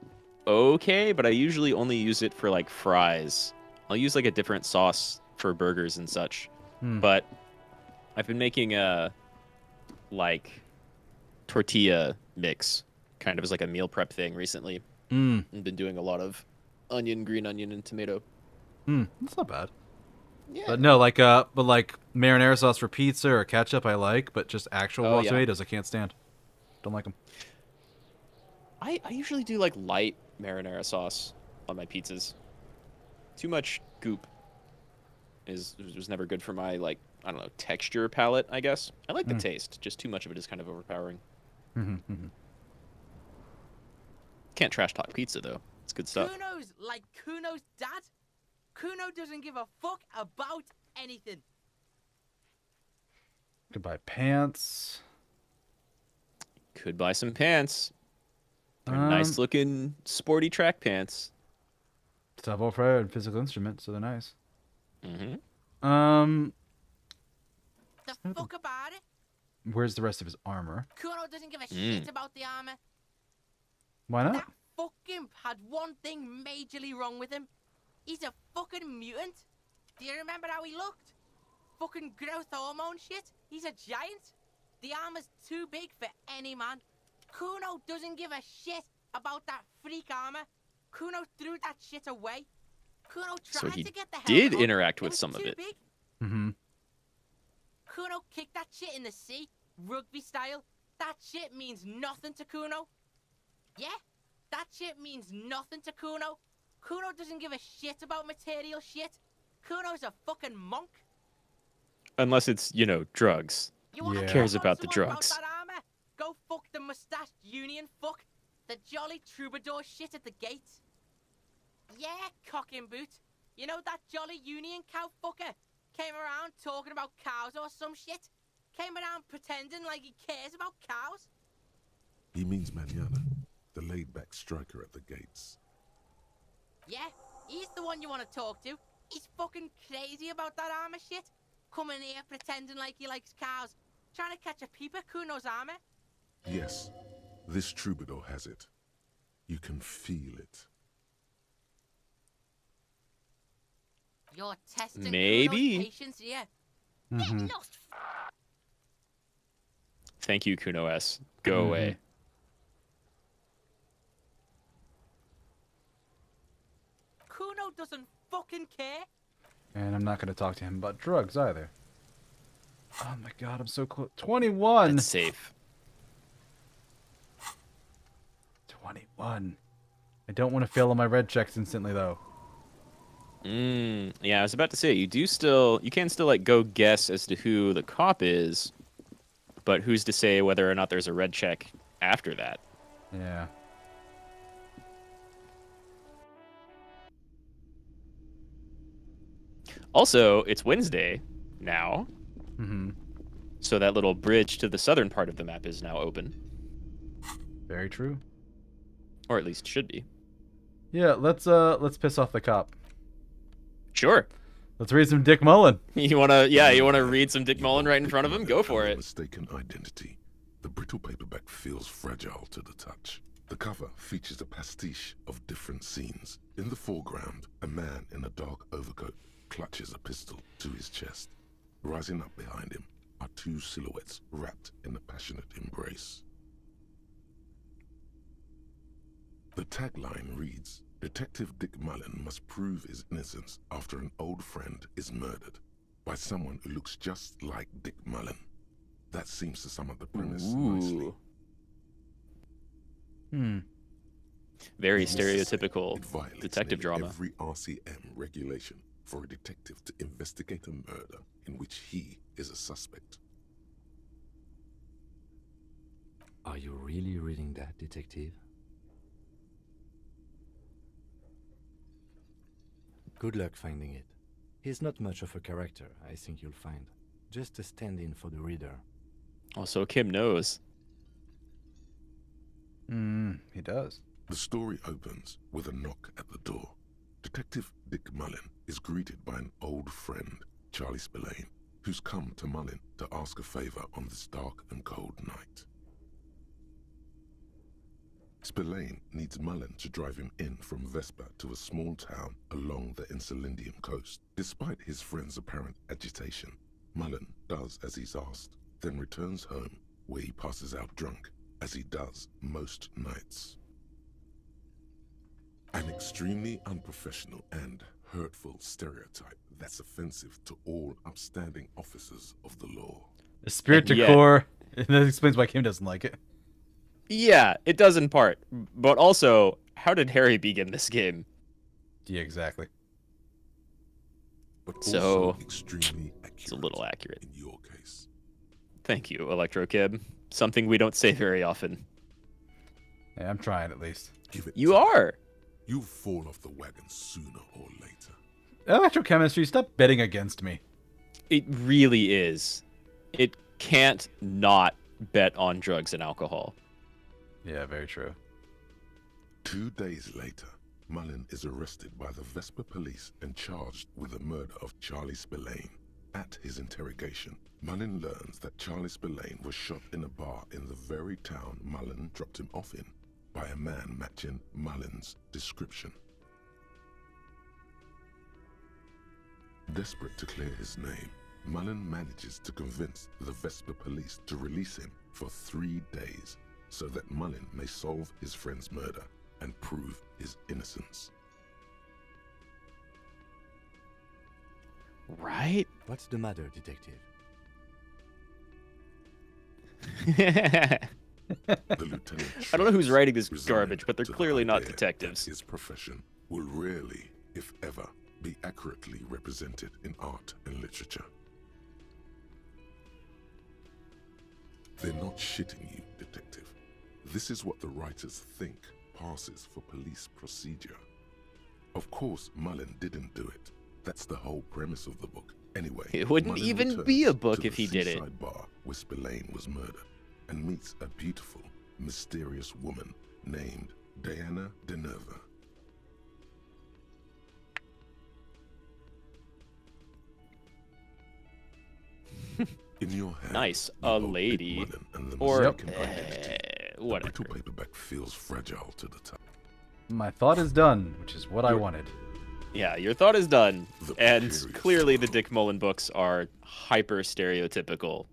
okay, but I usually only use it for like fries. I'll use like a different sauce for burgers and such. But I've been making a like tortilla mix, kind of as like a meal prep thing recently. I've been doing a lot of onion, green onion, and tomato. That's not bad. Yeah. But no, like but like marinara sauce for pizza or ketchup I like, but just actual raw tomatoes I can't stand. Don't like them. I usually do like light marinara sauce on my pizzas. Too much goop was never good for my, like, I don't know, texture palette, I guess. I like the taste, just too much of it is kind of overpowering. Can't trash talk pizza though. It's good stuff. Kuno's like Kuno's dad. Kuno doesn't give a fuck about anything. Could buy pants. Could buy some pants. They're nice looking sporty track pants. Savoir-faire and physical instrument, so they're nice. The fuck about it? Where's the rest of his armor? Kuno doesn't give a shit about the armor. Why not? That fucking had one thing majorly wrong with him. He's a fucking mutant. Do you remember how he looked? Fucking growth hormone shit. He's a giant. The armor's too big for any man. Kuno doesn't give a shit about that freak armor. Kuno threw that shit away. Kuno tried So he to get the hell did up. interact with was some of too it. Big. Kuno kicked that shit in the sea, rugby style. That shit means nothing to Kuno. Yeah, that shit means nothing to Kuno. Kuno doesn't give a shit about material shit. Kuno's a fucking monk. Unless it's, you know, drugs. You wanna Who talk cares about about the someone drugs? About that armor? Go fuck the mustached union fuck. The jolly troubadour shit at the gate. Yeah, cocking boot. You know that jolly union cow fucker? Came around talking about cows or some shit? Came around pretending like he cares about cows? He means Manana, the laid-back striker at the gates. Yeah, he's the one you want to talk to. He's fucking crazy about that armor shit. Coming here pretending like he likes cows. Trying to catch a peep at Kuno's armor. Yes, this troubadour has it. You can feel it. You're testing Maybe. Kuno's patience here. Mhm. Lost. Thank you, Kuno S. Go away. Kuno doesn't fucking care. And I'm not going to talk to him about drugs either. Oh my god, I'm so close. 21! That's safe. 21. I don't want to fail on my red checks instantly, though. Yeah, I was about to say, you can still, like, go guess as to who the cop is, but who's to say whether or not there's a red check after that? Yeah. Also, it's Wednesday now. Mm-hmm. So that little bridge to the southern part of the map is now open. Very true. Or at least should be. Yeah, let's piss off the cop. Sure. Let's read some Dick Mullen. You wanna read some Dick Mullen right in front of him? Go for it. Mistaken identity. The brittle paperback feels fragile to the touch. The cover features a pastiche of different scenes. In the foreground, a man in a dark overcoat clutches a pistol to his chest. Rising up behind him are two silhouettes wrapped in a passionate embrace. The tagline reads, Detective Dick Mullen must prove his innocence after an old friend is murdered by someone who looks just like Dick Mullen. That seems to sum up the premise nicely. Very stereotypical detective drama. Every RCM regulation for a detective to investigate a murder in which he is a suspect. Are you really reading that, detective? Good luck finding it. He's not much of a character, I think you'll find. Just a stand-in for the reader. Also, Kim knows. He does. The story opens with a knock at the door. Detective Dick Mullen is greeted by an old friend, Charlie Spillane, who's come to Mullen to ask a favor on this dark and cold night. Spillane needs Mullen to drive him in from Vespa to a small town along the Insulindian coast. Despite his friend's apparent agitation, Mullen does as he's asked, then returns home where he passes out drunk, as he does most nights. An extremely unprofessional and hurtful stereotype that's offensive to all upstanding officers of the law. The spirit to core. That explains why Kim doesn't like it. Yeah, it does in part. But also, how did Harry begin this game? Yeah, exactly. But so, also extremely accurate it's a little accurate. In your case. Thank you, Electro Kib. Something we don't say very often. Yeah, I'm trying at least. You are. You'll fall off the wagon sooner or later. Electrochemistry, stop betting against me. It really is. It can't not bet on drugs and alcohol. Yeah, very true. 2 days later, Mullen is arrested by the Vespa police and charged with the murder of Charlie Spillane. At his interrogation, Mullen learns that Charlie Spillane was shot in a bar in the very town Mullen dropped him off in by a man matching Mullen's description. Desperate to clear his name, Mullen manages to convince the Vespa police to release him for 3 days so that Mullen may solve his friend's murder and prove his innocence. Right? What's the matter, detective? The lieutenant I don't know who's writing this resigned garbage, but they're to the clearly not idea detectives. that his profession will rarely, if ever, be accurately represented in art and literature. They're not shitting you, detective. This is what the writers think passes for police procedure. Of course, Mullen didn't do it. That's the whole premise of the book. Anyway, It wouldn't Mullen even returns be a to book the if he did it. seaside bar where Spillane was murdered and meets a beautiful, mysterious woman named Diana Denerva. In your hand, Nice, you a hold Big lady, Mullen and the or mistaken identity. The whatever. brittle paperback feels fragile to the touch. My thought is done, which is what I wanted. Yeah, your thought is done, and precarious clearly the Dick Mullen books are hyper stereotypical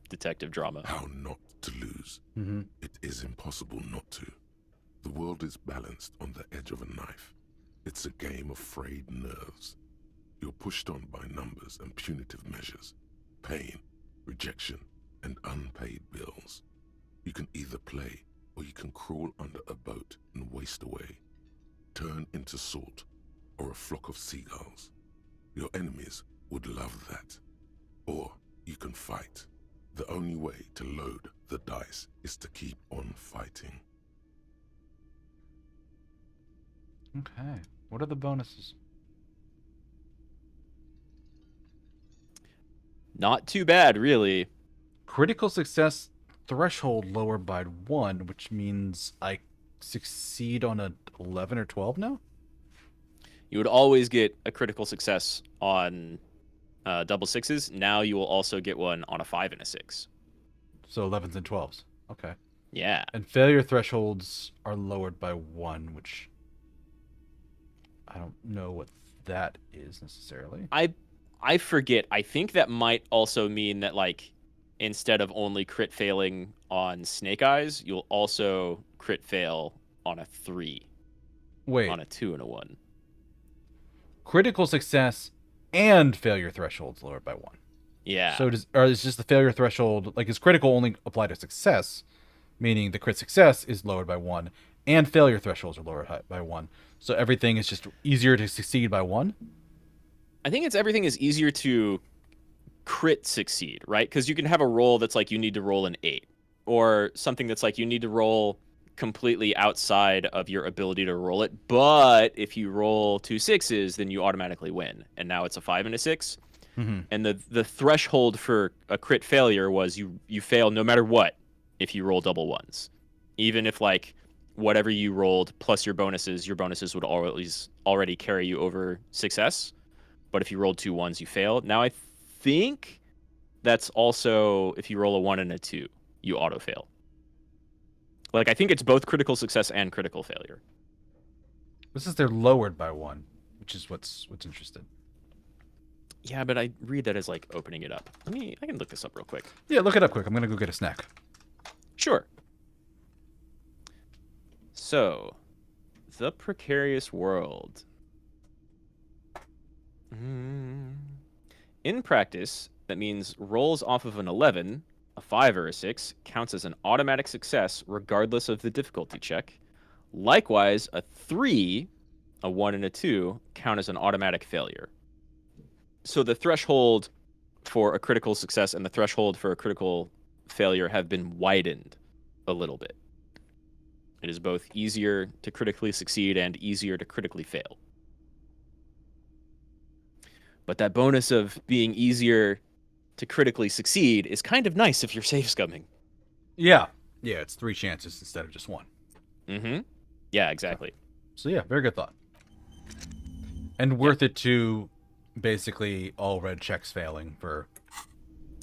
detective drama. How not to lose. Mm-hmm. It is impossible not to. The world is balanced on the edge of a knife. It's a game of frayed nerves. You're pushed on by numbers and punitive measures, pain, rejection, and unpaid bills. You can either play, or you can crawl under a boat and waste away, turn into salt, or a flock of seagulls. Your enemies would love that. Or you can fight. The only way to load the dice is to keep on fighting. Okay. What are the bonuses? Not too bad, really. Critical success threshold lowered by 1, which means I succeed on a 11 or 12 now? You would always get a critical success on double sixes. Now you will also get one on a 5 and a 6. So 11s and 12s. Okay. Yeah. And failure thresholds are lowered by 1, which I don't know what that is necessarily. I forget. I think that might also mean that, like, instead of only crit failing on Snake Eyes, you'll also crit fail on a 3. Wait. On a 2 and a 1. Critical success and failure thresholds lowered by 1. Yeah. So is just the failure threshold, like, is critical only applied to success, meaning the crit success is lowered by 1, and failure thresholds are lowered by 1. So everything is just easier to succeed by 1? I think everything is easier to crit succeed, right? Because you can have a roll that's like you need to roll an 8, or something that's like you need to roll completely outside of your ability to roll it. But if you roll 2 6s, then you automatically win, and now it's a 5 and a 6. Mm-hmm. And the threshold for a crit failure was you fail no matter what if you roll double ones, even if, like, whatever you rolled plus your bonuses would already carry you over success. But if you rolled 2 1s, you fail. Now I think that's also if you roll a 1 and a 2, you auto fail. Like, I think it's both critical success and critical failure. This is they're lowered by 1, which is what's interesting. Yeah, but I read that as, like, opening it up. I can look this up real quick. Yeah, look it up quick. I'm gonna go get a snack. Sure. So, the precarious world. In practice, that means rolls off of an 11, a 5 or a 6 counts as an automatic success regardless of the difficulty check. Likewise, a 3, a 1 and a 2 count as an automatic failure. So the threshold for a critical success and the threshold for a critical failure have been widened a little bit. It is both easier to critically succeed and easier to critically fail. But that bonus of being easier to critically succeed is kind of nice if you're safe scumming. Yeah. Yeah, it's 3 chances instead of just 1. Mm-hmm. Yeah, exactly. So yeah, very good thought. And worth it to basically all red checks failing for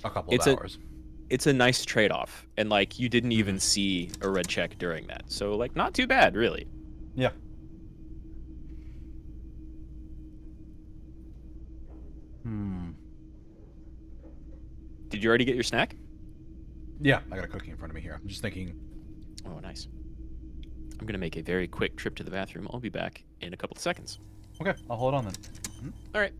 a couple of hours. It's a nice trade-off. And, like, you didn't even see a red check during that. So, like, not too bad, really. Yeah. Did you already get your snack? Yeah, I got a cookie in front of me here. I'm just thinking. Oh, nice. I'm going to make a very quick trip to the bathroom. I'll be back in a couple of seconds. Okay, I'll hold on then. All right.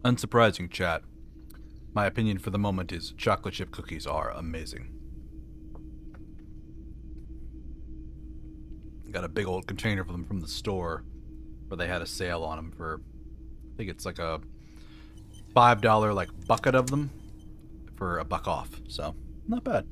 Unsurprising, chat. My opinion for the moment is chocolate chip cookies are amazing. Got a big old container of them from the store where they had a sale on them for, I think it's like a $5 like bucket of them for $1 off. So, not bad.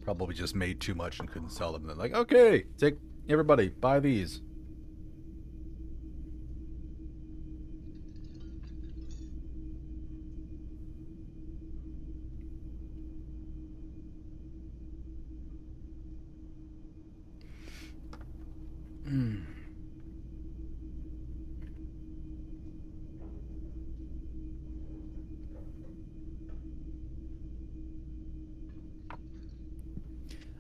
Probably just made too much and couldn't sell them. They're like, okay, take everybody, buy these.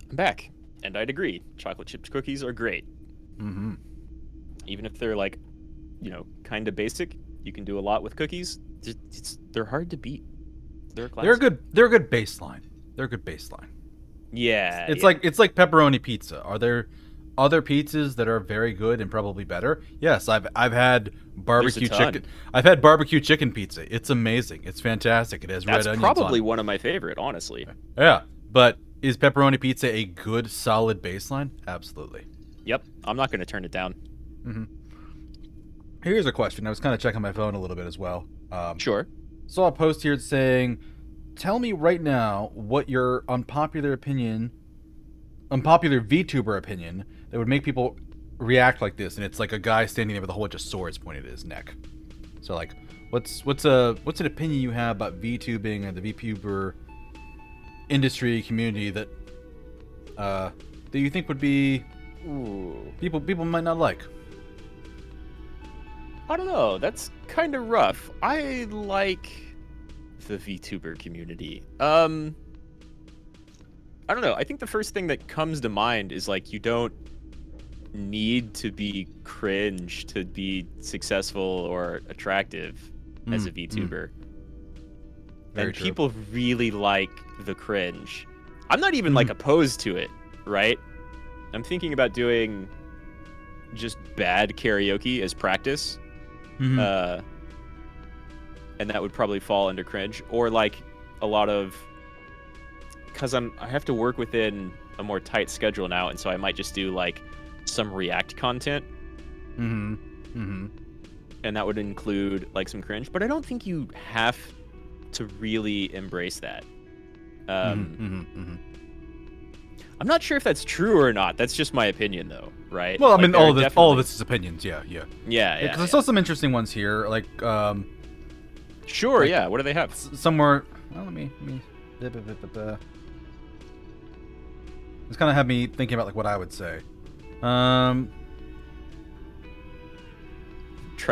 I'm back, and I'd agree. Chocolate chip cookies are great. Mm-hmm. Even if they're like, kind of basic, you can do a lot with cookies. They're hard to beat. They're a good baseline. They're a good baseline. Yeah. It's like pepperoni pizza. Are there other pizzas that are very good and probably better? Yes, I've had barbecue chicken. I've had barbecue chicken pizza. It's amazing. It's fantastic. It has red onions on it. That's probably one of my favorite, honestly. Yeah, but is pepperoni pizza a good, solid baseline? Absolutely. Yep. I'm not going to turn it down. Mm-hmm. Here's a question. I was kind of checking my phone a little bit as well. Sure. Saw a post here saying, tell me right now what your unpopular VTuber opinion that would make people react like this. And it's like a guy standing there with a whole bunch of swords pointed at his neck. So like, what's an opinion you have about VTubing and the VTuber industry community that you think would be people might not like? I don't know. That's kind of rough. I like the VTuber community. I don't know. I think the first thing that comes to mind is like you don't need to be cringe to be successful or attractive as a VTuber. And people really like the cringe. I'm not even like opposed to it, right? I'm thinking about doing just bad karaoke as practice. And that would probably fall under cringe, or like a lot of, because I have to work within a more tight schedule now, and so I might just do like some React content. And that would include like some cringe, but I don't think you have to really embrace that. I'm not sure if that's true or not. That's just my opinion, though, right? Well, I like, mean, all of this is opinions. Yeah. Yeah. I saw some interesting ones here, like. Sure. Like, yeah. What do they have? Somewhere. Well, let me. This kind of had me thinking about like what I would say. Try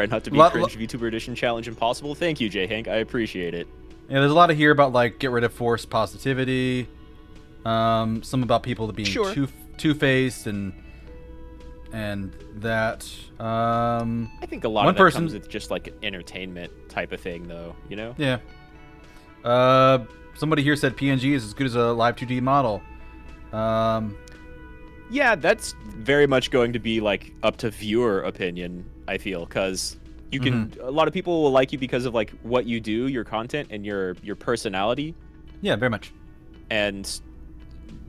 not to be cringe. VTuber Edition challenge impossible. Thank you, J Hank. I appreciate it. Yeah, there's a lot of here about like get rid of forced positivity. Some about people being two-faced and that. I think a lot of that comes with just like an entertainment type of thing, though. You know? Yeah. Somebody here said PNG is as good as a live 2D model. Yeah, that's very much going to be like up to viewer opinion, I feel, because you can a lot of people will like you because of like what you do, your content, and your personality. Yeah, very much.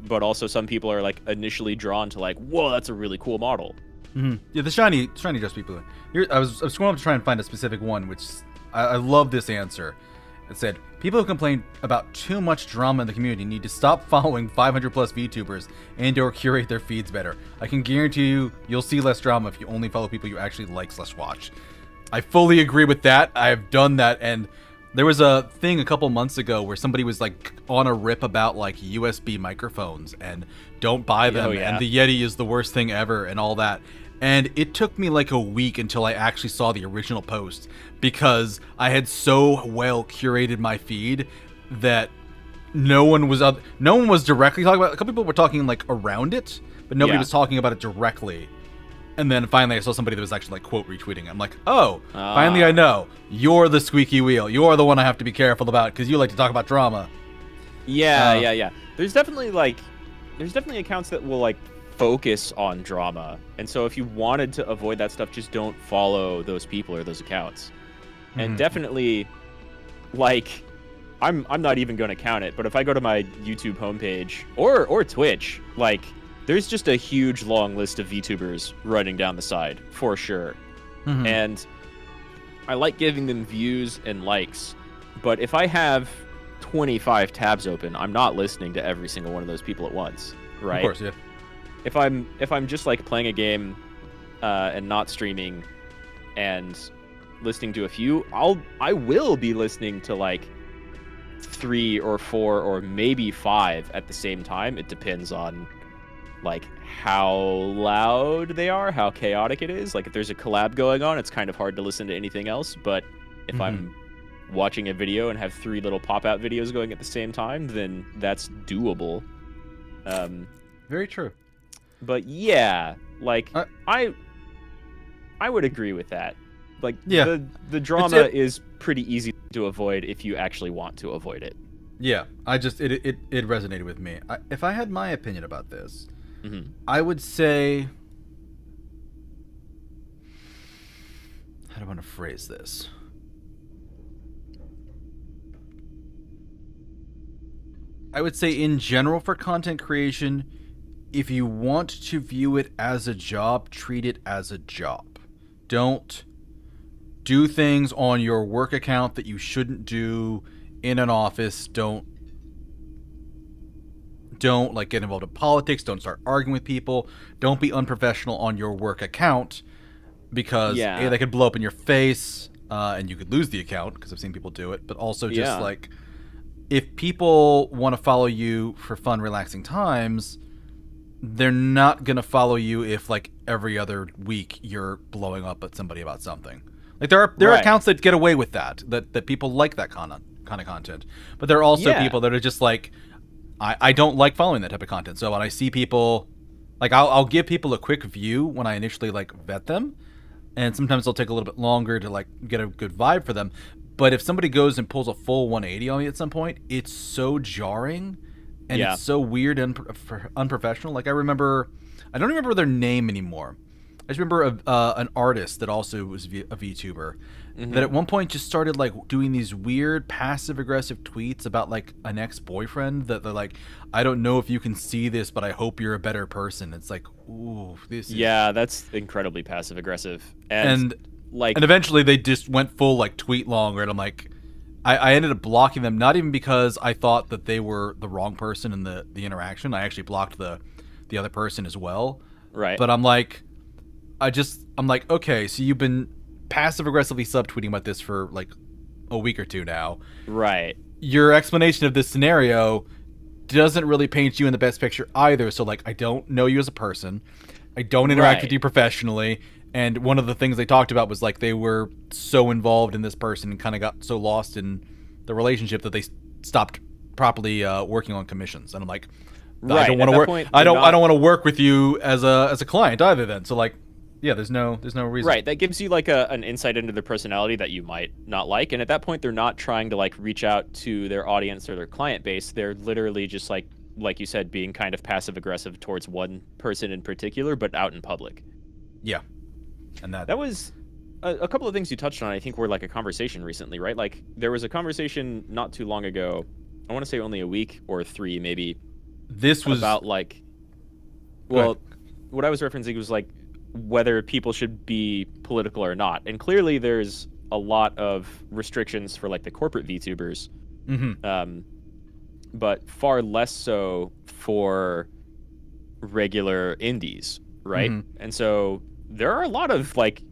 But also some people are like initially drawn to like, whoa, that's a really cool model. Yeah, the shiny dress people. Here, I was scrolling up to try and find a specific one, which I love this answer. It said, people who complain about too much drama in the community need to stop following 500 plus VTubers and or curate their feeds better. I can guarantee you'll see less drama if you only follow people you actually like/watch. I fully agree with that. I've done that, and there was a thing a couple months ago where somebody was like on a rip about like USB microphones and don't buy them, and the Yeti is the worst thing ever and all that. And it took me like a week until I actually saw the original post, because I had so well curated my feed that no one was directly talking about it. A couple people were talking like around it, but nobody was talking about it directly. And then finally I saw somebody that was actually like quote retweeting. I'm like, oh, finally I know. You're the squeaky wheel. You're the one I have to be careful about because you like to talk about drama. Yeah. There's definitely accounts that will like focus on drama. And so if you wanted to avoid that stuff, just don't follow those people or those accounts. And definitely, like, I'm not even going to count it, but if I go to my YouTube homepage or Twitch, like, there's just a huge long list of VTubers running down the side, for sure. And I like giving them views and likes, but if I have 25 tabs open, I'm not listening to every single one of those people at once, right? Of course, yeah. If I'm just like playing a game and not streaming and listening to a few, I will be listening to like 3 or 4 or maybe 5 at the same time. It depends on like how loud they are, how chaotic it is. Like if there's a collab going on, it's kind of hard to listen to anything else. But if I'm watching a video and have 3 little pop-out videos going at the same time, then that's doable. Very true. But yeah, like I would agree with that. Like the drama is pretty easy to avoid if you actually want to avoid it. Yeah, it resonated with me. If I had my opinion about this, I would say, how do I want to phrase this? I would say in general for content creation, if you want to view it as a job, treat it as a job. Don't do things on your work account that you shouldn't do in an office. Don't like get involved in politics. Don't start arguing with people. Don't be unprofessional on your work account because A, they could blow up in your face and you could lose the account because I've seen people do it. But also just like if people want to follow you for fun, relaxing times, they're not going to follow you if like every other week you're blowing up at somebody about something. Like there are accounts that get away with that people like that kind of content. But there are also people that are just like, I don't like following that type of content. So when I see people, like I'll give people a quick view when I initially like vet them. And sometimes it'll take a little bit longer to like get a good vibe for them. But if somebody goes and pulls a full 180 on me at some point, it's so jarring. And it's so weird and unprofessional. Like I don't remember their name anymore. I just remember an artist that also was a VTuber that at one point just started like doing these weird passive aggressive tweets about like an ex-boyfriend that they're like, I don't know if you can see this, but I hope you're a better person. It's like, ooh, this is... Yeah, that's incredibly passive aggressive. And eventually they just went full like tweet longer, and I'm like, I ended up blocking them, not even because I thought that they were the wrong person in the interaction. I actually blocked the other person as well. Right. But I'm like, okay, so you've been passive aggressively subtweeting about this for like a week or two now. Right. Your explanation of this scenario doesn't really paint you in the best picture either. So like, I don't know you as a person. I don't interact with you professionally. And one of the things they talked about was like they were so involved in this person and kind of got so lost in the relationship that they stopped properly working on commissions. And I'm like, I don't want to work. I don't want to work with you as a client either. Then so like, yeah, there's no reason. Right, that gives you like an insight into their personality that you might not like. And at that point, they're not trying to like reach out to their audience or their client base. They're literally just like you said, being kind of passive aggressive towards one person in particular, but out in public. Yeah. And that was a couple of things you touched on. I think were like a conversation recently, right? Like there was a conversation not too long ago. I want to say only a week or 3, maybe. This was about like, well, what I was referencing was like whether people should be political or not. And clearly, there's a lot of restrictions for like the corporate VTubers, but far less so for regular indies, right? And so there are a lot of like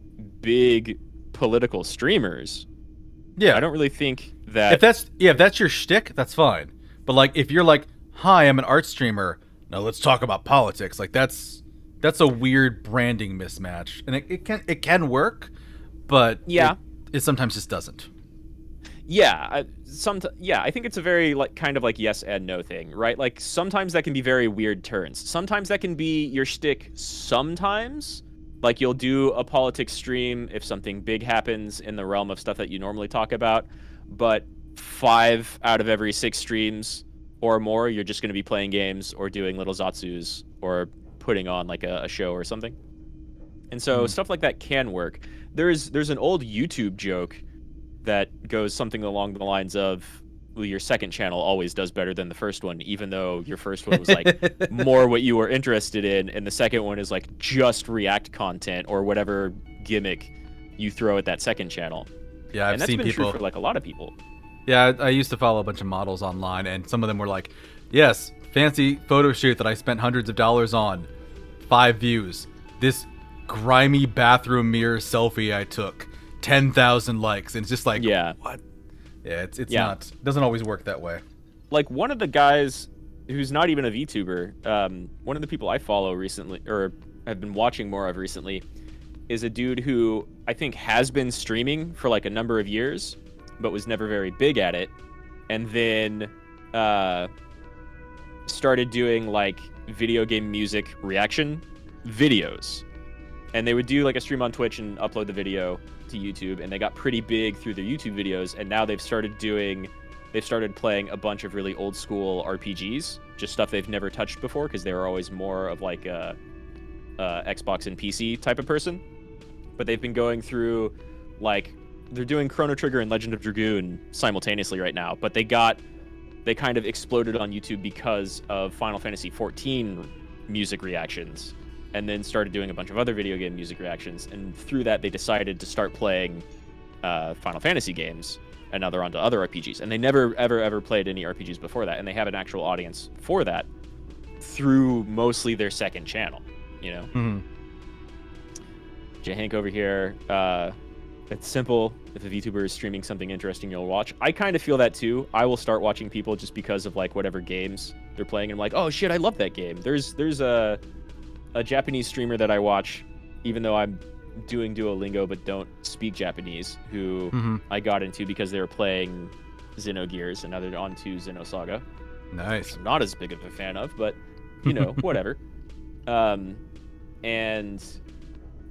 big political streamers. Yeah, I don't really think that if that's your shtick, that's fine. But like if you're like, hi, I'm an art streamer, now let's talk about politics, like that's a weird branding mismatch, and it can work, but it sometimes just doesn't. I think it's a very like kind of like yes and no thing, right? Like sometimes that can be very weird turns. Sometimes that can be your shtick. Sometimes, like you'll do a politics stream if something big happens in the realm of stuff that you normally talk about, but 5 out of every 6 streams or more, you're just going to be playing games or doing little zatsus or putting on like a show or something. And so stuff like that can work. There's an old YouTube joke that goes something along the lines of, well, your second channel always does better than the first one, even though your first one was like more what you were interested in, and the second one is like just react content or whatever gimmick you throw at that second channel. Yeah, and that's been true for like a lot of people. Yeah, I used to follow a bunch of models online, and some of them were like, yes, fancy photo shoot that I spent hundreds of dollars on, 5 views. This grimy bathroom mirror selfie I took, 10,000 likes. And it's just like, what? Yeah, it's not, it doesn't always work that way. Like one of the guys who's not even a VTuber, one of the people I follow recently, or have been watching more of recently, is a dude who I think has been streaming for like a number of years, but was never very big at it, and then started doing like video game music reaction videos. And they would do like a stream on Twitch and upload the video to YouTube, and they got pretty big through their YouTube videos, and now they've started playing a bunch of really old school RPGs, just stuff they've never touched before, because they were always more of like a Xbox and PC type of person. But they've been going through, like, they're doing Chrono Trigger and Legend of Dragoon simultaneously right now, but they kind of exploded on YouTube because of Final Fantasy XIV music reactions, and then started doing a bunch of other video game music reactions, and through that they decided to start playing Final Fantasy games, and now they're onto other RPGs, and they never ever played any RPGs before that, and they have an actual audience for that through mostly their second channel, you know. Mm-hmm. J. Hank over here, it's simple. If a VTuber is streaming something interesting, you'll watch. I kind of feel that too. I will start watching people just because of like whatever games they're playing, and I'm like, oh shit, I love that game. There's a Japanese streamer that I watch, even though I'm doing Duolingo but don't speak Japanese, who I got into because they were playing Xenogears, and now they're on to Xenosaga. Nice. Which I'm not as big of a fan of, but you know, whatever. And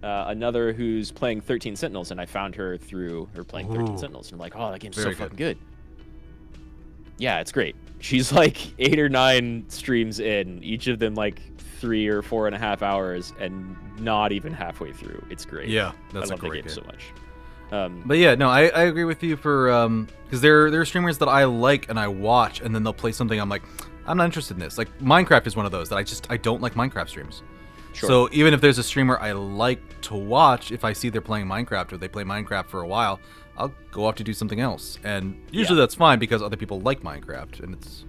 another who's playing 13 Sentinels, and I found her through her playing 13 Sentinels, and I'm like, oh, that game's so fucking good. Yeah, it's great. She's like 8 or 9 streams in, each of them like 3 or 4.5 hours, and not even halfway through. It's great. Yeah, that's I love a great that game game so much. But yeah, no, I agree with you for because there are streamers that I like and I watch, and then they'll play something I'm like, I'm not interested in this. Like Minecraft is one of those that I don't like Minecraft streams. Sure. So even if there's a streamer I like to watch, if I see they're playing Minecraft or they play Minecraft for a while, I'll go off to do something else, and usually that's fine because other people like Minecraft, and it's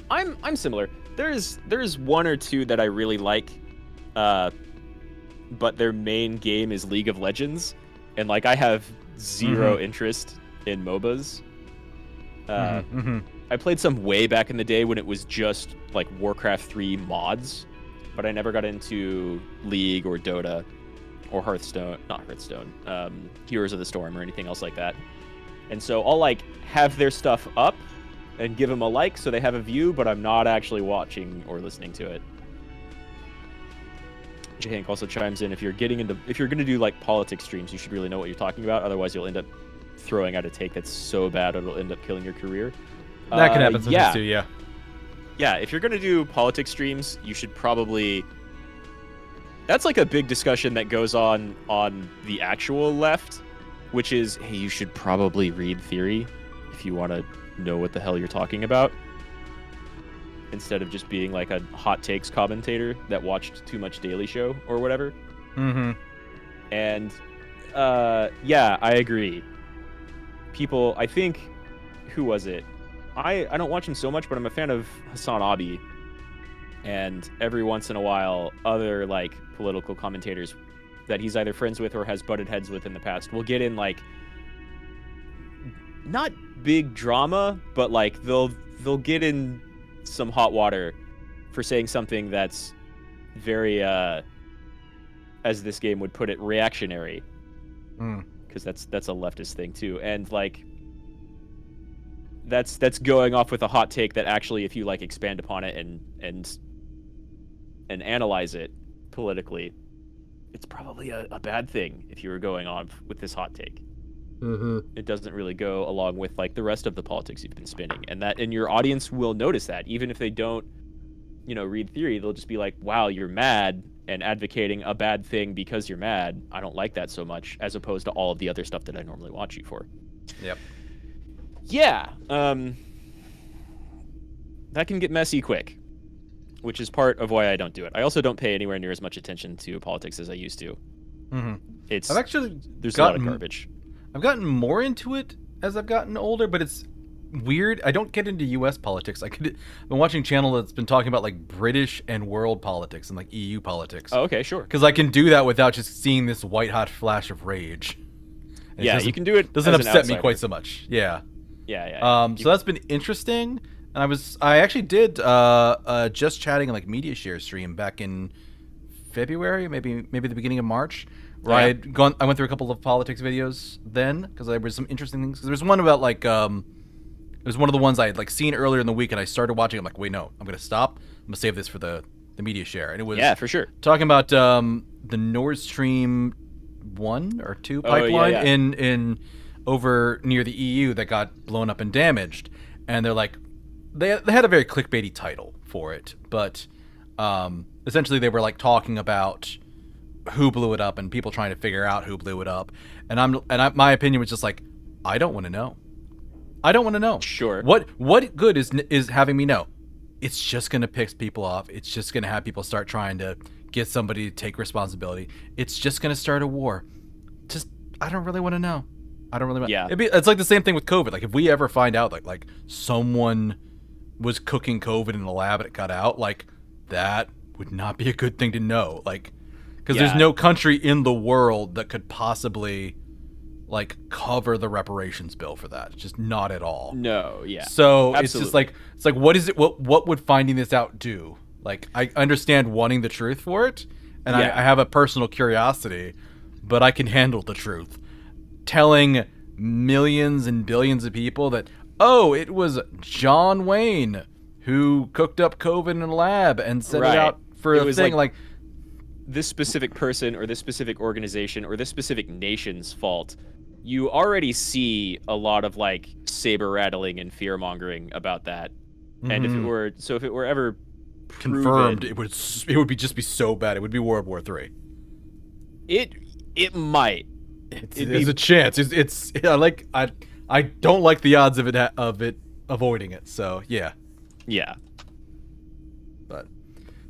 I'm similar. There's 1 or 2 that I really like, but their main game is League of Legends, and like I have zero interest in MOBAs. I played some way back in the day when it was just like Warcraft 3 mods, but I never got into League or Dota or not Hearthstone, Heroes of the Storm or anything else like that. And so I'll like have their stuff up and give them a like so they have a view, but I'm not actually watching or listening to it. J. Hank also chimes in, if you're going to do like politics streams, you should really know what you're talking about, otherwise you'll end up throwing out a take that's so bad it'll end up killing your career. That can happen sometimes too, yeah. Yeah, if you're going to do politics streams, you should probably... That's like a big discussion that goes on the actual left, which is, hey, you should probably read theory if you want to know what the hell you're talking about, instead of just being like a hot takes commentator that watched too much Daily Show or whatever. And yeah, I agree. People, I think, who was it? I don't watch him so much, but I'm a fan of Hassan Abi, and every once in a while other like political commentators that he's either friends with or has butted heads with in the past will get in like not big drama, but like they'll get in some hot water for saying something that's very as this game would put it, reactionary, because that's a leftist thing too, and like that's going off with a hot take that actually, if you like expand upon it and analyze it politically, it's probably a bad thing if you were going on with this hot take. It doesn't really go along with like the rest of the politics you've been spinning, and your audience will notice that, even if they don't read theory, they'll just be like, wow, you're mad and advocating a bad thing because you're mad. I don't like that so much, as opposed to all of the other stuff that I normally watch you for. Yep. Yeah. That can get messy quick, which is part of why I don't do it. I also don't pay anywhere near as much attention to politics as I used to. I've actually there's a lot of garbage. I've gotten more into it as I've gotten older, but it's weird. I don't get into U.S. politics. I've been watching a channel that's been talking about like British and world politics and like EU politics. Oh, okay, sure. Because I can do that without just seeing this white hot flash of rage. And yeah, you can do it. Doesn't as an upset me outsider. quite so much. Yeah. Yeah. So that's been interesting. And I actually did just chatting like media share stream back in February, maybe the beginning of March. Where I went through a couple of politics videos then, because there was some interesting things. There was one about like it was one of the ones I had like seen earlier in the week, and I started watching. I'm like, wait, no, I'm gonna stop. I'm gonna save this for the media share. And it was for sure talking about the Nord Stream 1 or 2 pipeline in over near the EU that got blown up and damaged. And they're like, they had a very clickbaity title for it, but essentially they were like talking about who blew it up and people trying to figure out who blew it up. And my opinion was just like, I don't want to know. I don't want to know. Sure. What good is having me know? It's just going to piss people off. It's just going to have people start trying to get somebody to take responsibility. It's just going to start a war. Just, I don't really want to know. I don't really want. Yeah. It's like the same thing with COVID. Like if we ever find out like someone was cooking COVID in the lab and it got out, like that would not be a good thing to know. Like, because there's no country in the world that could possibly like cover the reparations bill for that. Just not at all. No, yeah. So absolutely. It's just like, it's like, what is it? What would finding this out do? Like, I understand wanting the truth for it, and I have a personal curiosity, but I can handle the truth. Telling millions and billions of people that, oh, it was John Wayne who cooked up COVID in a lab and sent it out for a thing, like this specific person or this specific organization or this specific nation's fault. You already see a lot of like saber rattling and fear mongering about that. And if it were ever confirmed, proven, it would just be so bad. It would be World War III. It might. There's a chance. I don't like the odds of it avoiding it. So yeah. But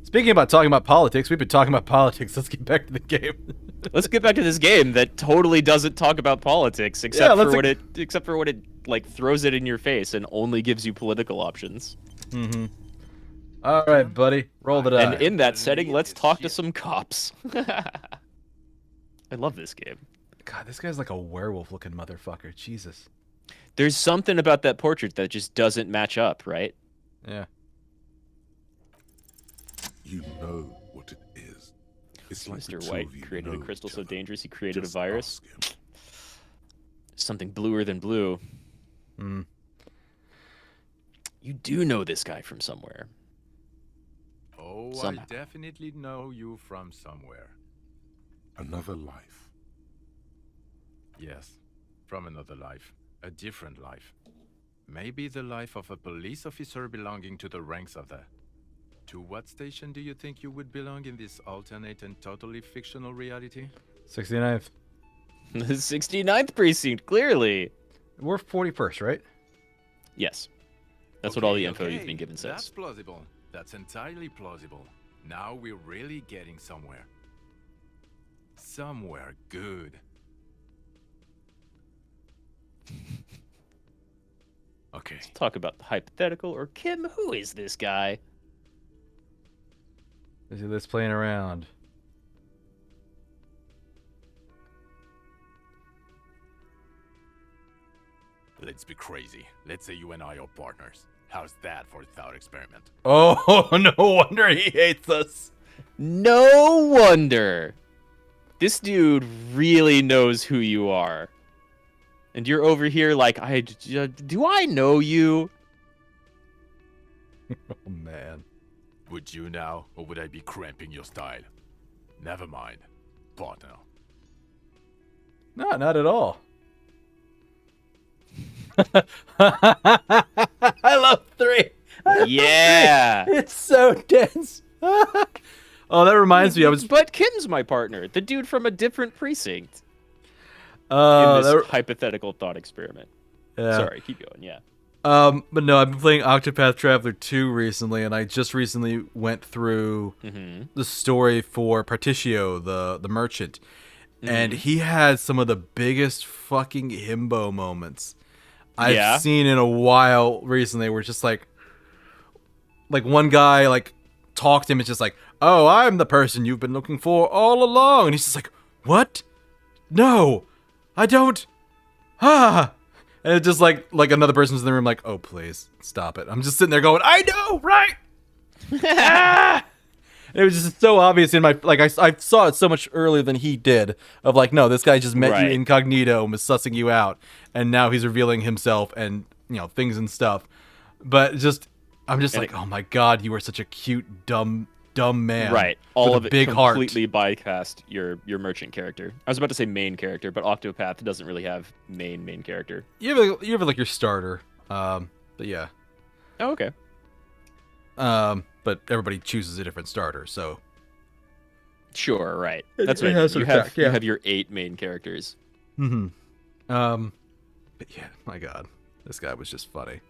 speaking about talking about politics, we've been talking about politics. Let's get back to the game. Let's get back to this game that totally doesn't talk about politics except for what it like throws it in your face and only gives you political options. All right, buddy, roll the die. And in that setting, let's talk to some cops. I love this game. God, this guy's like a werewolf-looking motherfucker. Jesus. There's something about that portrait that just doesn't match up, right? Yeah. You know what it is. It's like Mr. White created a crystal so dangerous he created a virus. Something bluer than blue. You do know this guy from somewhere. Oh, somehow. I definitely know you from somewhere. Another life. Yes, from another life. A different life. Maybe the life of a police officer belonging to the ranks of the... To what station do you think you would belong in this alternate and totally fictional reality? 69th. The 69th precinct, clearly. We're 41st, right? Yes. That's what all the info you've been given says. That's plausible. That's entirely plausible. Now we're really getting somewhere. Somewhere good. Okay. Let's talk about the hypothetical, or Kim, who is this guy? Is this playing around? Let's be crazy. Let's say you and I are partners. How's that for a thought experiment? Oh, no wonder he hates us. No wonder. This dude really knows who you are. And you're over here like, do I know you? Oh, man. Would you now, or would I be cramping your style? Never mind. Partner. No, not at all. I love 3. Yeah. It's so dense. Oh, that reminds me. But Kim's my partner, the dude from a different precinct. In this hypothetical thought experiment. Yeah. Sorry, keep going. Yeah. But no, I've been playing Octopath Traveler 2 recently, and I just recently went through the story for Particio, the merchant, and he had some of the biggest fucking himbo moments I've seen in a while recently. Where it's just like one guy like talked to him, it's just like, "Oh, I'm the person you've been looking for all along," and he's just like, "What? No, I don't." And it's just like another person's in the room like, "Oh, please, stop it." I'm just sitting there going, "I know, right?" It was just so obvious in my, like, I saw it so much earlier than he did, of like, no, this guy just met you incognito and was sussing you out, and now he's revealing himself and, you know, things and stuff. But just, I'm just like, oh my god, you are such a cute, dumb man. Right. All of a it big completely bypassed your merchant character. I was about to say main character, but Octopath doesn't really have main character. You have like your starter. But yeah. Oh, okay. But everybody chooses a different starter, so. Sure, right. That's right. You have your 8 main characters. But yeah, my god. This guy was just funny.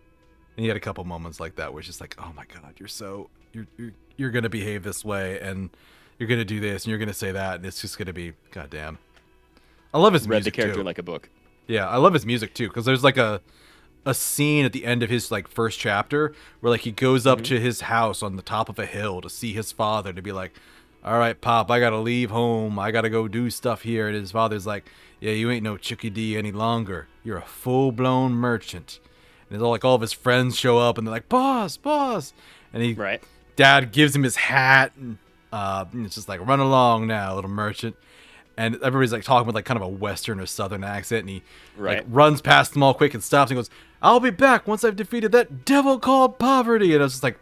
And he had a couple moments like that where it's just like, oh my god, you're gonna behave this way, and you're gonna do this, and you're gonna say that, and it's just gonna be, goddamn. I love his music. Read the character too. like a book. Yeah, I love his music too, because there's like a scene at the end of his like first chapter where like he goes up to his house on the top of a hill to see his father, to be like, all right, Pop, I gotta leave home, I gotta go do stuff here. And his father's like, yeah, you ain't no Chicky D any longer, you're a full-blown merchant. And it's all like all of his friends show up and they're like, boss, and he dad gives him his hat, and it's just like, run along now, little merchant. And everybody's like talking with like kind of a Western or Southern accent, and he like runs past them all quick and stops and goes, I'll be back once I've defeated that devil called poverty. And I was just like,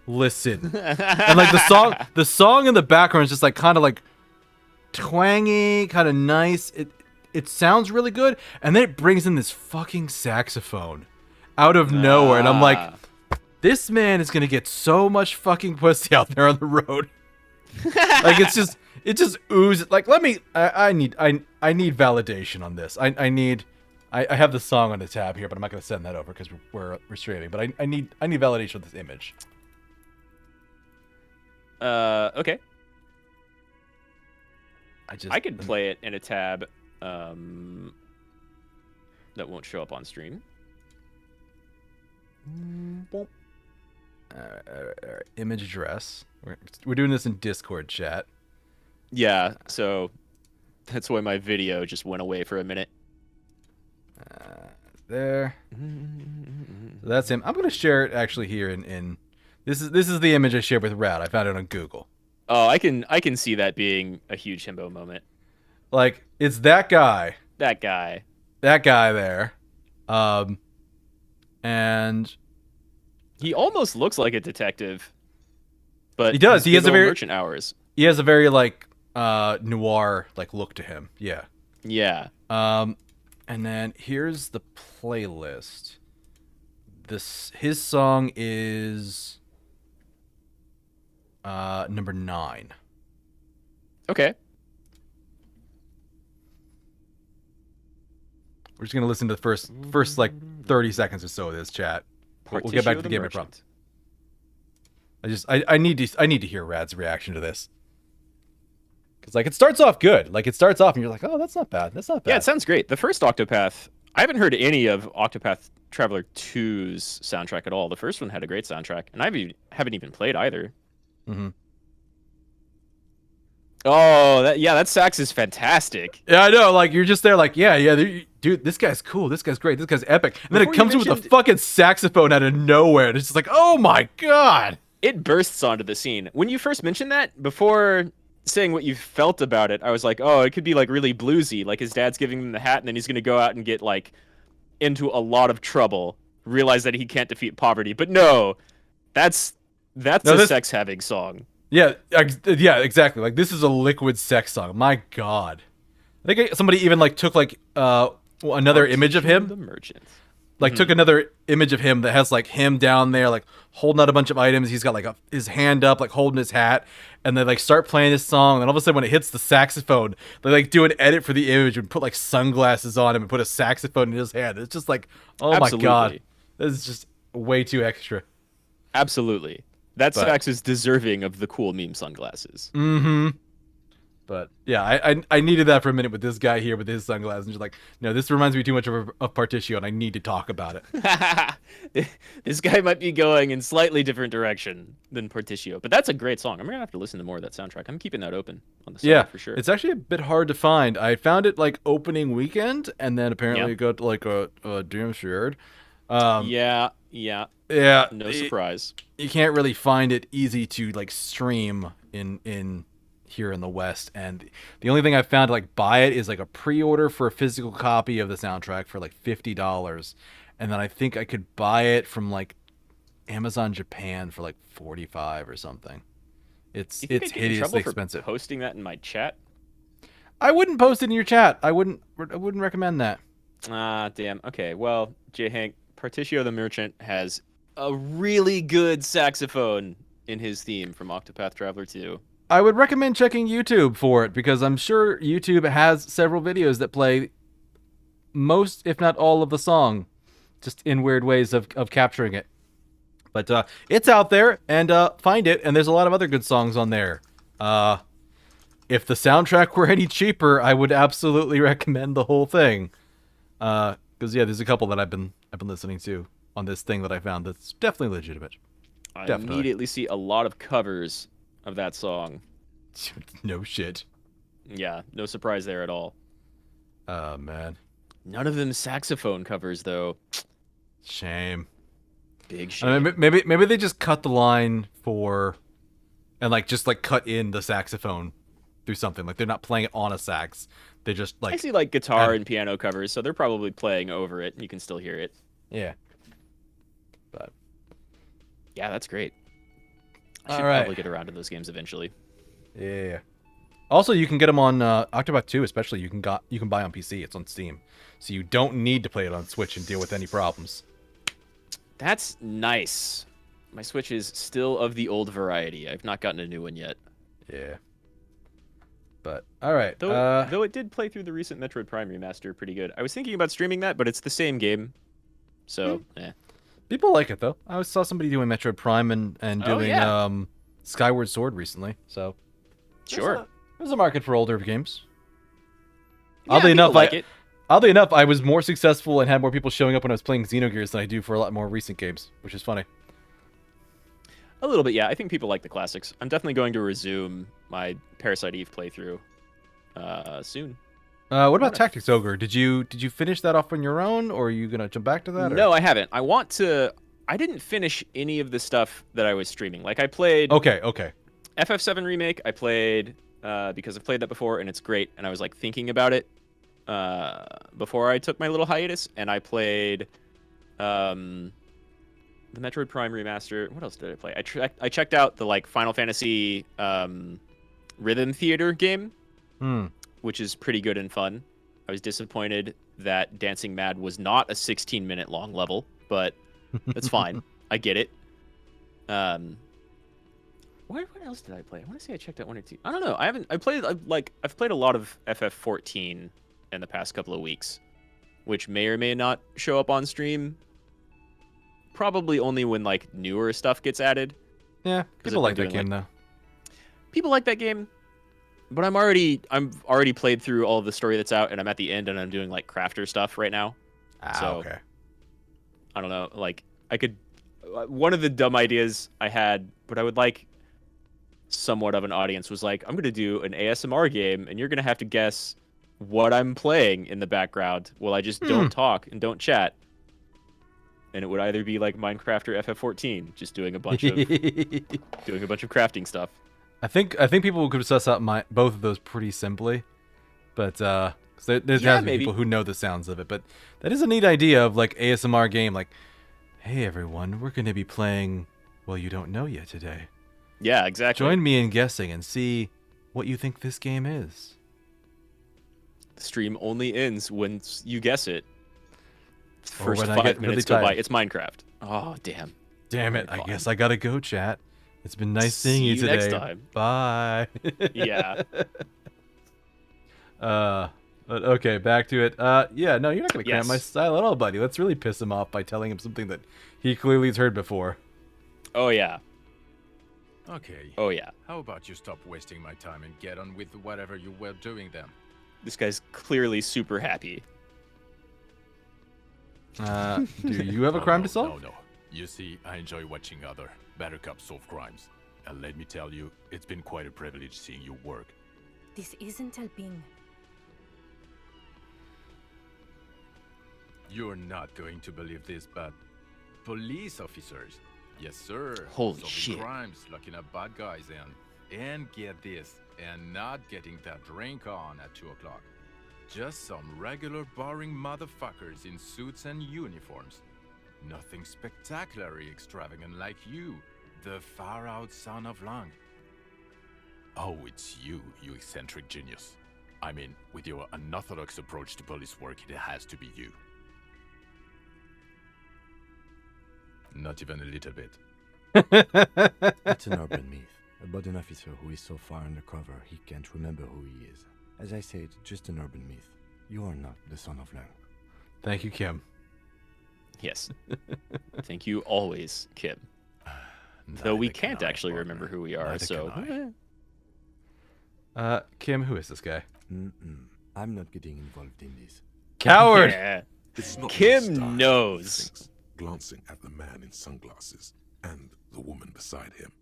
listen. And like the song in the background is just like kind of like twangy, kind of nice. It sounds really good, and then it brings in this fucking saxophone out of nowhere, and I'm like, this man is gonna get so much fucking pussy out there on the road. Like it just oozes. Like, let me. I need validation on this. I have the song on the tab here, but I'm not gonna send that over because we're streaming. But I need validation of this image. Okay. I could play it in a tab that won't show up on stream. All right. Image address. We're doing this in Discord chat. Yeah, so that's why my video just went away for a minute. There. So that's him. I'm gonna share it actually here in this is the image I shared with Rad. I found it on Google. Oh, I can see that being a huge himbo moment. Like, it's that guy. That guy there. And he almost looks like a detective. But he does. He has a very merchant hours. He has a very like noir like look to him. Yeah. Yeah. And then here's the playlist. His song is number 9. Okay. We're just gonna listen to the first like 30 seconds or so of this chat. We'll get back to the game I promise. I need to hear Rad's reaction to this. Because like it starts off good. Like it starts off and you're like, oh, that's not bad. That's not bad. Yeah, it sounds great. The first Octopath, I haven't heard any of Octopath Traveler 2's soundtrack at all. The first one had a great soundtrack, and I haven't even played either. Mm-hmm. Oh, that sax is fantastic. Yeah, I know. Like, you're just there like, yeah, dude, this guy's cool. This guy's great. This guy's epic. And then it comes in with a fucking saxophone out of nowhere. And it's just like, oh my god. It bursts onto the scene. When you first mentioned that, before saying what you felt about it, I was like, oh, it could be like really bluesy. Like his dad's giving him the hat, and then he's going to go out and get like into a lot of trouble, realize that he can't defeat poverty. But no, that's a sex-having song. Yeah, exactly. Like, this is a liquid sex song. My god. I think somebody even like took like another image of him. The merchant. like took another image of him that has like him down there like holding out a bunch of items. He's got like his hand up, like holding his hat, and they like start playing this song. And all of a sudden, when it hits the saxophone, they like do an edit for the image and put like sunglasses on him and put a saxophone in his hand. It's just like, oh Absolutely. my god, this is just way too extra. Absolutely, that sax is deserving of the cool meme sunglasses. Mm-hmm. But yeah, I needed that for a minute with this guy here with his sunglasses. And just like, no, this reminds me too much of Particio, and I need to talk about it. This guy might be going in slightly different direction than Particio, but that's a great song. I'm gonna have to listen to more of that soundtrack. I'm keeping that open on the side for sure. It's actually a bit hard to find. I found it like opening weekend, and then apparently it got like a damn shared. Yeah. No surprise. You can't really find it easy to like stream in here in the West, and the only thing I found to like buy it is like a pre-order for a physical copy of the soundtrack for like $50, and then I think I could buy it from like Amazon Japan for like $45 or something. It's hideously expensive. For posting that in my chat? I wouldn't post it in your chat. I wouldn't recommend that. Ah, damn. Okay, well, J. Hank, Particio the Merchant has a really good saxophone in his theme from Octopath Traveler 2. I would recommend checking YouTube for it, because I'm sure YouTube has several videos that play most, if not all, of the song, just in weird ways of capturing it. But it's out there, and find it, and there's a lot of other good songs on there. If the soundtrack were any cheaper, I would absolutely recommend the whole thing. Because yeah, there's a couple that I've been listening to on this thing that I found that's definitely legitimate. I immediately see a lot of covers of that song. No shit. Yeah, no surprise there at all. Oh man. None of them saxophone covers though. Shame. Big shame. Maybe they just cut the line for, and like just like cut in the saxophone through something. Like they're not playing it on a sax. They just like, I see like guitar and piano covers, so they're probably playing over it and you can still hear it. Yeah. But yeah, that's great. I should probably get around to those games eventually. Yeah. Also, you can get them on Octopath 2, especially. You can buy on PC. It's on Steam, so you don't need to play it on Switch and deal with any problems. That's nice. My Switch is still of the old variety. I've not gotten a new one yet. Yeah. But all right. Though it did play through the recent Metroid Prime remaster pretty good. I was thinking about streaming that, but it's the same game, so People like it though. I saw somebody doing Metroid Prime and doing Skyward Sword recently. So sure, there's a market for older games. Yeah, oddly enough, I was more successful and had more people showing up when I was playing Xenogears than I do for a lot more recent games, which is funny. A little bit, yeah. I think people like the classics. I'm definitely going to resume my Parasite Eve playthrough soon. What about Tactics Ogre? Did you finish that off on your own, or are you gonna jump back to that? No, I haven't. I want to. I didn't finish any of the stuff that I was streaming. Like I played. Okay. FF7 Remake. I played because I've played that before and it's great. And I was like thinking about it before I took my little hiatus. And I played the Metroid Prime remaster. What else did I play? I checked out the like Final Fantasy Rhythm Theater game. Which is pretty good and fun. I was disappointed that Dancing Mad was not a 16-minute long level, but that's fine. I get it. What else did I play? I want to say I checked out one or two. I don't know. I've played a lot of FF14 in the past couple of weeks, which may or may not show up on stream. Probably only when like newer stuff gets added. Yeah, people like that game though. People like that game. But I'm already played through all of the story that's out, and I'm at the end, and I'm doing like crafter stuff right now. Okay. I don't know. Like I could. One of the dumb ideas I had, but I would like somewhat of an audience, was like, I'm gonna do an ASMR game, and you're gonna have to guess what I'm playing in the background while I just don't talk and don't chat. And it would either be like Minecraft or FF14, just doing a bunch of crafting stuff. I think people could suss out both of those pretty simply, but there has been people who know the sounds of it. But that is a neat idea of like ASMR game, like, hey everyone, we're going to be playing Well You Don't Know Yet today. Yeah, exactly. Join me in guessing and see what you think this game is. The stream only ends when you guess it. First when I 5 get really minutes go by. tired. It's Minecraft. Oh, damn. Damn it! I guess I gotta go, chat. It's been nice seeing you See today. next time. Bye. Yeah. But okay, back to it. Yeah, no, you're not gonna cramp my style at all, buddy. Let's really piss him off by telling him something that he clearly has heard before. Oh yeah. Okay. Oh yeah. How about you stop wasting my time and get on with whatever you were doing then? This guy's clearly super happy. Do you have a crime to solve? No. You see, I enjoy watching other better cops solve crimes. And let me tell you, it's been quite a privilege seeing you work. This isn't helping. You're not going to believe this, but police officers, yes sir, Holy solving shit. crimes, looking at bad guys and get this, and not getting that drink on at 2 o'clock. Just some regular boring motherfuckers in suits and uniforms. Nothing spectacularly extravagant like you, the far-out son of Lang. Oh, it's you eccentric genius. I mean, with your unorthodox approach to police work, it has to be you. Not even a little bit. It's an urban myth about an officer who is so far undercover he can't remember who he is. As I said, just an urban myth. You are not the son of Lang. Thank you, Kim. Yes. Thank you always, Kim. Though we can't actually remember who we are, Neither so. can Kim, who is this guy? I'm not getting involved in this. Coward! Yeah. It's not Kim my style, knows. he thinks, glancing at the man in sunglasses and the woman beside him.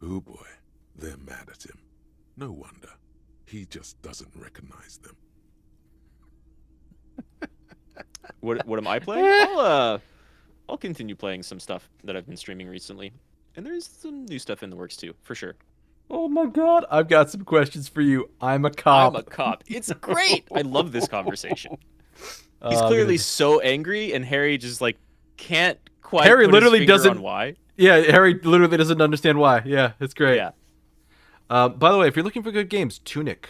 Oh boy, they're mad at him. No wonder. He just doesn't recognize them. What am I playing? I'll continue playing some stuff that I've been streaming recently. And there's some new stuff in the works too, for sure. Oh my god, I've got some questions for you. I'm a cop. I'm a cop. It's great. I love this conversation. He's I'm clearly gonna- so angry, and Harry just like can't quite. Harry put literally his finger doesn't. on why. Yeah, Harry literally doesn't understand why. Yeah, it's great. Yeah. By the way, if you're looking for good games, Tunic,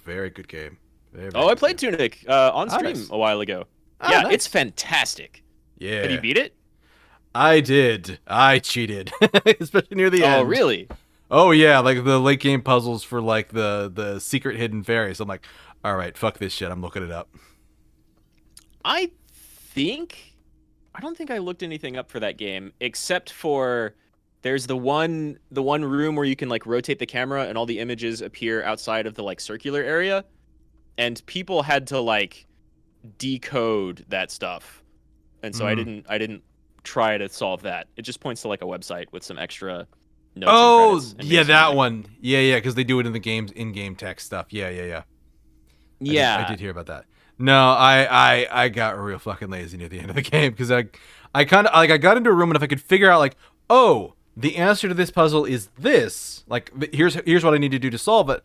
very good game. Very Oh, I good played Tunic on Ah, stream nice. a while ago. Ah, Yeah, nice. it's fantastic. Yeah. Have you beat it? I did. I cheated, especially near the end. Oh, really? Oh yeah, like the late game puzzles for like the secret hidden fairies. I'm like, all right, fuck this shit. I'm looking it up. I don't think I looked anything up for that game except for there's the one room where you can like rotate the camera and all the images appear outside of the like circular area, and people had to like decode that stuff, and so I didn't try to solve that. It just points to like a website with some extra notes. Oh and credits and yeah, basically, that like, one. Yeah, because they do it in the games in-game text stuff. Yeah. Yeah. I did hear about that. No, I got real fucking lazy near the end of the game because I kind of like I got into a room, and if I could figure out like, oh, the answer to this puzzle is this, like here's what I need to do to solve it,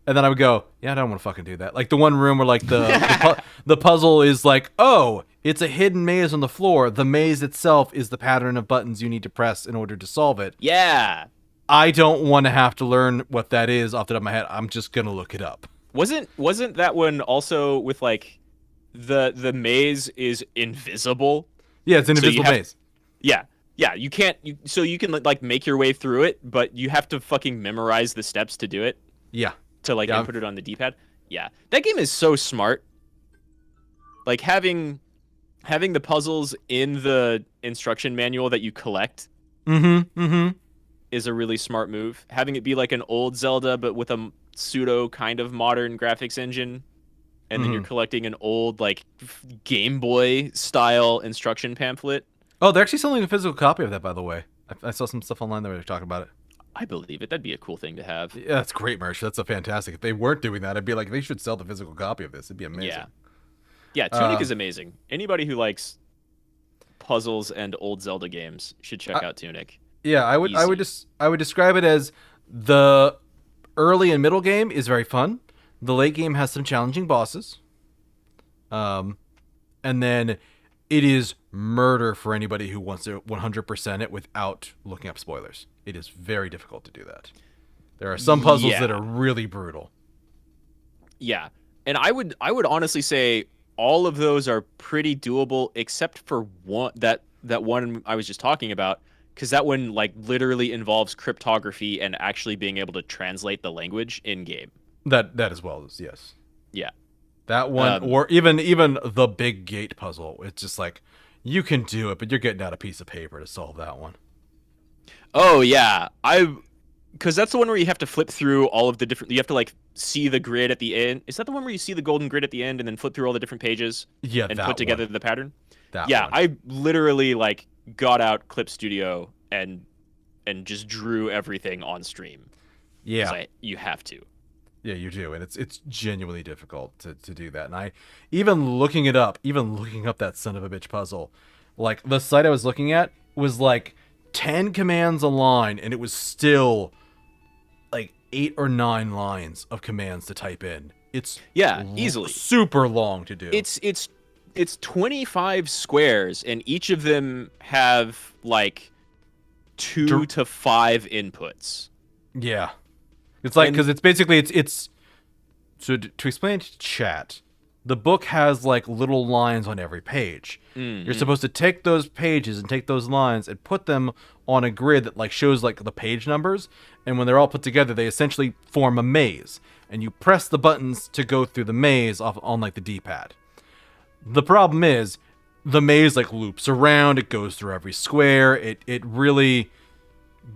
and then I would go, yeah, I don't want to fucking do that. Like the one room where like the puzzle is like, oh, it's a hidden maze on the floor. The maze itself is the pattern of buttons you need to press in order to solve it. Yeah. I don't want to have to learn what that is off the top of my head. I'm just gonna look it up. Wasn't that one also with like the maze is invisible? Yeah, it's an So you invisible have- maze. Yeah, you can't. So you can like make your way through it, but you have to fucking memorize the steps to do it. Yeah. To like Yeah. input it on the D-pad. Yeah, that game is so smart. Like having the puzzles in the instruction manual that you collect is a really smart move. Having it be like an old Zelda, but with a pseudo kind of modern graphics engine, and then you're collecting an old like Game Boy style instruction pamphlet. Oh, they're actually selling a physical copy of that, by the way. I saw some stuff online that were talking about it. I believe it. That'd be a cool thing to have. Yeah, that's great merch. That's a fantastic. If they weren't doing that, I'd be like, they should sell the physical copy of this. It'd be amazing. Yeah. Yeah, Tunic is amazing. Anybody who likes puzzles and old Zelda games should check out Tunic. Yeah, I would describe it as the early and middle game is very fun. The late game has some challenging bosses. And then it is murder for anybody who wants to 100% it without looking up spoilers. It is very difficult to do that. There are some puzzles that are really brutal. Yeah. And I would honestly say all of those are pretty doable, except for one that one I was just talking about, because that one like literally involves cryptography and actually being able to translate the language in game. That as well as yes. Yeah. That one, or even the big gate puzzle. It's just like you can do it, but you're getting out a piece of paper to solve that one. Oh yeah, because that's the one where you have to flip through all of the different. You have to like see the grid at the end. Is that the one where you see the golden grid at the end and then flip through all the different pages? Yeah, and that put together one. the pattern. That yeah, one. I literally like got out Clip Studio and just drew everything on stream. Yeah, you have to. Yeah, you do, and it's genuinely difficult to do that. And I even looking up that son of a bitch puzzle, like the site I was looking at was like 10 commands a line, and it was still like 8 or 9 lines of commands to type in. It's easily super long to do. It's 25 squares, and each of them have like 2 to 5 inputs. Yeah. It's like, because it's basically, it's so to explain to chat, the book has like little lines on every page. You're supposed to take those pages and take those lines and put them on a grid that like shows like the page numbers, and when they're all put together, they essentially form a maze, and you press the buttons to go through the maze on like the D-pad. The problem is, the maze like loops around, it goes through every square, it really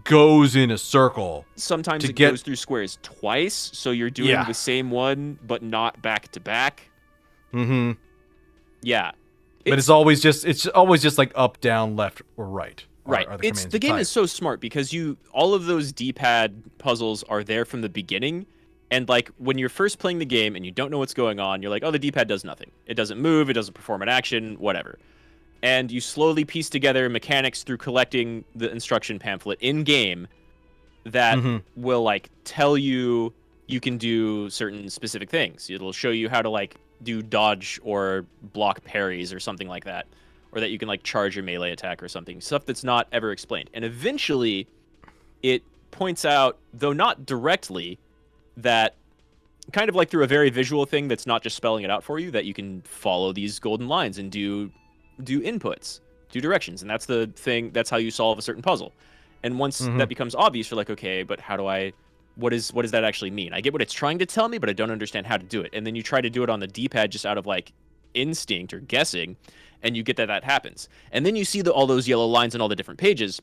goes in a circle. Sometimes it goes through squares twice, so you're doing the same one, but not back to back. Mm-hmm. Yeah. But it's always just like up, down, left, or right. Right. The game is so smart because all of those D-pad puzzles are there from the beginning. And like when you're first playing the game and you don't know what's going on, you're like, oh, the D-pad does nothing. It doesn't move, it doesn't perform an action, whatever. And you slowly piece together mechanics through collecting the instruction pamphlet in-game that will, like, tell you can do certain specific things. It'll show you how to, like, do dodge or block parries or something like that. Or that you can, like, charge your melee attack or something. Stuff that's not ever explained. And eventually, it points out, though not directly, that kind of like through a very visual thing that's not just spelling it out for you, that you can follow these golden lines and do inputs, do directions, and that's how you solve a certain puzzle. And once that becomes obvious, you're like, okay, but what does that actually mean? I get what it's trying to tell me, but I don't understand how to do it. And then you try to do it on the D-pad just out of like instinct or guessing, and you get that happens. And then you see all those yellow lines on all the different pages,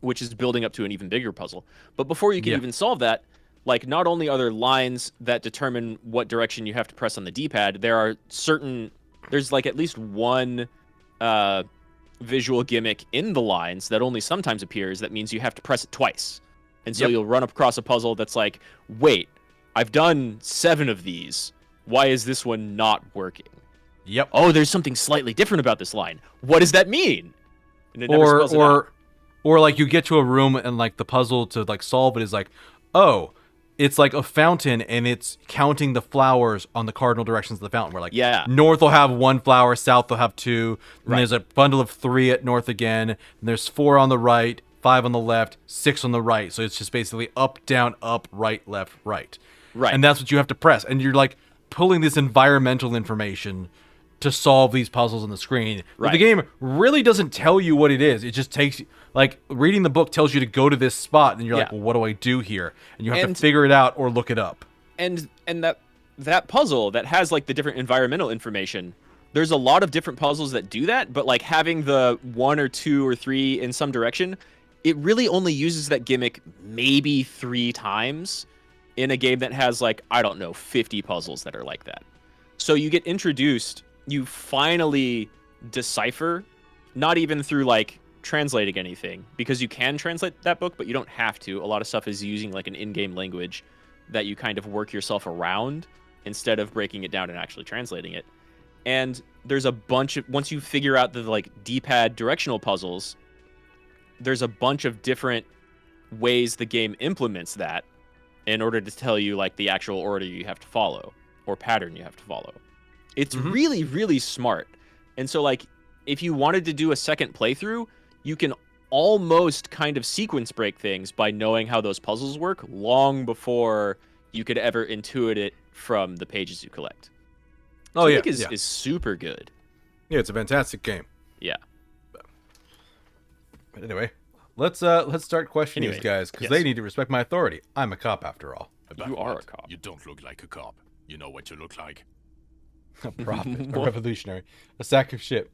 which is building up to an even bigger puzzle. But before you can even solve that, like, not only are there lines that determine what direction you have to press on the D-pad, there's like at least one visual gimmick in the lines that only sometimes appears that means you have to press it twice. And so you'll run across a puzzle that's like, wait, I've done 7 of these. Why is this one not working? Yep. Oh, there's something slightly different about this line. What does that mean? And it never spells it out. Or like you get to a room and like the puzzle to like solve it is like, oh, it's like a fountain, and it's counting the flowers on the cardinal directions of the fountain. Where like, north will have 1 flower, south will have 2. And there's a bundle of 3 at north again. And there's 4 on the right, 5 on the left, 6 on the right. So it's just basically up, down, up, right, left, right. Right. And that's what you have to press. And you're like pulling this environmental information to solve these puzzles on the screen. But the game really doesn't tell you what it is. It just takes, like, reading the book tells you to go to this spot, and you're like, well, what do I do here? And you have to figure it out or look it up. And that puzzle that has, like, the different environmental information, there's a lot of different puzzles that do that, but, like, having the 1 or 2 or 3 in some direction, it really only uses that gimmick maybe 3 times in a game that has, like, I don't know, 50 puzzles that are like that. So you get introduced, you finally decipher, not even through, like, translating anything, because you can translate that book, but you don't have to. A lot of stuff is using, like, an in-game language that you kind of work yourself around instead of breaking it down and actually translating it. And there's a bunch of, once you figure out the, like, D-pad directional puzzles, there's a bunch of different ways the game implements that in order to tell you, like, the actual order you have to follow or pattern you have to follow. It's really, really smart. And so, like, if you wanted to do a second playthrough, you can almost kind of sequence break things by knowing how those puzzles work long before you could ever intuit it from the pages you collect. Oh yeah, Tunic yeah. is super good. Yeah, it's a fantastic game. Yeah. But anyway, let's start questioning Anyway, these guys because yes. they need to respect my authority. I'm a cop after all. About You are what? a cop. You don't look like a cop. You know what you look like. A prophet, a revolutionary, a sack of shit.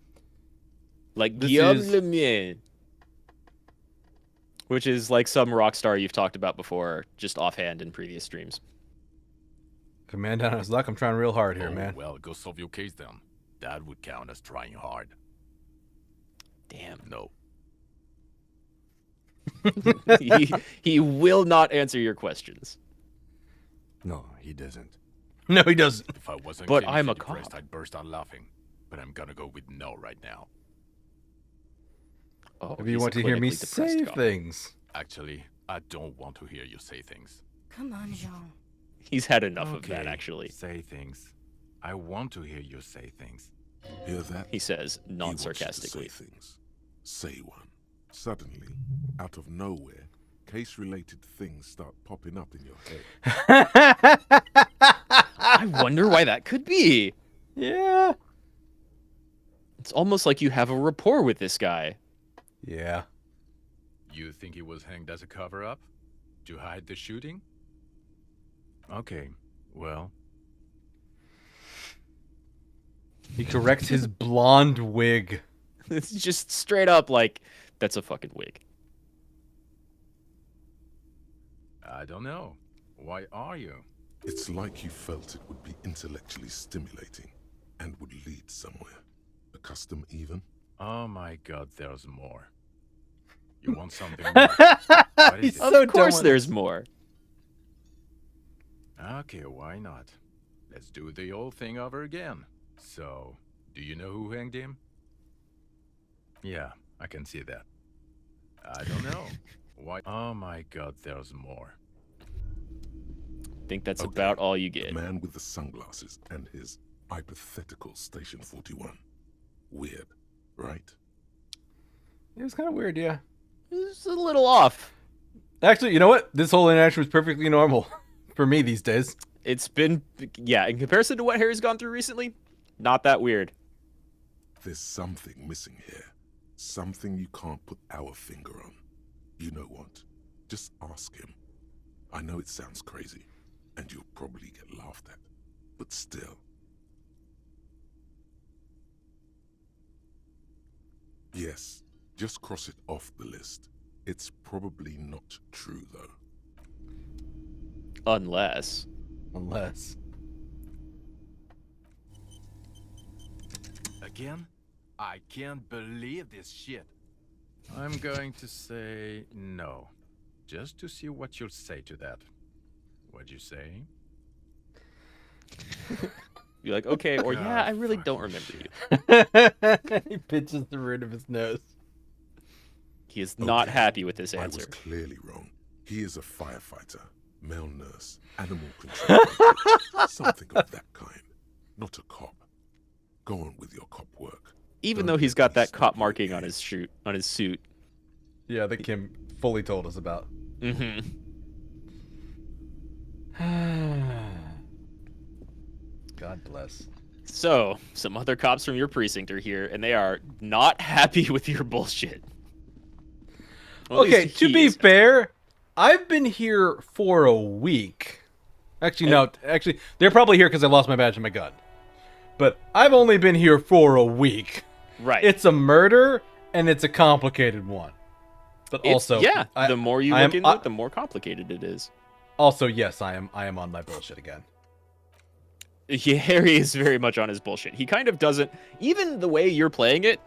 Like This Guillaume is- Lemire. Which is like some rock star you've talked about before, just offhand in previous streams. If a man down on his luck, I'm trying real hard here, Oh, man. well, go solve your case then. That would count as trying hard. Damn. No. he will not answer your questions. No, he doesn't. No, he doesn't. If I wasn't But clinically I'm a depressed, cop. I'd burst out laughing. But I'm gonna go with no right now. Oh, Maybe you he's a want to hear me clinically depressed say cop. things. Actually, I don't want to hear you say things. Come on, Jean. He's had enough of that, actually. Say things. I want to hear you say things. Hear that? He says, He wants you to non-sarcastically. say things. Say one. Suddenly, out of nowhere, case-related things start popping up in your head. I wonder why that could be. Yeah. It's almost like you have a rapport with this guy. Yeah. You think he was hanged as a cover-up? To hide the shooting? Okay, well... He corrects his blonde wig. It's just straight up like, that's a fucking wig. I don't know. Why are you? It's like you felt it would be intellectually stimulating and would lead somewhere. A custom even? Oh my god, there's more. You want something more? What is it? Of course there's more. Okay, why not? Let's do the old thing over again. So, do you know who hanged him? Yeah, I can see that. I don't know. Why? Oh my god, there's more. Think that's about all you The get. man with the sunglasses and his hypothetical Station 41. Weird, right? It was kind of weird, yeah. It's a little off. Actually, you know what? This whole interaction was perfectly normal for me these days. It's been, yeah, in comparison to what Harry's gone through recently, not that weird. There's something missing here. Something you can't put our finger on. You know what? Just ask him. I know it sounds crazy, and you'll probably get laughed at. But still. Yes, just cross it off the list. It's probably not true, though. Unless. Again? I can't believe this shit. I'm going to say no. Just to see what you'll say to that. What'd you say? You're like, okay, or yeah, I really don't remember you. He pinches the root of his nose. He is not happy with this I was answer. clearly wrong. He is a firefighter, male nurse, animal control, something of that kind. Not a cop. Go on with your cop work. Even though he's got that cop marking on his suit. Yeah, that Kim fully told us about. Mm-hmm. God bless. So, some other cops from your precinct are here, and they are not happy with your bullshit. Well, at Okay, least to he be is. fair, I've been here for a week. Actually, no. Actually, they're probably here because I lost my badge and my gun. But I've only been here for a week. Right. It's a murder, and it's a complicated one. But It's- also, yeah, the more you look into it, the more complicated it is. Also, yes, I am on my bullshit again. Yeah, Harry is very much on his bullshit. He kind of doesn't, even the way you're playing it,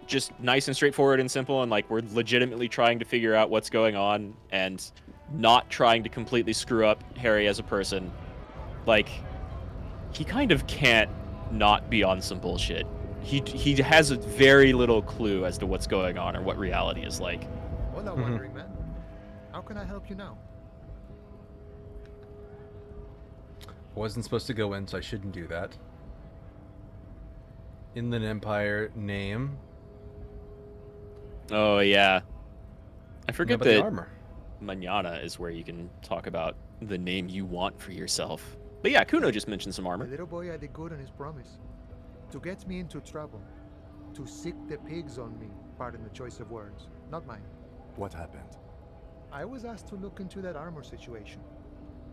just nice and straightforward and simple, and like we're legitimately trying to figure out what's going on and not trying to completely screw up Harry as a person. Like, he kind of can't not be on some bullshit. He has a very little clue as to what's going on or what reality is like. Hola, wandering man. How can I help you now? Wasn't supposed to go in, so I shouldn't do that. Inland Empire name. Oh yeah, I forget about the that armor. Manana is where you can talk about the name you want for yourself. But yeah, Kuno just mentioned some The armor. little boy had a good on his promise. To get me into trouble. To sick the pigs on me. Pardon the choice of words. Not mine. What happened? I was asked to look into that armor situation.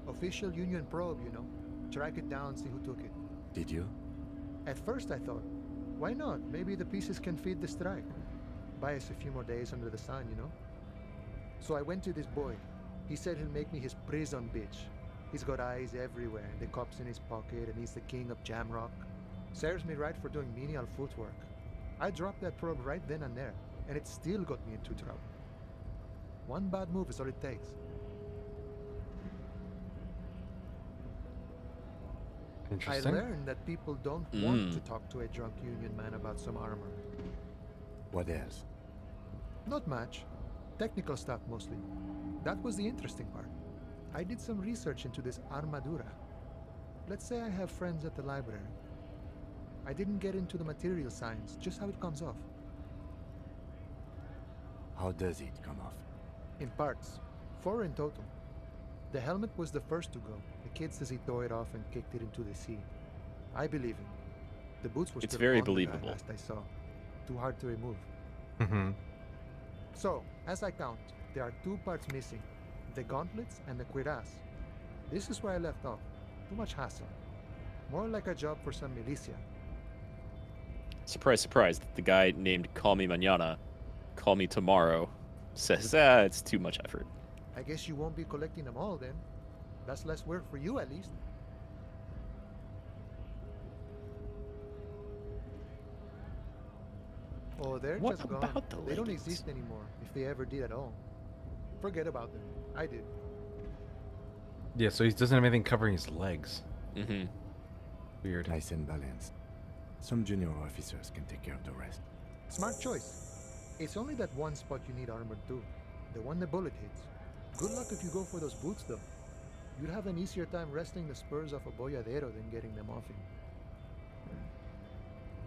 Official Union probe, you know. Track it down, see who took it. Did you? At first I thought, why not? Maybe the pieces can feed the strike. Buy us a few more days under the sun, you know? So I went to this boy. He said he'll make me his prison bitch. He's got eyes everywhere, the cops in his pocket, and he's the king of Jamrock. Serves me right for doing menial footwork. I dropped that probe right then and there, and it still got me into trouble. One bad move is all it takes. Interesting. I learned that people don't want to talk to a drunk Union man about some armor. What else? Not much. Technical stuff mostly. That was the interesting part. I did some research into this armadura. Let's say I have friends at the library. I didn't get into the material science, just how it comes off. How does it come off? In parts. 4 in total. The helmet was the first to go. The kid says he tore it off and kicked it into the sea. I believe him. The boots were It's still very on the guy believable. last I saw. Too hard to remove. Mm-hmm. So, as I count, there are 2 parts missing. The gauntlets and the cuirass. This is where I left off. Too much hassle. More like a job for some militia. Surprise, surprise, that the guy named Call Me Mañana, Call Me Tomorrow, says, it's too much effort. I guess you won't be collecting them all then. That's less work for you at least. Oh, they're What just gone. about the They don't leggings? exist anymore, if they ever did at all. Forget about them. I did. Yeah, so he doesn't have anything covering his legs. Mm-hmm. Weird. Nice and balanced. Some junior officers can take care of the rest. Smart choice. It's only that one spot you need armored too. The one the bullet hits. Good luck if you go for those boots though. You'd have an easier time wresting the spurs off a boyadero than getting them off him.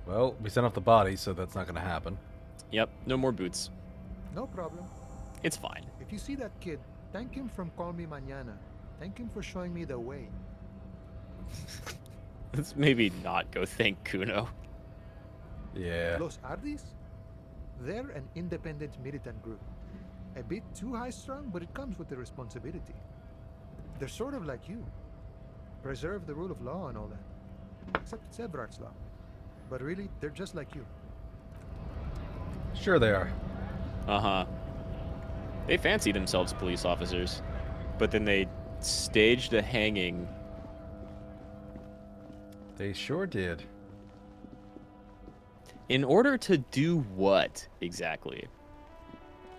Well, we sent off the body, so that's not going to happen. Yep, no more boots. No problem. It's fine. If you see that kid, thank him from Call Me Mañana. Thank him for showing me the way. Let's maybe not go thank Kuno. Yeah. Los Ardis? They're an independent militant group. A bit too high-strung, but it comes with the responsibility. They're sort of like you. Preserve the rule of law and all that. Except it's Eberhard's law. But really, they're just like you. Sure they are. Uh-huh. They fancy themselves police officers, but then they staged a hanging. They sure did. In order to do what, exactly?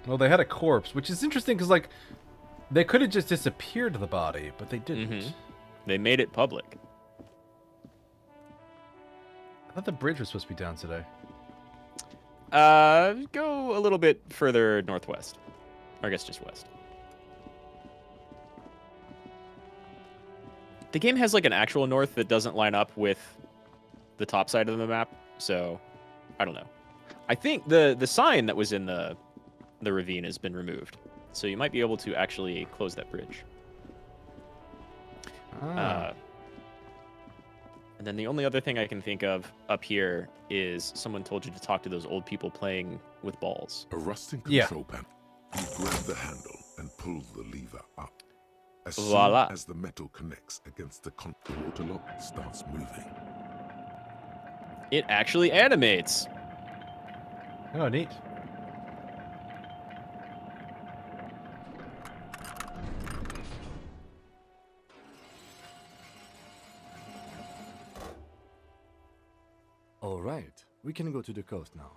Well, they had a corpse, which is interesting because, like, they could have just disappeared the body, but they didn't. Mm-hmm. They made it public. I thought the bridge was supposed to be down today. Go a little bit further northwest. Or I guess just west. The game has like an actual north that doesn't line up with the top side of the map, so I don't know. I think the sign that was in the ravine has been removed, so you might be able to actually close that bridge. And then the only other thing I can think of up here is someone told you to talk to those old people playing with balls. A rusting control panel. You grab the handle and pull the lever up. As Voila. soon as the metal connects against the water lock starts moving. It actually animates. Oh, neat. All right, we can go to the coast now.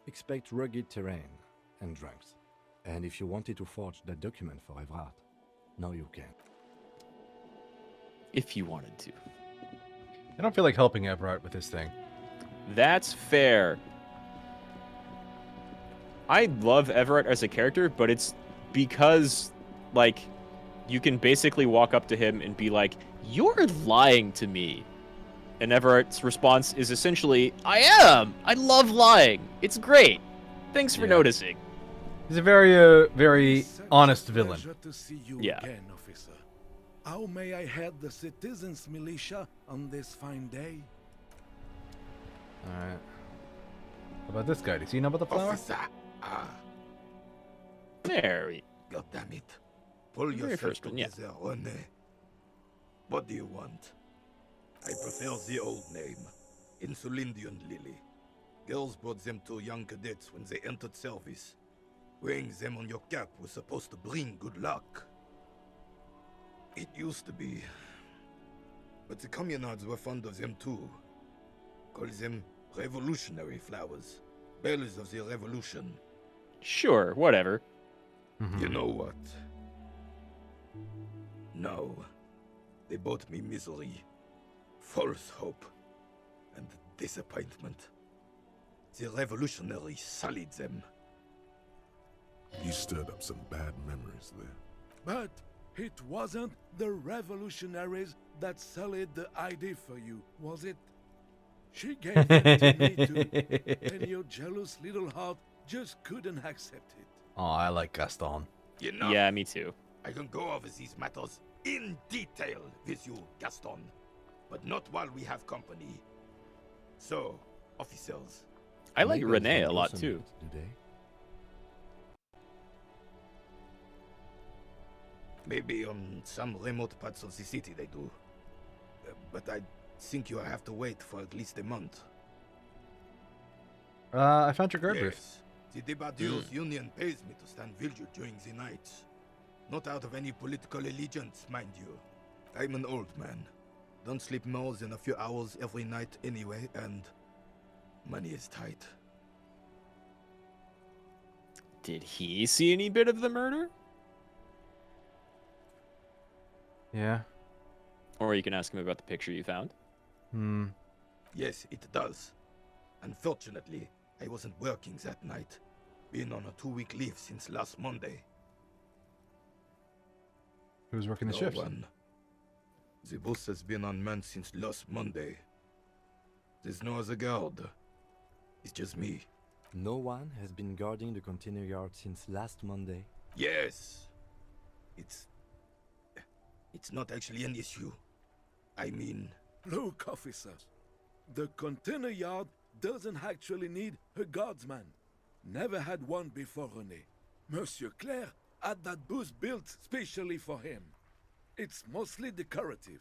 Expect rugged terrain and drunks. And if you wanted to forge that document for Evrard, now you can. If you wanted to. I don't feel like helping Everett with this thing. That's fair. I love Everett as a character, but it's because, like, you can basically walk up to him and be like, "You're lying to me." And Everett's response is essentially, "I am! I love lying! It's great! Thanks for noticing." He's a very honest villain. Pleasure to see you Yeah. again, officer. How may I head the citizens' militia on this fine day? Alright. How about this guy? Does he know about the flower? Officer! There we God damn it. Pull Very yourself first one, yeah. together, René. What do you want? I prefer the old name. Insulindian Lily. Girls brought them to young cadets when they entered service. Wearing them on your cap was supposed to bring good luck. It used to be. But the communards were fond of them too. Call them revolutionary flowers. Bells of the revolution. Sure, whatever. You know what? No. They brought me misery, false hope, and disappointment. The revolutionaries sullied them. You stirred up some bad memories there. But it wasn't the revolutionaries that sullied the ID for you, was it? She gave it to me too, and your jealous little heart just couldn't accept it. Oh, I like Gaston. You know, Yeah, me too. I can go over these matters in detail with you, Gaston, but not while we have company. So, officers. I like Renee a lot too. Do they? Maybe on some remote parts of the city they do. But I think you have to wait for at least a month. I found your guard booth. Yes. The Debardeurs Union pays me to stand vigil during the nights. Not out of any political allegiance, mind you. I'm an old man. Don't sleep more than a few hours every night anyway, and money is tight. Did he see any bit of the murder? Yeah. Or you can ask him about the picture you found. Yes, it does. Unfortunately, I wasn't working that night. Been on a 2-week leave since last Monday. Who's working the No shift? one. The bus has been unmanned since last Monday. There's no other guard. It's just me. No one has been guarding the container yard since last Monday. Yes. It's not actually an issue. I mean... Look, officers. The container yard doesn't actually need a guardsman. Never had one before, René. Monsieur Claire had that booth built specially for him. It's mostly decorative.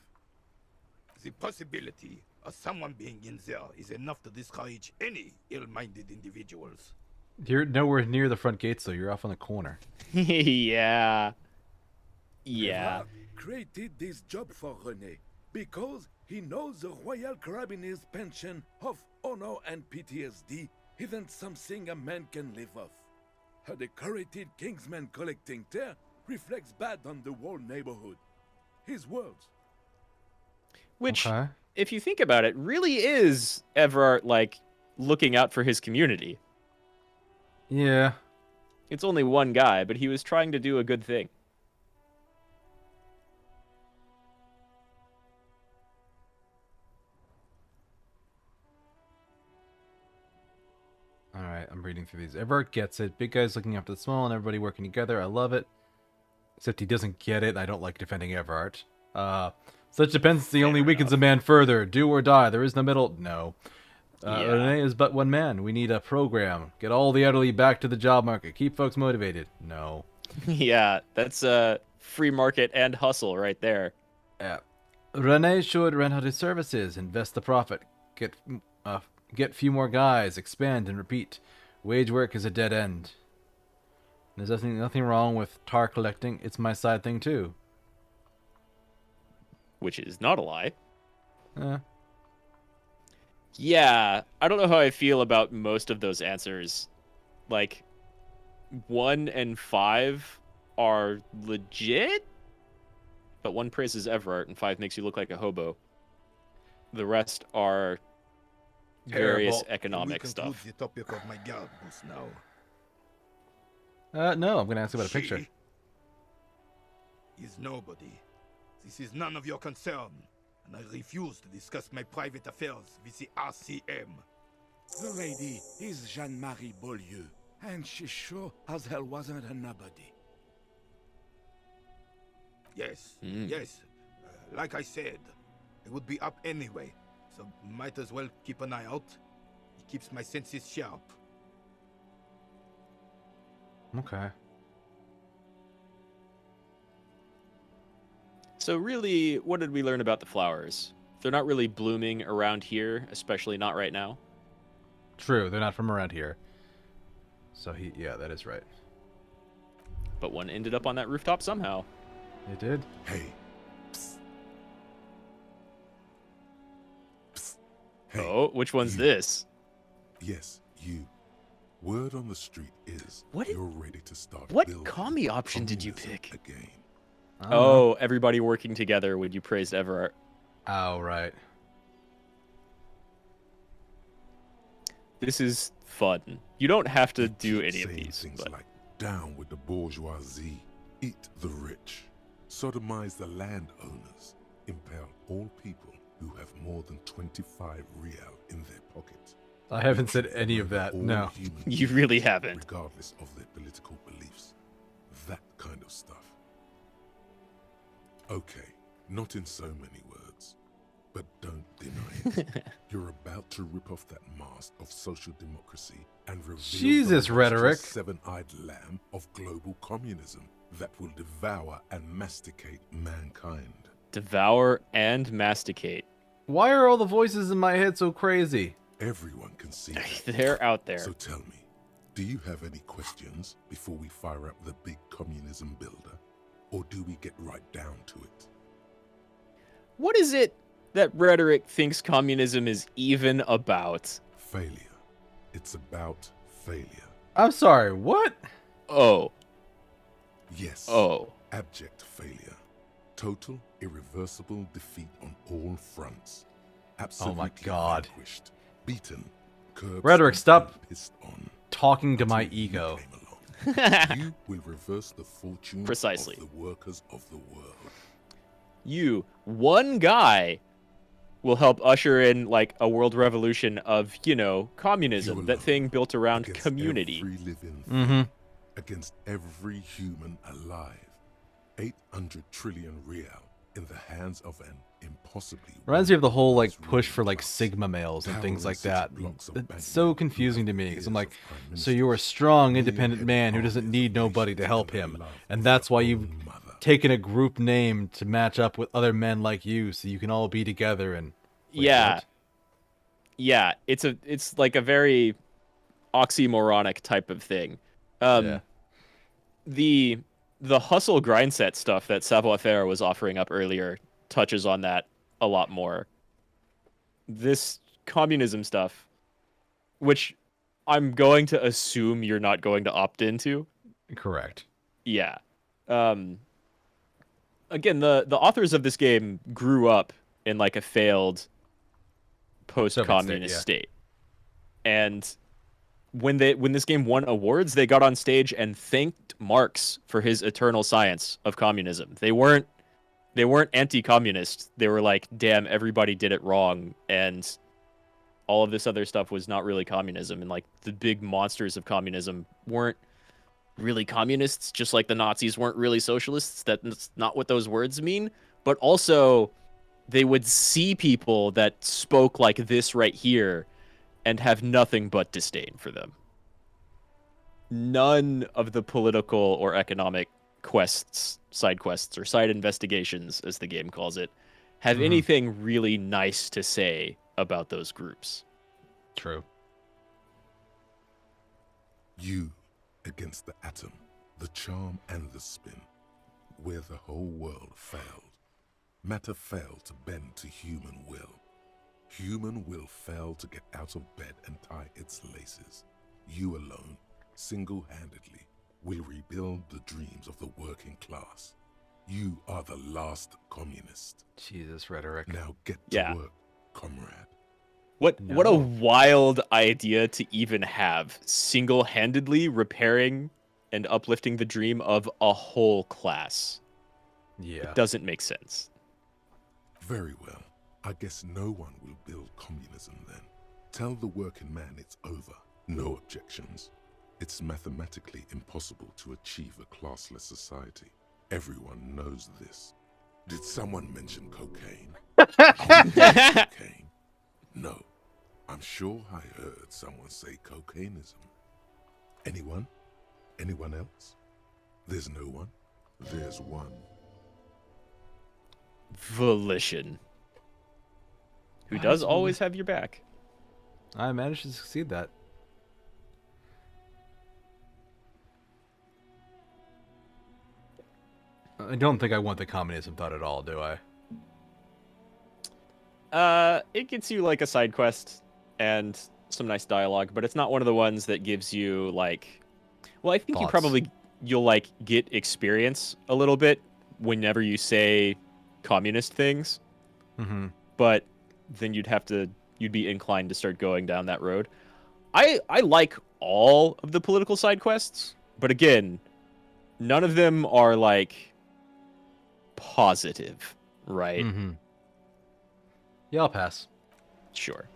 The possibility of someone being in there is enough to discourage any ill-minded individuals. You're nowhere near the front gates, though. You're off on the corner. Yeah. Yeah. Gerard created this job for René because he knows the Royal Carabiniers' pension of honor and PTSD isn't something a man can live off. A decorated Kingsman collecting tear reflects bad on the whole neighborhood. His words. Which, if you think about it, really is Everard, like, looking out for his community. Yeah. It's only one guy, but he was trying to do a good thing. Alright, I'm reading through these. Everard gets it. Big guy's looking after the small and everybody working together. I love it. Except he doesn't get it. I don't like defending Everard. Such dependency only weakens a man further. Do or die. There is no middle. No. René is but one man. We need a program. Get all the elderly back to the job market. Keep folks motivated. No. Yeah, that's free market and hustle right there. Yeah. René should rent out his services, invest the profit, get few more guys, expand and repeat. Wage work is a dead end. There's nothing wrong with tar collecting. It's my side thing too. Which is not a lie. Eh. Yeah, I don't know how I feel about most of those answers. Like, 1 and 5 are legit, but 1 praises Everard and 5 makes you look like a hobo. The rest are various economic stuff. The topic of my guard booth now. No, I'm going to ask you about a picture. Is nobody. This is none of your concern, and I refuse to discuss my private affairs with the RCM. The lady is Jeanne-Marie Beaulieu, and she sure as hell wasn't a nobody. Yes, yes. Like I said, it would be up anyway, so might as well keep an eye out. It keeps my senses sharp. Okay. So really, what did we learn about the flowers? They're not really blooming around here, especially not right now. True, they're not from around here. So yeah, that is right. But one ended up on that rooftop somehow. It did. Hey. Psst. Psst. Hey. Oh, which one's this? Yes, you. Word on the street is you're ready to start. What commie option did you pick? Again. Oh, everybody working together when you praised Everart. Oh, right. This is fun. You don't have to do any of these. Things But... like down with the bourgeoisie, eat the rich, sodomize the landowners, impale all people who have more than 25 real in their pocket. I haven't said any of that, no. You really haven't. Regardless of their political beliefs. That kind of stuff. Okay, not in so many words, but don't deny it. You're about to rip off that mask of social democracy and reveal Jesus, the rhetoric. seven-eyed lamb of global communism that will devour and masticate mankind. Devour and masticate. Why are all the voices in my head so crazy? Everyone can see that. They're out there. So tell me, do you have any questions before we fire up the big communism builder? Or do we get right down to it? What is it that rhetoric thinks communism is even about? Failure. It's about failure. I'm sorry, what? Oh. Yes. Oh. Abject failure. Total, irreversible defeat on all fronts. Absolutely Oh my God. vanquished. Beaten. Curbed. Rhetoric, stop pissed on. talking to my ego. You will reverse the fortune Precisely. of the workers of the world. You, one guy, will help usher in like a world revolution of, you know, communism. That thing built around community. Every living thing, against every human alive. 800 trillion real in the hands of an impossibly... Reminds me of the whole like push for like Sigma males and things like that. It's so confusing to me because I'm like, so you're a strong, independent man who doesn't need nobody to help him, and that's why you've taken a group name to match up with other men like you, so you can all be together and. Wait, yeah, what? yeah. It's like a very oxymoronic type of thing. The hustle grind set stuff that Savoir-Faire was offering up earlier touches on that a lot more. This communism stuff, which I'm going to assume you're not going to opt into. Correct. Yeah. Again, the authors of this game grew up in like a failed post-communist state. And when this game won awards, they got on stage and thanked Marx for his eternal science of communism. They weren't anti-communist. They were like, damn, everybody did it wrong, and all of this other stuff was not really communism. And like the big monsters of communism weren't really communists, just like the Nazis weren't really socialists. That's not what those words mean. But also, they would see people that spoke like this right here and have nothing but disdain for them. None of the political or economic quests, side quests, or side investigations, as the game calls it, have anything really nice to say about those groups. True. You against the atom, the charm and the spin, where the whole world failed. Matter failed to bend to human will. Human will fail to get out of bed and tie its laces. You alone, single-handedly, will rebuild the dreams of the working class. You are the last communist. Jesus, rhetoric. Now get to work, comrade. What a wild idea to even have, single-handedly repairing and uplifting the dream of a whole class. Yeah. It doesn't make sense. Very well. I guess no one will build communism then. Tell the working man it's over. No objections. It's mathematically impossible to achieve a classless society. Everyone knows this. Did someone mention cocaine? Cocaine? No. I'm sure I heard someone say cocainism. Anyone? Anyone else? There's no one. There's one. Volition. Who does always have your back. I managed to succeed that. I don't think I want the communism thought at all, do I? It gets you like a side quest and some nice dialogue, but it's not one of the ones that gives you like, well, I think you'll like get experience a little bit whenever you say communist things. Mm-hmm. But then you'd be inclined to start going down that road. I like all of the political side quests, but again, none of them are like positive, right? Mm-hmm. Yeah, I'll pass. Sure.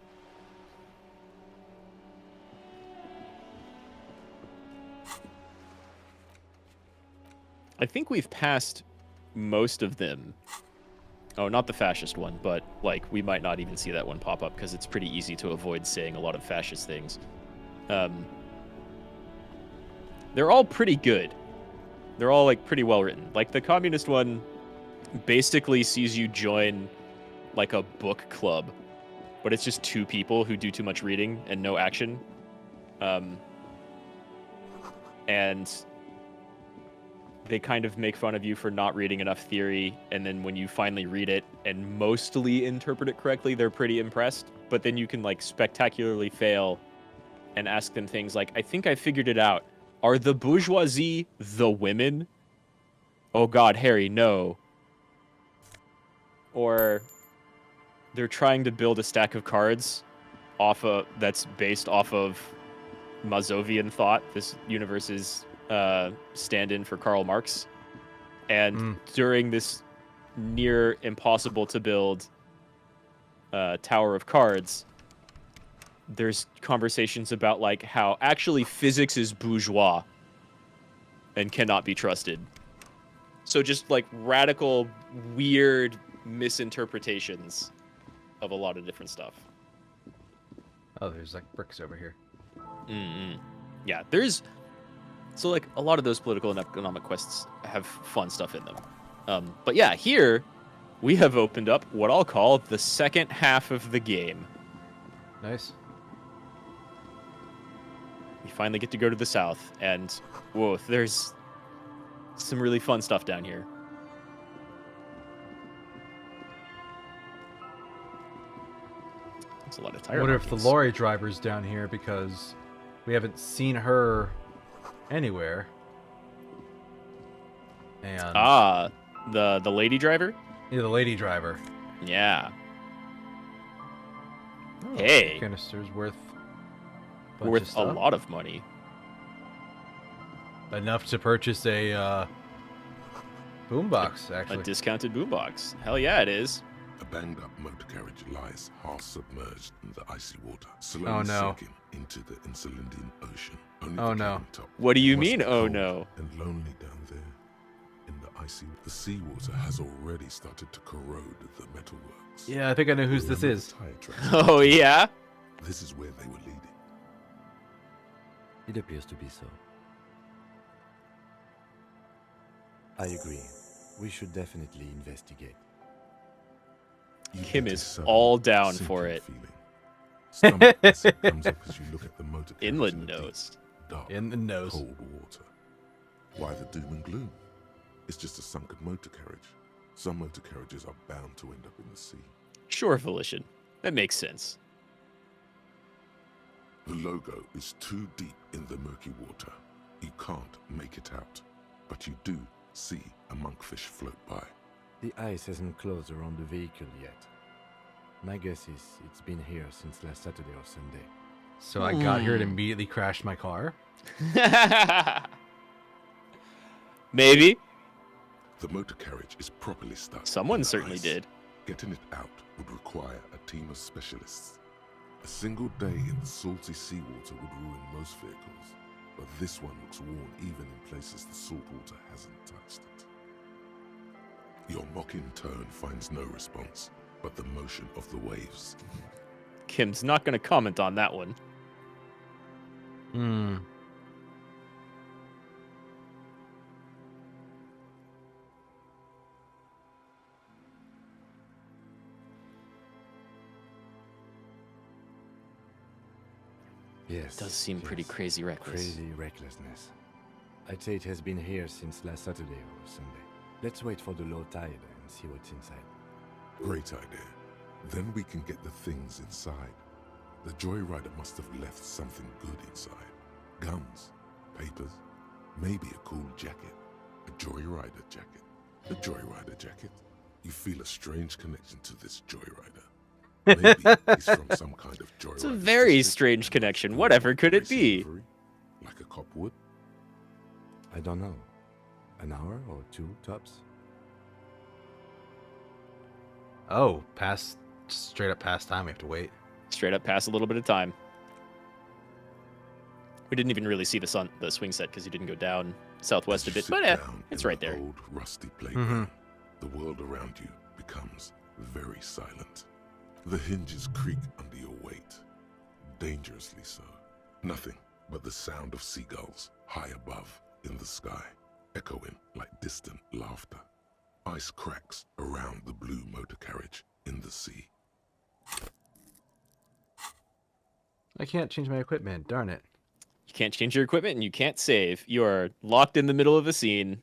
I think we've passed most of them. Oh, not the fascist one, but like we might not even see that one pop up because it's pretty easy to avoid saying a lot of fascist things. They're all pretty good. They're all like pretty well written. Like the communist one basically sees you join like a book club, but it's just two people who do too much reading and no action. And they kind of make fun of you for not reading enough theory, and then when you finally read it and mostly interpret it correctly, they're pretty impressed. But then you can like spectacularly fail and ask them things like, I think I figured it out. Are the bourgeoisie the women? Oh god, Harry, no. Or they're trying to build a stack of cards that's based off of Mazovian thought, this universe's stand-in for Karl Marx. And during this near impossible to build tower of cards, there's conversations about like how actually physics is bourgeois and cannot be trusted. So just like radical, weird misinterpretations of a lot of different stuff. Oh, there's like bricks over here. Yeah, so like a lot of those political and economic quests have fun stuff in them. But yeah, here we have opened up what I'll call the second half of the game. Nice. We finally get to go to the south, and whoa, there's some really fun stuff down here. There's a lot of tire I wonder if the markings. lorry driver's down here because we haven't seen her anywhere. And the lady driver? Yeah, the lady driver. Yeah. Oh, hey. Canister's worth a lot of money. Enough to purchase a boombox, actually. A discounted boombox. Hell yeah, it is. A banged-up motor carriage lies half submerged in the icy water, slowly sinking into the Insulindian Ocean. Only top What do you was mean, oh cold no? And lonely down there in the icy. The seawater has already started to corrode the metalworks. Yeah, I think I know whose this is. Oh yeah? This is where they were leading. It appears to be so. I agree. We should definitely investigate. Kim is all down for it. Stomach acid comes up as you look at the motor carriage Inland nose. Dark, in the nose. Cold water. Why the doom and gloom? It's just a sunken motor carriage. Some motor carriages are bound to end up in the sea. Sure, Volition. That makes sense. The logo is too deep in the murky water. You can't make it out. But you do see a monkfish float by. The ice hasn't closed around the vehicle yet. My guess is it's been here since last Saturday or Sunday. So I got here and immediately crashed my car? Maybe. The motor carriage is properly stuck. Someone certainly ice. did. Getting it out would require a team of specialists. A single day in the salty seawater would ruin most vehicles, but this one looks worn even in places the salt water hasn't touched it. Your mocking tone finds no response, but the motion of the waves. Kim's not going to comment on that one. Yes. Does seem pretty crazy reckless. Crazy recklessness. I'd say it has been here since last Saturday or Sunday. Let's wait for the low tide and see what's inside. Great idea. Then we can get the things inside. The Joyrider must have left something good inside. Guns, papers, maybe a cool jacket. A Joyrider jacket. A Joyrider jacket. You feel a strange connection to this Joyrider. Maybe he's from some kind of Joyrider. It's a very strange connection. Whatever could it be? Like a cop would? I don't know. An hour or two tops? Oh, straight up past time. We have to wait. Straight up past a little bit of time. We didn't even really see the swing set because he didn't go down southwest a bit, but it's right there. Old rusty playground. The world around you becomes very silent. The hinges creak under your weight, dangerously so. Nothing but the sound of seagulls high above in the sky, echoing like distant laughter. Ice cracks around the blue motor carriage in the sea. I can't change my equipment, darn it. You can't change your equipment and you can't save. You are locked in the middle of a scene.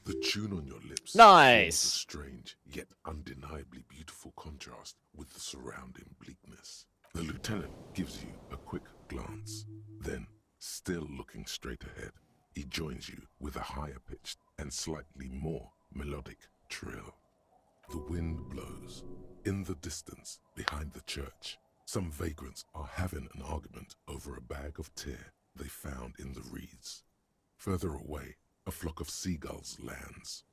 The tune on your lips Nice. forms a strange yet undeniably beautiful contrast with the surrounding bleakness. The lieutenant gives you a quick glance. Then, still looking straight ahead, he joins you with a higher pitched and slightly more melodic trill. The wind blows. In the distance, behind the church, some vagrants are having an argument over a bag of tear they found in the reeds. Further away, a flock of seagulls lands.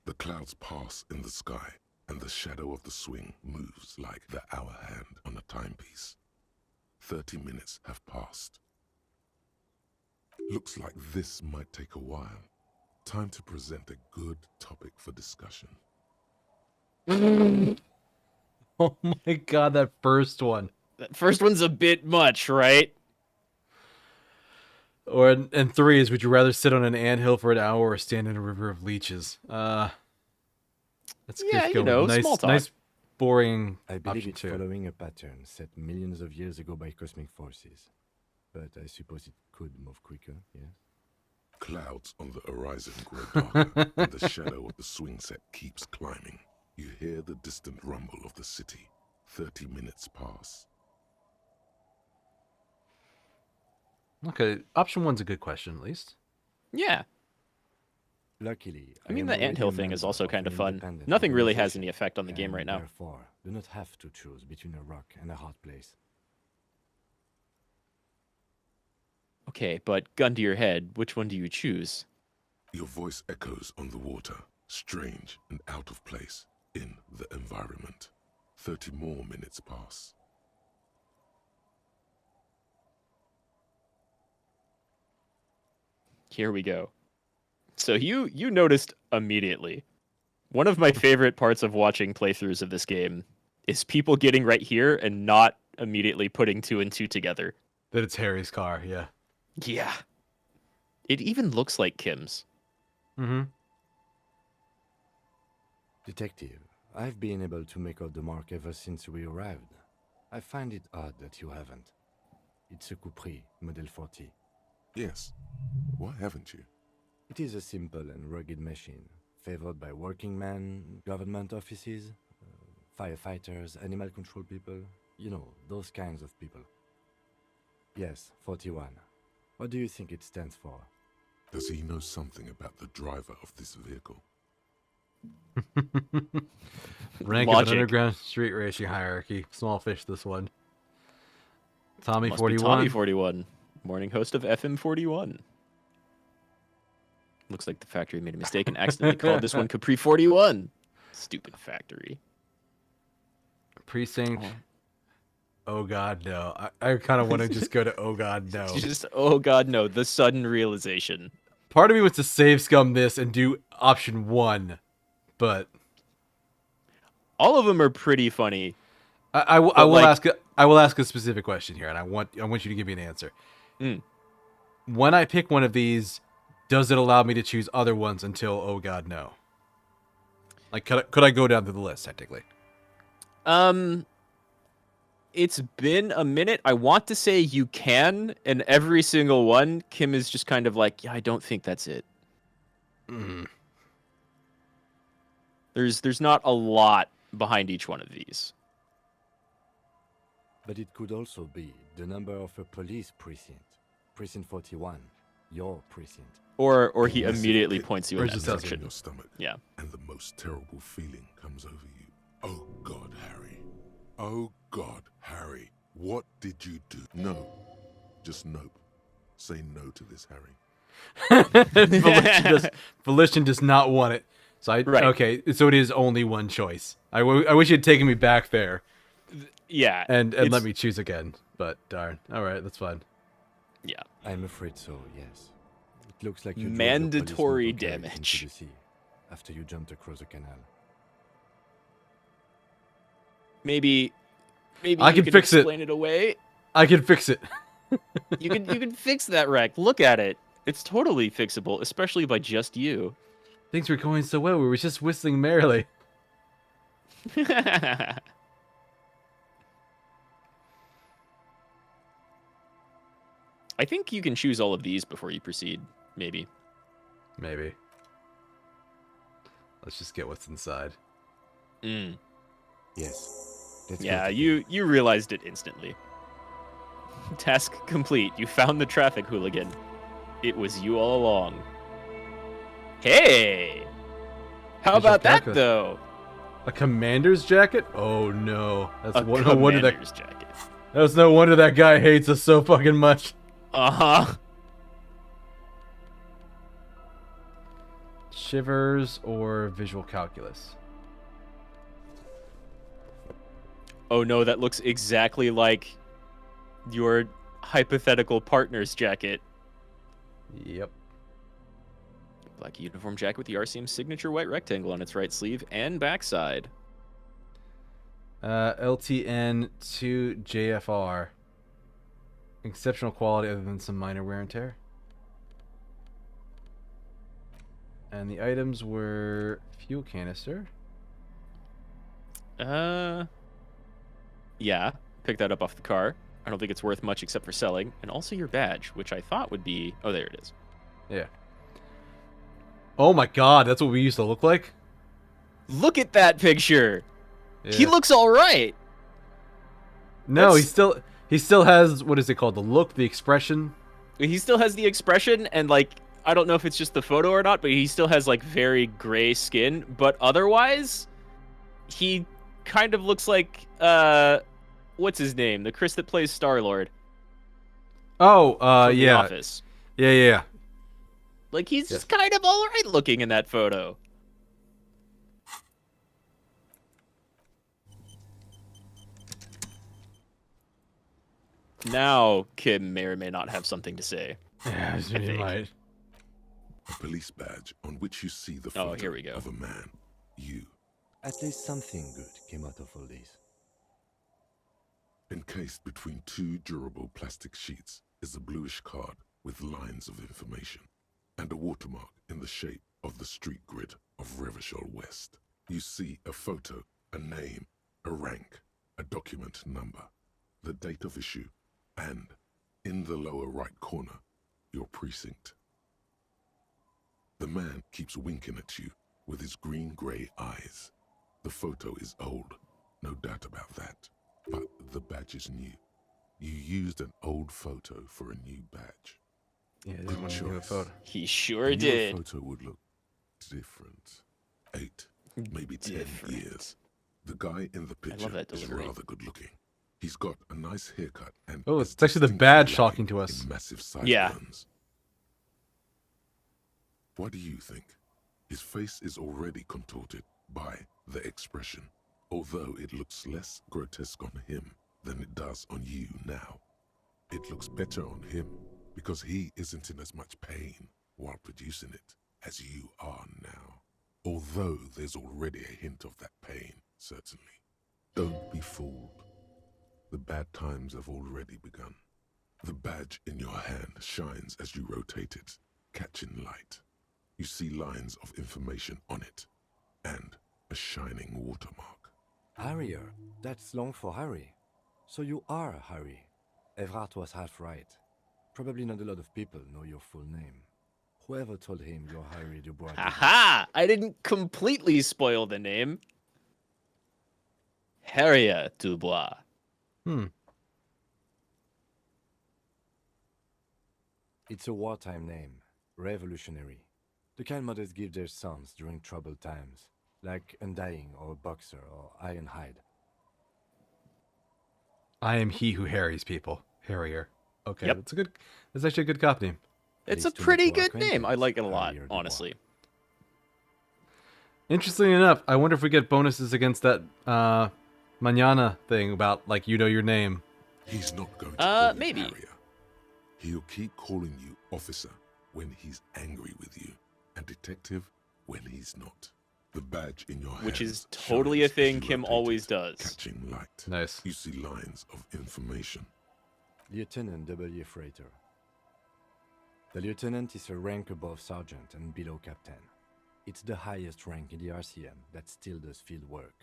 The clouds pass in the sky, and the shadow of the swing moves like the hour hand on a timepiece. 30 minutes have passed. Looks like this might take a while. Time to present a good topic for discussion. Oh my god, that first one. That first one's a bit much, right? Or and 3 is, would you rather sit on an anthill for an hour or stand in a river of leeches? That's yeah, you know, nice, small talk. nice, boring. I believe it's option 2. following a pattern set millions of years ago by cosmic forces. But I suppose it could move quicker, yes? Clouds on the horizon grow darker, and the shadow of the swing set keeps climbing. You hear the distant rumble of the city. 30 minutes pass. Okay, option 1's a good question, at least. Yeah. Luckily, I mean, am the already anthill a thing is member also of kind an of fun. independent Nothing really has organization, any effect on the game and right now. Therefore, do not have to choose between a rock and a hot place. Okay, but gun to your head, which one do you choose? Your voice echoes on the water, strange and out of place in the environment. 30 more minutes pass. Here we go. So you noticed immediately. One of my favorite parts of watching playthroughs of this game is people getting right here and not immediately putting 2 and 2 together. That it's Harry's car, yeah. Yeah. It even looks like Kim's. Mm-hmm. Detective, I've been able to make out the mark ever since we arrived. I find it odd that you haven't. It's a Capri, Model 40. Yes. Why haven't you? It is a simple and rugged machine, favored by working men, government offices, firefighters, animal control people. You know, those kinds of people. Yes, 41. What do you think it stands for? Does he know something about the driver of this vehicle? Rank of an underground street racing hierarchy. Small fish, this one. Tommy Must 41. be Tommy 41. Morning host of FM 41. Looks like the factory made a mistake and accidentally called this one Capri 41. Stupid factory. Precinct. Oh god, no. I kind of want to just go to oh god, no. Just, oh god, no. The sudden realization. Part of me wants to save scum this and do option 1, but all of them are pretty funny. I will ask a specific question here, and I want you to give me an answer. When I pick one of these, does it allow me to choose other ones until oh god no? Like could I go down to the list technically? It's been a minute. I want to say you can, and every single one, Kim is just kind of like, yeah, I don't think that's it. There's not a lot behind each one of these. But it could also be the number of a police precinct. Precinct 41, your precinct. Or he immediately points you in that in direction. your stomach. Yeah. And the most terrible feeling comes over you. Oh God, Harry. Oh God, Harry. What did you do? No. Just nope. Say no to this, Harry. Volition does not want it. So okay, so it is only one choice. I wish you'd taken me back there. Yeah. And let me choose again. But darn. Alright, that's fine. Yeah. I'm afraid so, yes. It looks like you mandatory drove your police motorcade damage into the sea after you jumped across the canal. Maybe I can fix it. Explain it away. I can fix it. you can fix that wreck. Look at it. It's totally fixable, especially by just you. Things were going so well. We were just whistling merrily. I think you can choose all of these before you proceed. Maybe. Maybe. Let's just get what's inside. Yes. Yeah, you realized it instantly. Task complete. You found the traffic hooligan. It was you all along. Hey! How about that, though? A commander's jacket? Oh no. That's a no wonder commander's jacket. That's no wonder that guy hates us so fucking much. Uh-huh. Shivers or visual calculus? Oh no, that looks exactly like your hypothetical partner's jacket. Yep. Black uniform jacket with the RCM signature white rectangle on its right sleeve and backside. LTN 2 JFR. Exceptional quality other than some minor wear and tear. And the items were fuel canister. Yeah, pick that up off the car. I don't think it's worth much except for selling. And also your badge, which I thought would be... Oh, there it is. Yeah. Oh my god, that's what we used to look like? Look at that picture! Yeah. He looks alright! No, he still has, what is it called? The look, the expression? He still has the expression, and like, I don't know if it's just the photo or not, but he still has like very gray skin. But otherwise, he kind of looks like, what's his name? The Chris that plays Star-Lord. Oh, from yeah. The Office. Yeah. Like, he's just kind of alright looking in that photo. Now, Kim may or may not have something to say. Yeah, he might. A police badge on which you see the Oh, photo here we go. of a man. You. At least something good came out of all this. Encased between two durable plastic sheets is a bluish card with lines of information and a watermark in the shape of the street grid of Revachol West. You see a photo, a name, a rank, a document number, the date of issue, and, in the lower right corner, your precinct. The man keeps winking at you with his green-grey eyes. The photo is old, no doubt about that, but the badge is new. You used an old photo for a new badge. Yeah, Good choice. photo. He sure A newer did. photo would look different. 8, maybe 10 years. The guy in the picture that is delivery. rather good looking. He's got a nice haircut and Oh, is it's actually the distinctly badge lacking talking to us. in massive sideburns. Yeah. What do you think? His face is already contorted by the expression, although it looks less grotesque on him than it does on you now. It looks better on him because he isn't in as much pain. while producing it, as you are now. Although there's already a hint of that pain, certainly. Don't be fooled. The bad times have already begun. The badge in your hand shines as you rotate it, catching light. You see lines of information on it, and a shining watermark. Harrier. That's long for Harry. So you are Harry. Evrard was half right. Probably not a lot of people know your full name. Whoever told him you're Harry Dubois... Aha! I didn't completely spoil the name. Harrier Dubois. It's a wartime name. Revolutionary. The kind mothers give their sons during troubled times. Like Undying or Boxer or Ironhide. I am he who harries people. Harrier. Okay, Yep. That's actually a good cop name. It's a pretty good name. I like it a lot, honestly. Interestingly enough, I wonder if we get bonuses against that Manana thing about, like, you know your name. He's not going to call you maybe. Harrier. He'll keep calling you officer when he's angry with you, and detective when he's not. The badge in your hand, Which is totally a thing Kim always does. Catching light. Nice. You see lines of information. Lieutenant W. Freighter. The lieutenant is a rank above sergeant and below captain. It's the highest rank in the RCM that still does field work.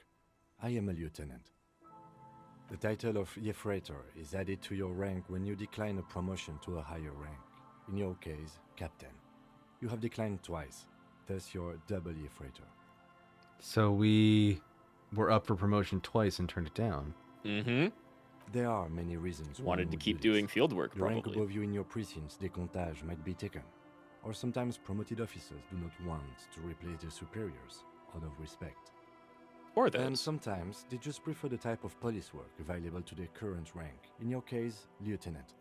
I am a lieutenant. The title of Freighter is added to your rank when you decline a promotion to a higher rank. In your case, captain. You have declined twice, thus you're W. Freighter. So we were up for promotion twice and turned it down. Mm-hmm. There are many reasons why Wanted one to would keep do doing this. field work, The rank probably. above you in your precinct's décomptage might be taken. Or sometimes promoted officers do not want to replace their superiors, out of respect. Or And those. sometimes they just prefer the type of police work available to their current rank. In your case, lieutenant.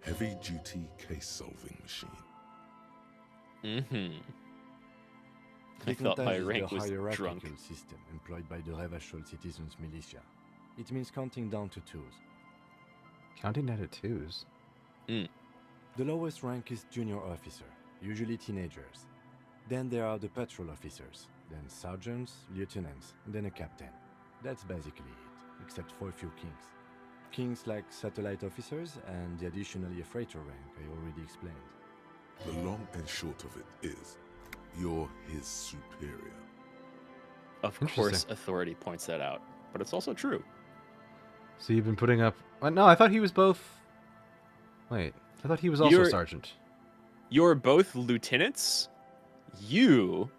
Heavy-duty case-solving machine. Mm-hmm. I thought my Décomptage rank is the was hierarchical drunk. system employed by the Revachol Citizens Militia. It means counting down to twos. Counting down to twos? The lowest rank is junior officer, usually teenagers. Then there are the patrol officers, then sergeants, lieutenants, and then a captain. That's basically it, except for a few kings. Kings like satellite officers and the additionally a freighter rank I already explained. The long and short of it is, you're his superior. Of course, authority points that out, but it's also true. So you've been putting up... No, I thought he was both... Wait, I thought he was also sergeant. You're both lieutenants? You...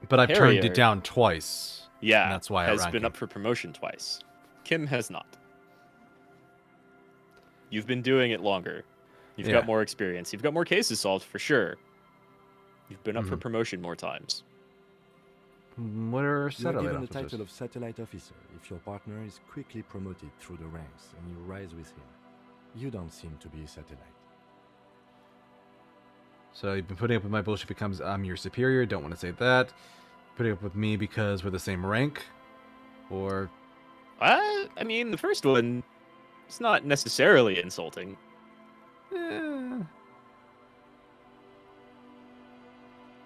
But I've turned Harrier, it down twice. Yeah, and that's why has I rank been him. up for promotion twice. Kim has not. You've been doing it longer. You've Yeah. got more experience. You've got more cases solved for sure. You've been up for Mhm. promotion more times. What are You are satellite given the officers? title of satellite officer if your partner is quickly promoted through the ranks and you rise with him. You don't seem to be a satellite. So you've been putting up with my bullshit because I'm your superior. Don't want to say that. Putting up with me because we're the same rank, or I mean, the first one, it's not necessarily insulting.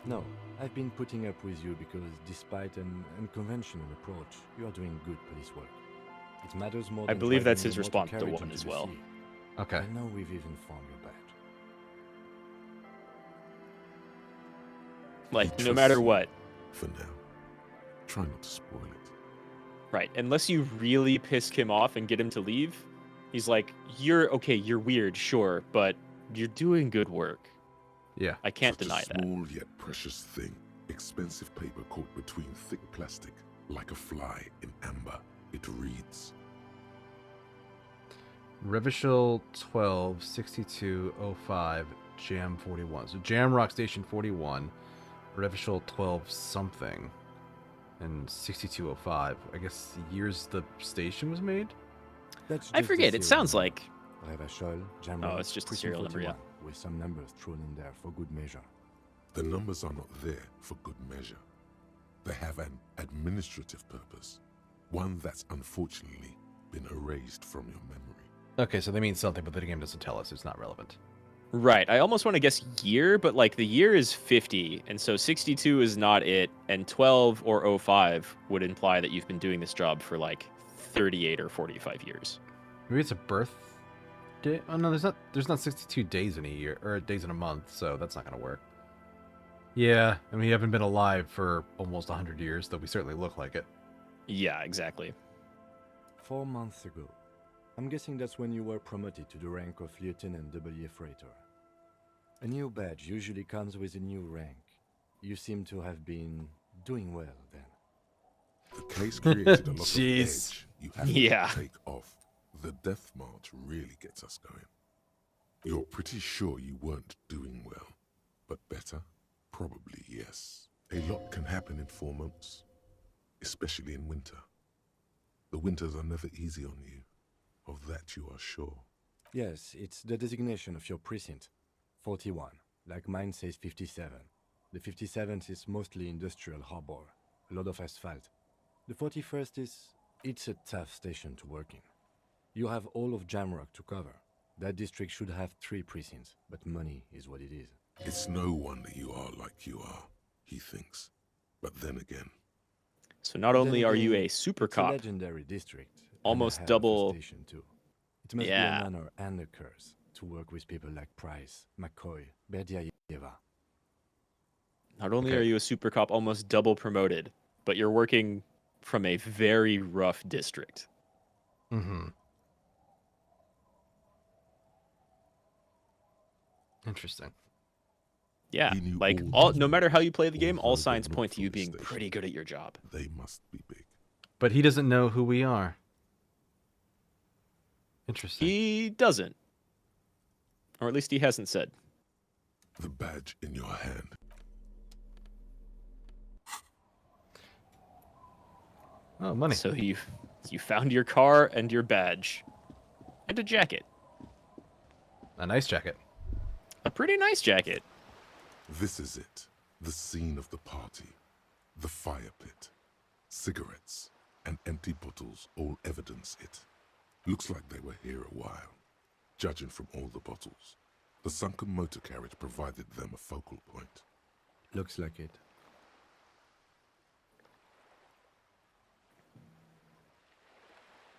No, I've been putting up with you because despite an unconventional approach, you are doing good police work. It matters more I than believe that's driving his a response to motor carriage one into as the well. sea. Okay. I know we've even found your badge. Like, no Trust matter you what. For now. Try not to spoil it. Right, unless you really piss Kim off and get him to leave, he's like, you're weird, sure, but you're doing good work. Yeah. I can't Such deny a that. small yet precious thing. Expensive paper caught between thick plastic, like a fly in amber. It reads, Revachol 12 6205 Jam 41. So Jam Rock Station 41, Revachol 12 something, and 6205. I guess the years the station was made. That's I just forget, the it serial sounds number. like... Revachol, Jam Oh, Rock, it's just a Precinct serial number, yeah. 41, with some numbers thrown in there for good measure. the numbers are not there for good measure. They have an administrative purpose, one that's unfortunately been erased from your memory. Okay, so they mean something, but the game doesn't tell us. It's not relevant. Right. I almost want to guess year, but like the year is 50, and so 62 is not it, and 12 or 05 would imply that you've been doing this job for like 38 or 45 years. Maybe it's a birth day. Oh no, there's not 62 days in a year or days in a month, so that's not gonna work. Yeah, and we haven't been alive for almost 100 years, though we certainly look like it. Yeah, exactly. 4 months ago. I'm guessing that's when you were promoted to the rank of Lieutenant W. Freighter. A new badge usually comes with a new rank. You seem to have been doing well then. The case created a lot of edge. You have Yeah. to take off. The death march really gets us going. You're pretty sure you weren't doing well, but better? Probably yes. A lot can happen in 4 months, especially in winter. The winters are never easy on you. Of that you are sure. Yes, it's the designation of your precinct. 41. Like mine says 57. The 57th is mostly industrial harbor. A lot of asphalt. The 41st is... it's a tough station to work in. You have all of Jamrock to cover. That district should have 3 precincts, but money is what it is. It's no wonder you are like you are, he thinks. But then again... So not only are you a super it's cop, a legendary district. almost and a hell of a double... station too. It must be an honor and a curse to work with people like Price, McCoy, Berdiaeva. Not only are you a super cop, almost double promoted, but you're working from a very rough district. Mm-hmm. Interesting. Yeah, like no matter how you play the game, all signs point to you being pretty good at your job. They must be big. But he doesn't know who we are. Interesting. He doesn't. Or at least he hasn't said. The badge in your hand. Oh, money. So you found your car and your badge. And a jacket. A nice jacket. A pretty nice jacket. This is it. The scene of the party. The fire pit. Cigarettes and empty bottles all evidence it. Looks like they were here a while. Judging from all the bottles, the sunken motor carriage provided them a focal point. Looks like it.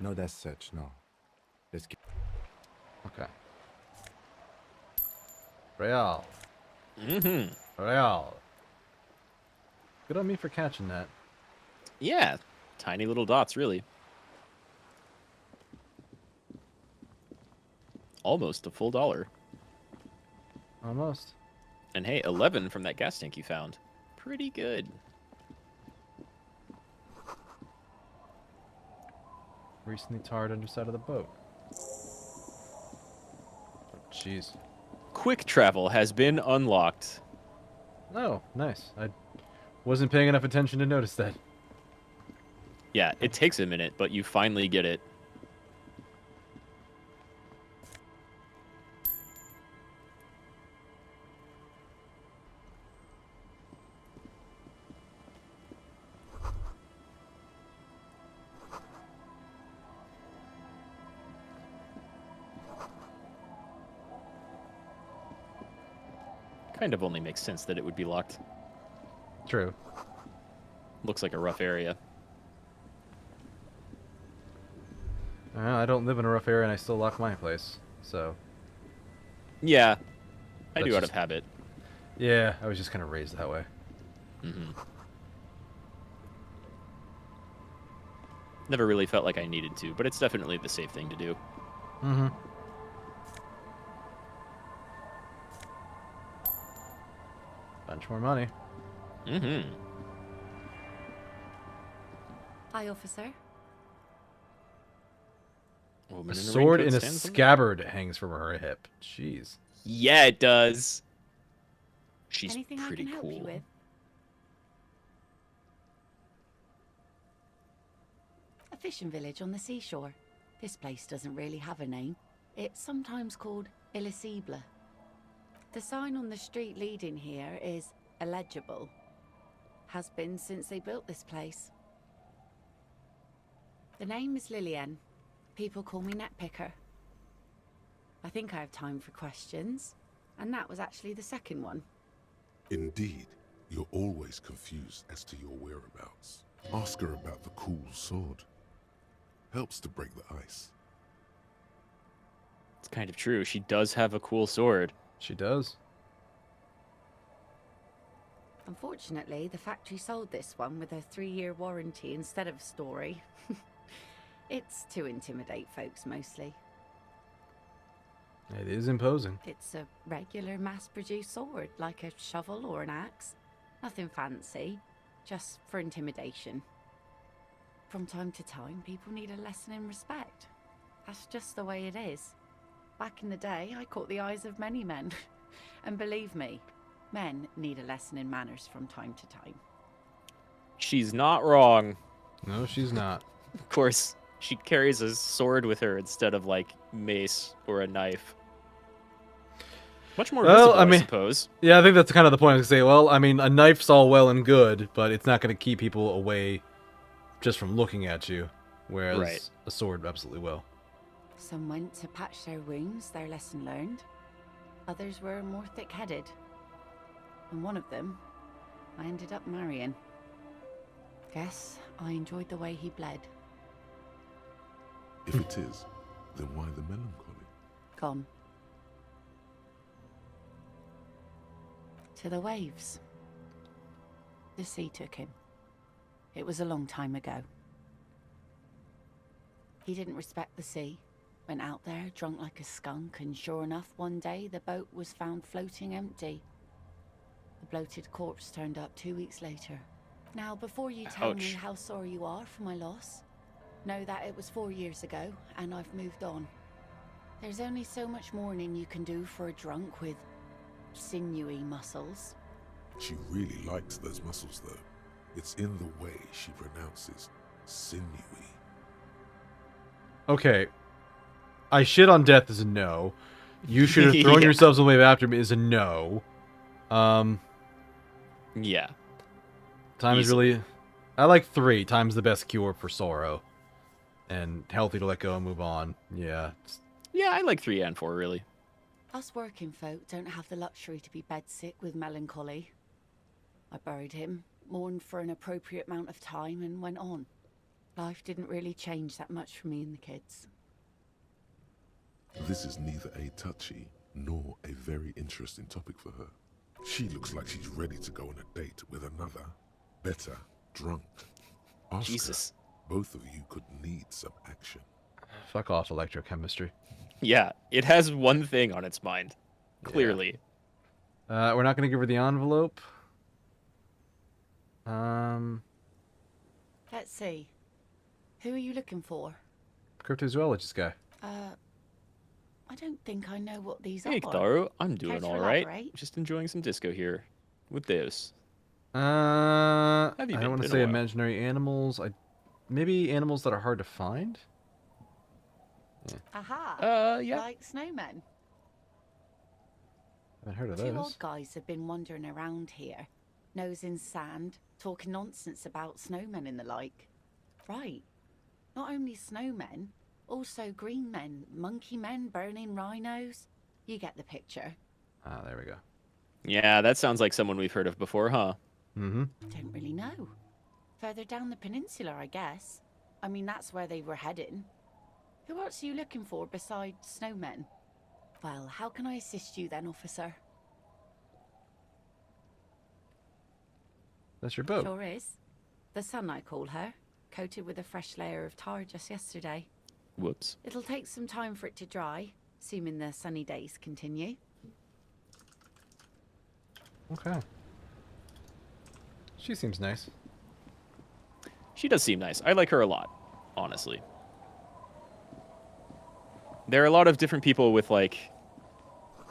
Not as such, no. Let's keep... Okay. Real. Mm-hmm. Real. Good on me for catching that. Yeah. Tiny little dots, really. Almost a full $1. Almost. And hey, 11 from that gas tank you found. Pretty good. Recently tarred underside of the boat. Jeez. Quick travel has been unlocked. Oh, nice. I wasn't paying enough attention to notice that. Yeah, it takes a minute, but you finally get it. Kind of only makes sense that it would be locked. True. Looks like a rough area. I don't live in a rough area and I still lock my place, so... Yeah, I That's do out just- of habit. Yeah, I was just kind of raised that way. Mm-hmm. Never really felt like I needed to, but it's definitely the safe thing to do. Mm-hmm. Bunch more money. Mm-hmm. Hi, officer. Woman A in sword raincoat in a stands on- scabbard hangs from her hip. Jeez. Yeah, it does. She's Anything pretty I can help cool. you with? A fishing village on the seashore. This place doesn't really have a name. It's sometimes called Elysible. The sign on the street leading here is illegible. Has been since they built this place. The name is Lillian. People call me Netpicker. I think I have time for questions. And that was actually the second one. Indeed, you're always confused as to your whereabouts. Ask her about the cool sword. Helps to break the ice. It's kind of true. She does have a cool sword. She does. Unfortunately, the factory sold this one with a 3-year warranty instead of a story. It's to intimidate folks mostly. It is imposing. It's a regular mass-produced sword, like a shovel or an axe. Nothing fancy, just for intimidation. From time to time, people need a lesson in respect. That's just the way it is. Back in the day, I caught the eyes of many men. And believe me, men need a lesson in manners from time to time. She's not wrong. No, she's not. Of course, she carries a sword with her instead of, like, mace or a knife. Much more visible, I suppose. Yeah, I think that's kind of the point. I was going to say, well, I mean, a knife's all well and good, but it's not going to keep people away just from looking at you, whereas a sword absolutely will. Some went to patch their wounds, their lesson learned. Others were more thick-headed. And one of them, I ended up marrying. Guess I enjoyed the way he bled. If it is, then why the melancholy? Gone. To the waves. The sea took him. It was a long time ago. He didn't respect the sea. Went out there, drunk like a skunk, and sure enough, one day the boat was found floating empty. The bloated corpse turned up 2 weeks later. Now, before you tell me how sorry you are for my loss, know that it was 4 years ago, and I've moved on. There's only so much mourning you can do for a drunk with sinewy muscles. She really likes those muscles, though. It's in the way she pronounces sinewy. Okay. I shit on death is a no. You should have thrown yourselves away after me is a no. Yeah. Time is really... I like 3. Time's the best cure for sorrow. And healthy to let go and move on. Yeah. Yeah, I like 3 and 4, really. Us working folk don't have the luxury to be bedsick with melancholy. I buried him, mourned for an appropriate amount of time, and went on. Life didn't really change that much for me and the kids. This is neither a touchy nor a very interesting topic for her. She looks like she's ready to go on a date with another, better, drunk. Ask Jesus. Her. Both of you could need some action. Fuck off, electrochemistry. Yeah, it has one thing on its mind. Clearly. Yeah. We're not going to give her the envelope. Let's see. Who are you looking for? Cryptozoologist guy. I don't think I know what these Hey, are. Taro, I'm doing to all right. elaborate? Just enjoying some disco here with Deus. I Have you don't want to been say a while? imaginary animals. Maybe animals that are hard to find. Aha. Yeah. Like snowmen. Haven't heard of 2 those. old guys have been wandering around here, nose in sand, talking nonsense about snowmen and the like. Right. Not only snowmen, also green men, monkey men burning rhinos. You get the picture. Ah, there we go. Yeah, that sounds like someone we've heard of before, huh? Mm-hmm. Don't really know. Further down the peninsula, I guess. I mean, that's where they were heading. Who else are you looking for besides snowmen? Well, how can I assist you then, officer? That's your boat. Sure is. The sun, I call her. Coated with a fresh layer of tar just yesterday. Whoops. It'll take some time for it to dry, assuming the sunny days continue. Okay. She seems nice. She does seem nice. I like her a lot, honestly. There are a lot of different people with, like,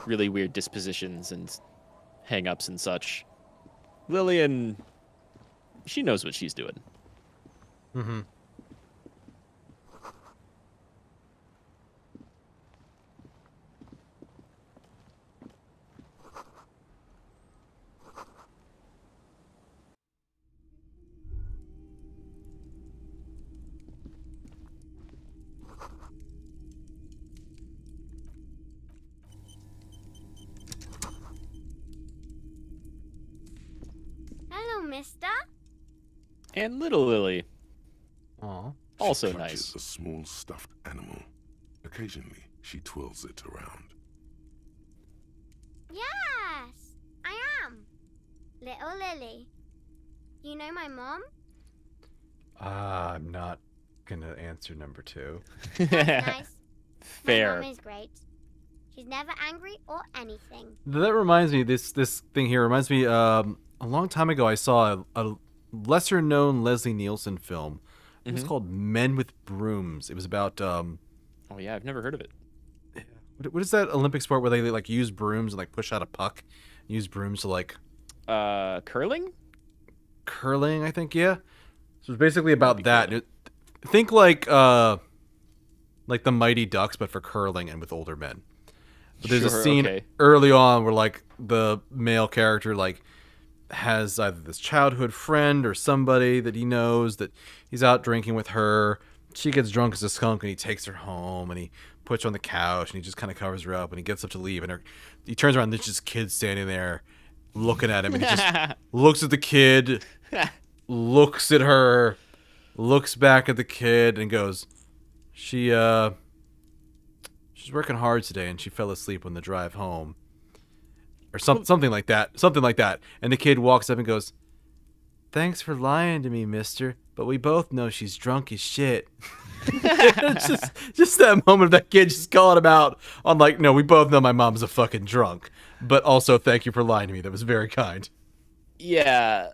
really weird dispositions and hang-ups and such. Lillian, she knows what she's doing. Mm-hmm. mister. And little Lily. Aw. Also She clutches nice. a small stuffed animal. Occasionally, she twirls it around. Yes, I am. Little Lily. You know my mom? I'm not gonna answer number 2. That's nice. Fair. My mom is great. She's never angry or anything. That reminds me, this thing here reminds me, a long time ago I saw a lesser-known Leslie Nielsen film. It was called Men with Brooms. It was about... Oh, yeah, I've never heard of it. What is that Olympic sport where they like use brooms and like push out a puck? Use brooms to like... Curling? Curling, I think, yeah. So it's basically about that. Cool. Think like the Mighty Ducks, but for curling and with older men. But there's a scene early on where like the male character like has either this childhood friend or somebody that he knows that he's out drinking with her. She gets drunk as a skunk and he takes her home and he puts her on the couch and he just kind of covers her up and he gets up to leave and he turns around and there's just kids standing there looking at him and he just looks at the kid, looks at her, looks back at the kid and goes, she's working hard today and she fell asleep on the drive home. Or something like that. And the kid walks up and goes, "Thanks for lying to me, mister, but we both know she's drunk as shit." It's just that moment of that kid just calling him out on like, no, we both know my mom's a fucking drunk, but also thank you for lying to me. That was very kind. Yeah,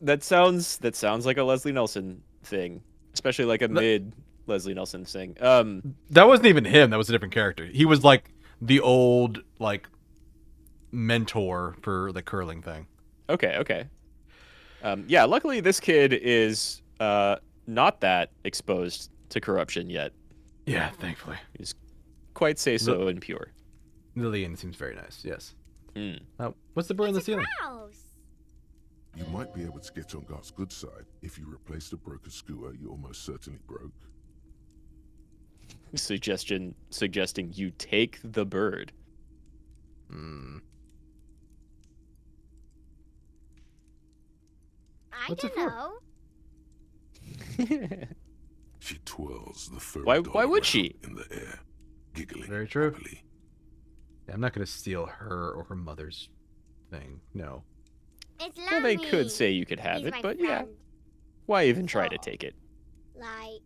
that sounds like a Leslie Nielsen thing, especially like a mid Leslie Nielsen thing. That wasn't even him. That was a different character. He was like the old like mentor for the curling thing. Okay. Yeah, luckily this kid is not that exposed to corruption yet. Yeah, thankfully. He's quite say-so and pure. Lillian seems very nice, yes. Mm. What's the bird in the ceiling? You might be able to get on God's good side if you replace the broken scooter you almost certainly broke. Suggesting you take the bird. I don't know. She twirls the fur. Why would she? In the air, giggling. Very true. Happily. Yeah, I'm not going to steal her or her mother's thing. No. It's Well, they could say you could have He's it, my but yeah. friend. Why even try to take it? Like,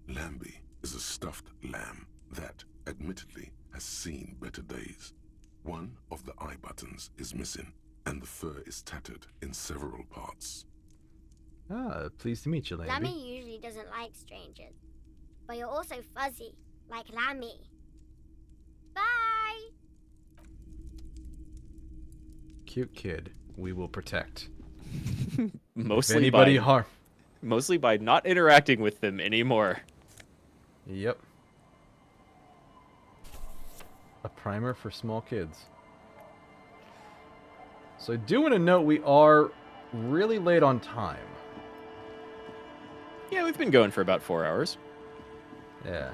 Lambie is a stuffed lamb that, admittedly, has seen better days. One of the eye buttons is missing, and the fur is tattered in several parts. Ah, pleased to meet you, Lambie. Lammy usually doesn't like strangers. But you're also fuzzy, like Lammy. Bye! Cute kid. We will protect. Mostly by not interacting with them anymore. Yep. A primer for small kids. So I do want to note we are really late on time. Yeah, we've been going for about 4 hours. Yeah.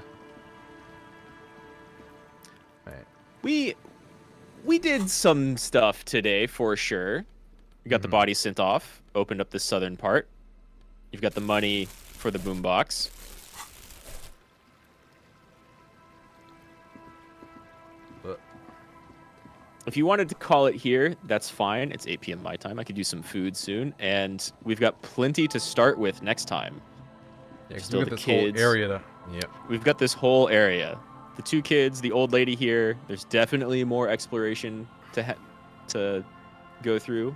Right. We did some stuff today for sure. We got the body sent off, opened up the southern part. You've got the money for the boombox. If you wanted to call it here, that's fine. It's 8 p.m. my time. I could use some food soon, and we've got plenty to start with next time. Yeah, Still we've got this whole area to... Yep. We've got this whole area. The 2 kids, the old lady here. There's definitely more exploration to go through.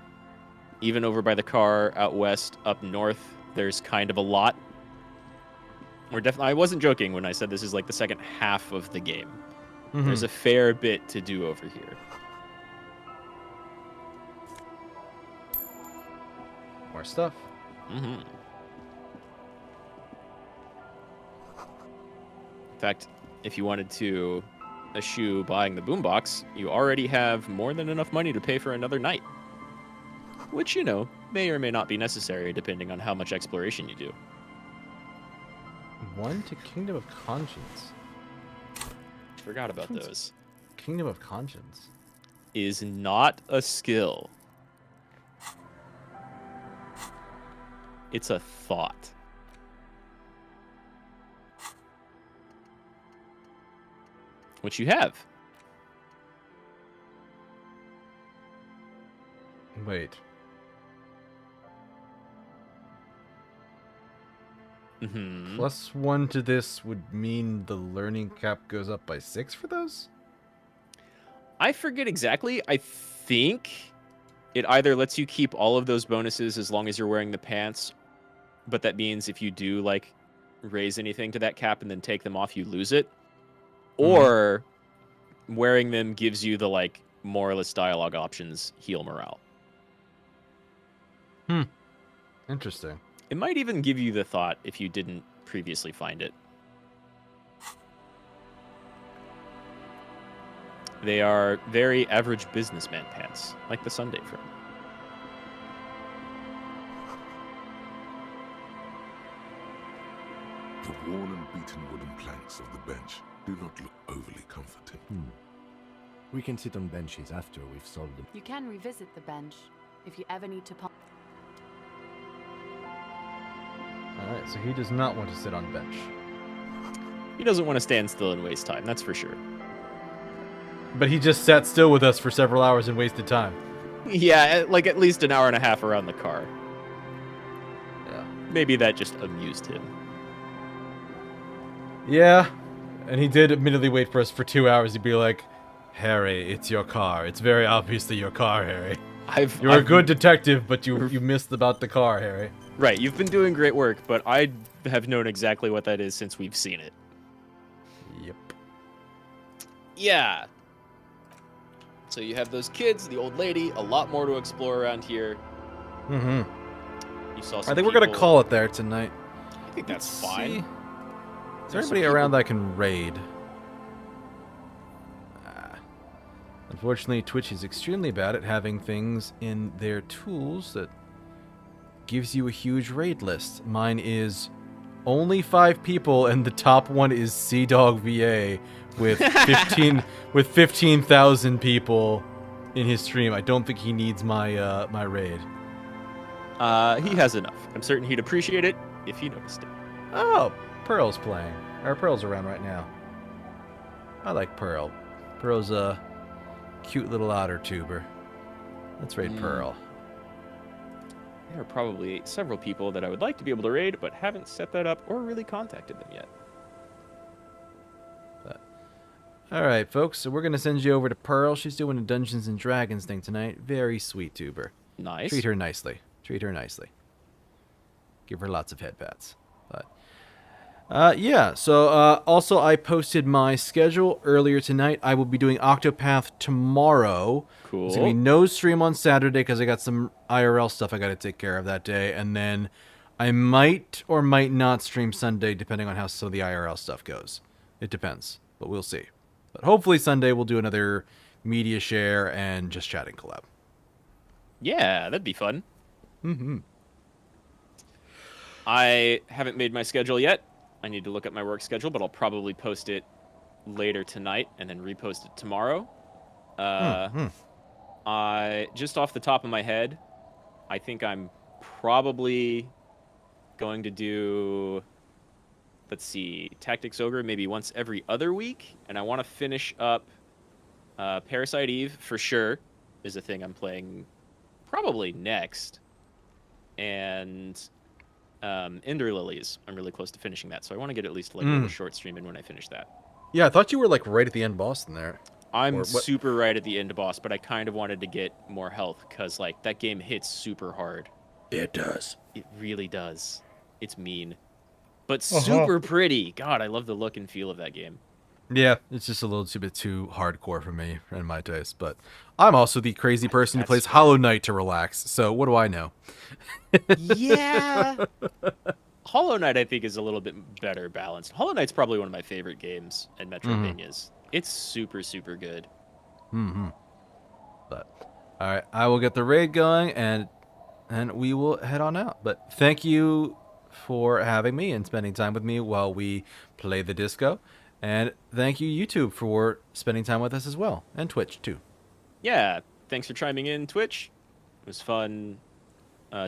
Even over by the car out west, up north, there's kind of a lot. I wasn't joking when I said this is like the second half of the game. There's a fair bit to do over here. More stuff. In fact, if you wanted to eschew buying the boombox, you already have more than enough money to pay for another night. Which, you know, may or may not be necessary depending on how much exploration you do. 1 to Kingdom of Conscience. Forgot about those. Kingdom of Conscience is not a skill. It's a thought. Which you have. Wait. Mm-hmm. +1 to this would mean the learning cap goes up by 6 for those? I forget exactly. I think it either lets you keep all of those bonuses as long as you're wearing the pants, but that means if you do, like, raise anything to that cap and then take them off, you lose it. Or wearing them gives you the, like, more or less dialogue options heal morale. Interesting. It might even give you the thought if you didn't previously find it. They are very average businessman pants, like the Sunday frame. The worn and beaten wooden planks of the bench do not look overly comforting. We can sit on benches after we've solved them. You can revisit the bench if you ever need to pump. Alright, so he does not want to sit on bench. He doesn't want to stand still and waste time, that's for sure. But he just sat still with us for several hours and wasted time. Yeah, like at least an hour and a half around the car. Yeah. Maybe that just amused him. Yeah, and he did admittedly wait for us for 2 hours. He'd be like, Harry, it's your car. It's very obviously your car, Harry. You're a good detective, but you missed about the car, Harry. Right, you've been doing great work, but I have known exactly what that is since we've seen it. Yep. Yeah. So you have those kids, the old lady, a lot more to explore around here. Mm-hmm. You saw I some think we're gonna people- call it there tonight. I think that's Let's fine. see. Is There's there some anybody around people- that I can raid? Unfortunately, Twitch is extremely bad at having things in their tools that gives you a huge raid list. Mine is only 5 people, and the top one is Sea-Dog VA with 15,000 people in his stream. I don't think he needs my my raid. He has enough. I'm certain he'd appreciate it if he noticed it. Oh, Pearl's playing. Or Pearl's around right now. I like Pearl. Pearl's a cute little otter tuber. Let's raid Pearl. There are probably several people that I would like to be able to raid, but haven't set that up or really contacted them yet. Alright, folks, so we're going to send you over to Pearl. She's doing a Dungeons and Dragons thing tonight. Very sweet tuber. Nice. Treat her nicely. Treat her nicely. Give her lots of head pats. But, yeah, so also I posted my schedule earlier tonight. I will be doing Octopath tomorrow. Cool. There's going to be no stream on Saturday because I got some IRL stuff I got to take care of that day. And then I might or might not stream Sunday depending on how some of the IRL stuff goes. It depends, but we'll see. But hopefully Sunday we'll do another media share and just chatting collab. Yeah, that'd be fun. Mm-hmm. I haven't made my schedule yet. I need to look at my work schedule, but I'll probably post it later tonight and then repost it tomorrow. I just off the top of my head, I think I'm probably going to do, let's see, Tactics Ogre maybe once every other week, and I want to finish up Parasite Eve for sure is a thing I'm playing probably next, and Ender Lilies. I'm really close to finishing that, so I want to get at least like a little short stream in when I finish that. Yeah, I thought you were like right at the end boss in there. I'm super right at the end boss, but I kind of wanted to get more health because like that game hits super hard. It does. It really does. It's mean, but super pretty. God, I love the look and feel of that game. Yeah, it's just a little bit too hardcore for me and my taste, but I'm also the crazy person who plays Hollow Knight to relax, so what do I know? Yeah. Hollow Knight, I think, is a little bit better balanced. Hollow Knight's probably one of my favorite games in Metroidvanias. It's super, super good. Mm-hmm. But, all right, I will get the raid going, and we will head on out. But thank you for having me and spending time with me while we play the disco. And thank you, YouTube, for spending time with us as well. And Twitch, too. Yeah, thanks for chiming in, Twitch. It was fun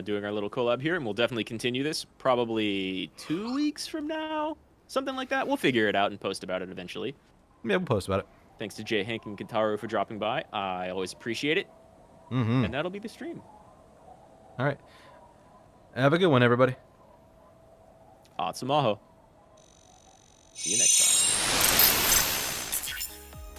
doing our little collab here, and we'll definitely continue this probably 2 weeks from now, something like that. We'll figure it out and post about it eventually. Yeah, we'll post about it. Thanks to Jay, Hank, and Kentaro for dropping by. I always appreciate it. And that'll be the stream. All right. Have a good one, everybody. Atsamaho. See you next time.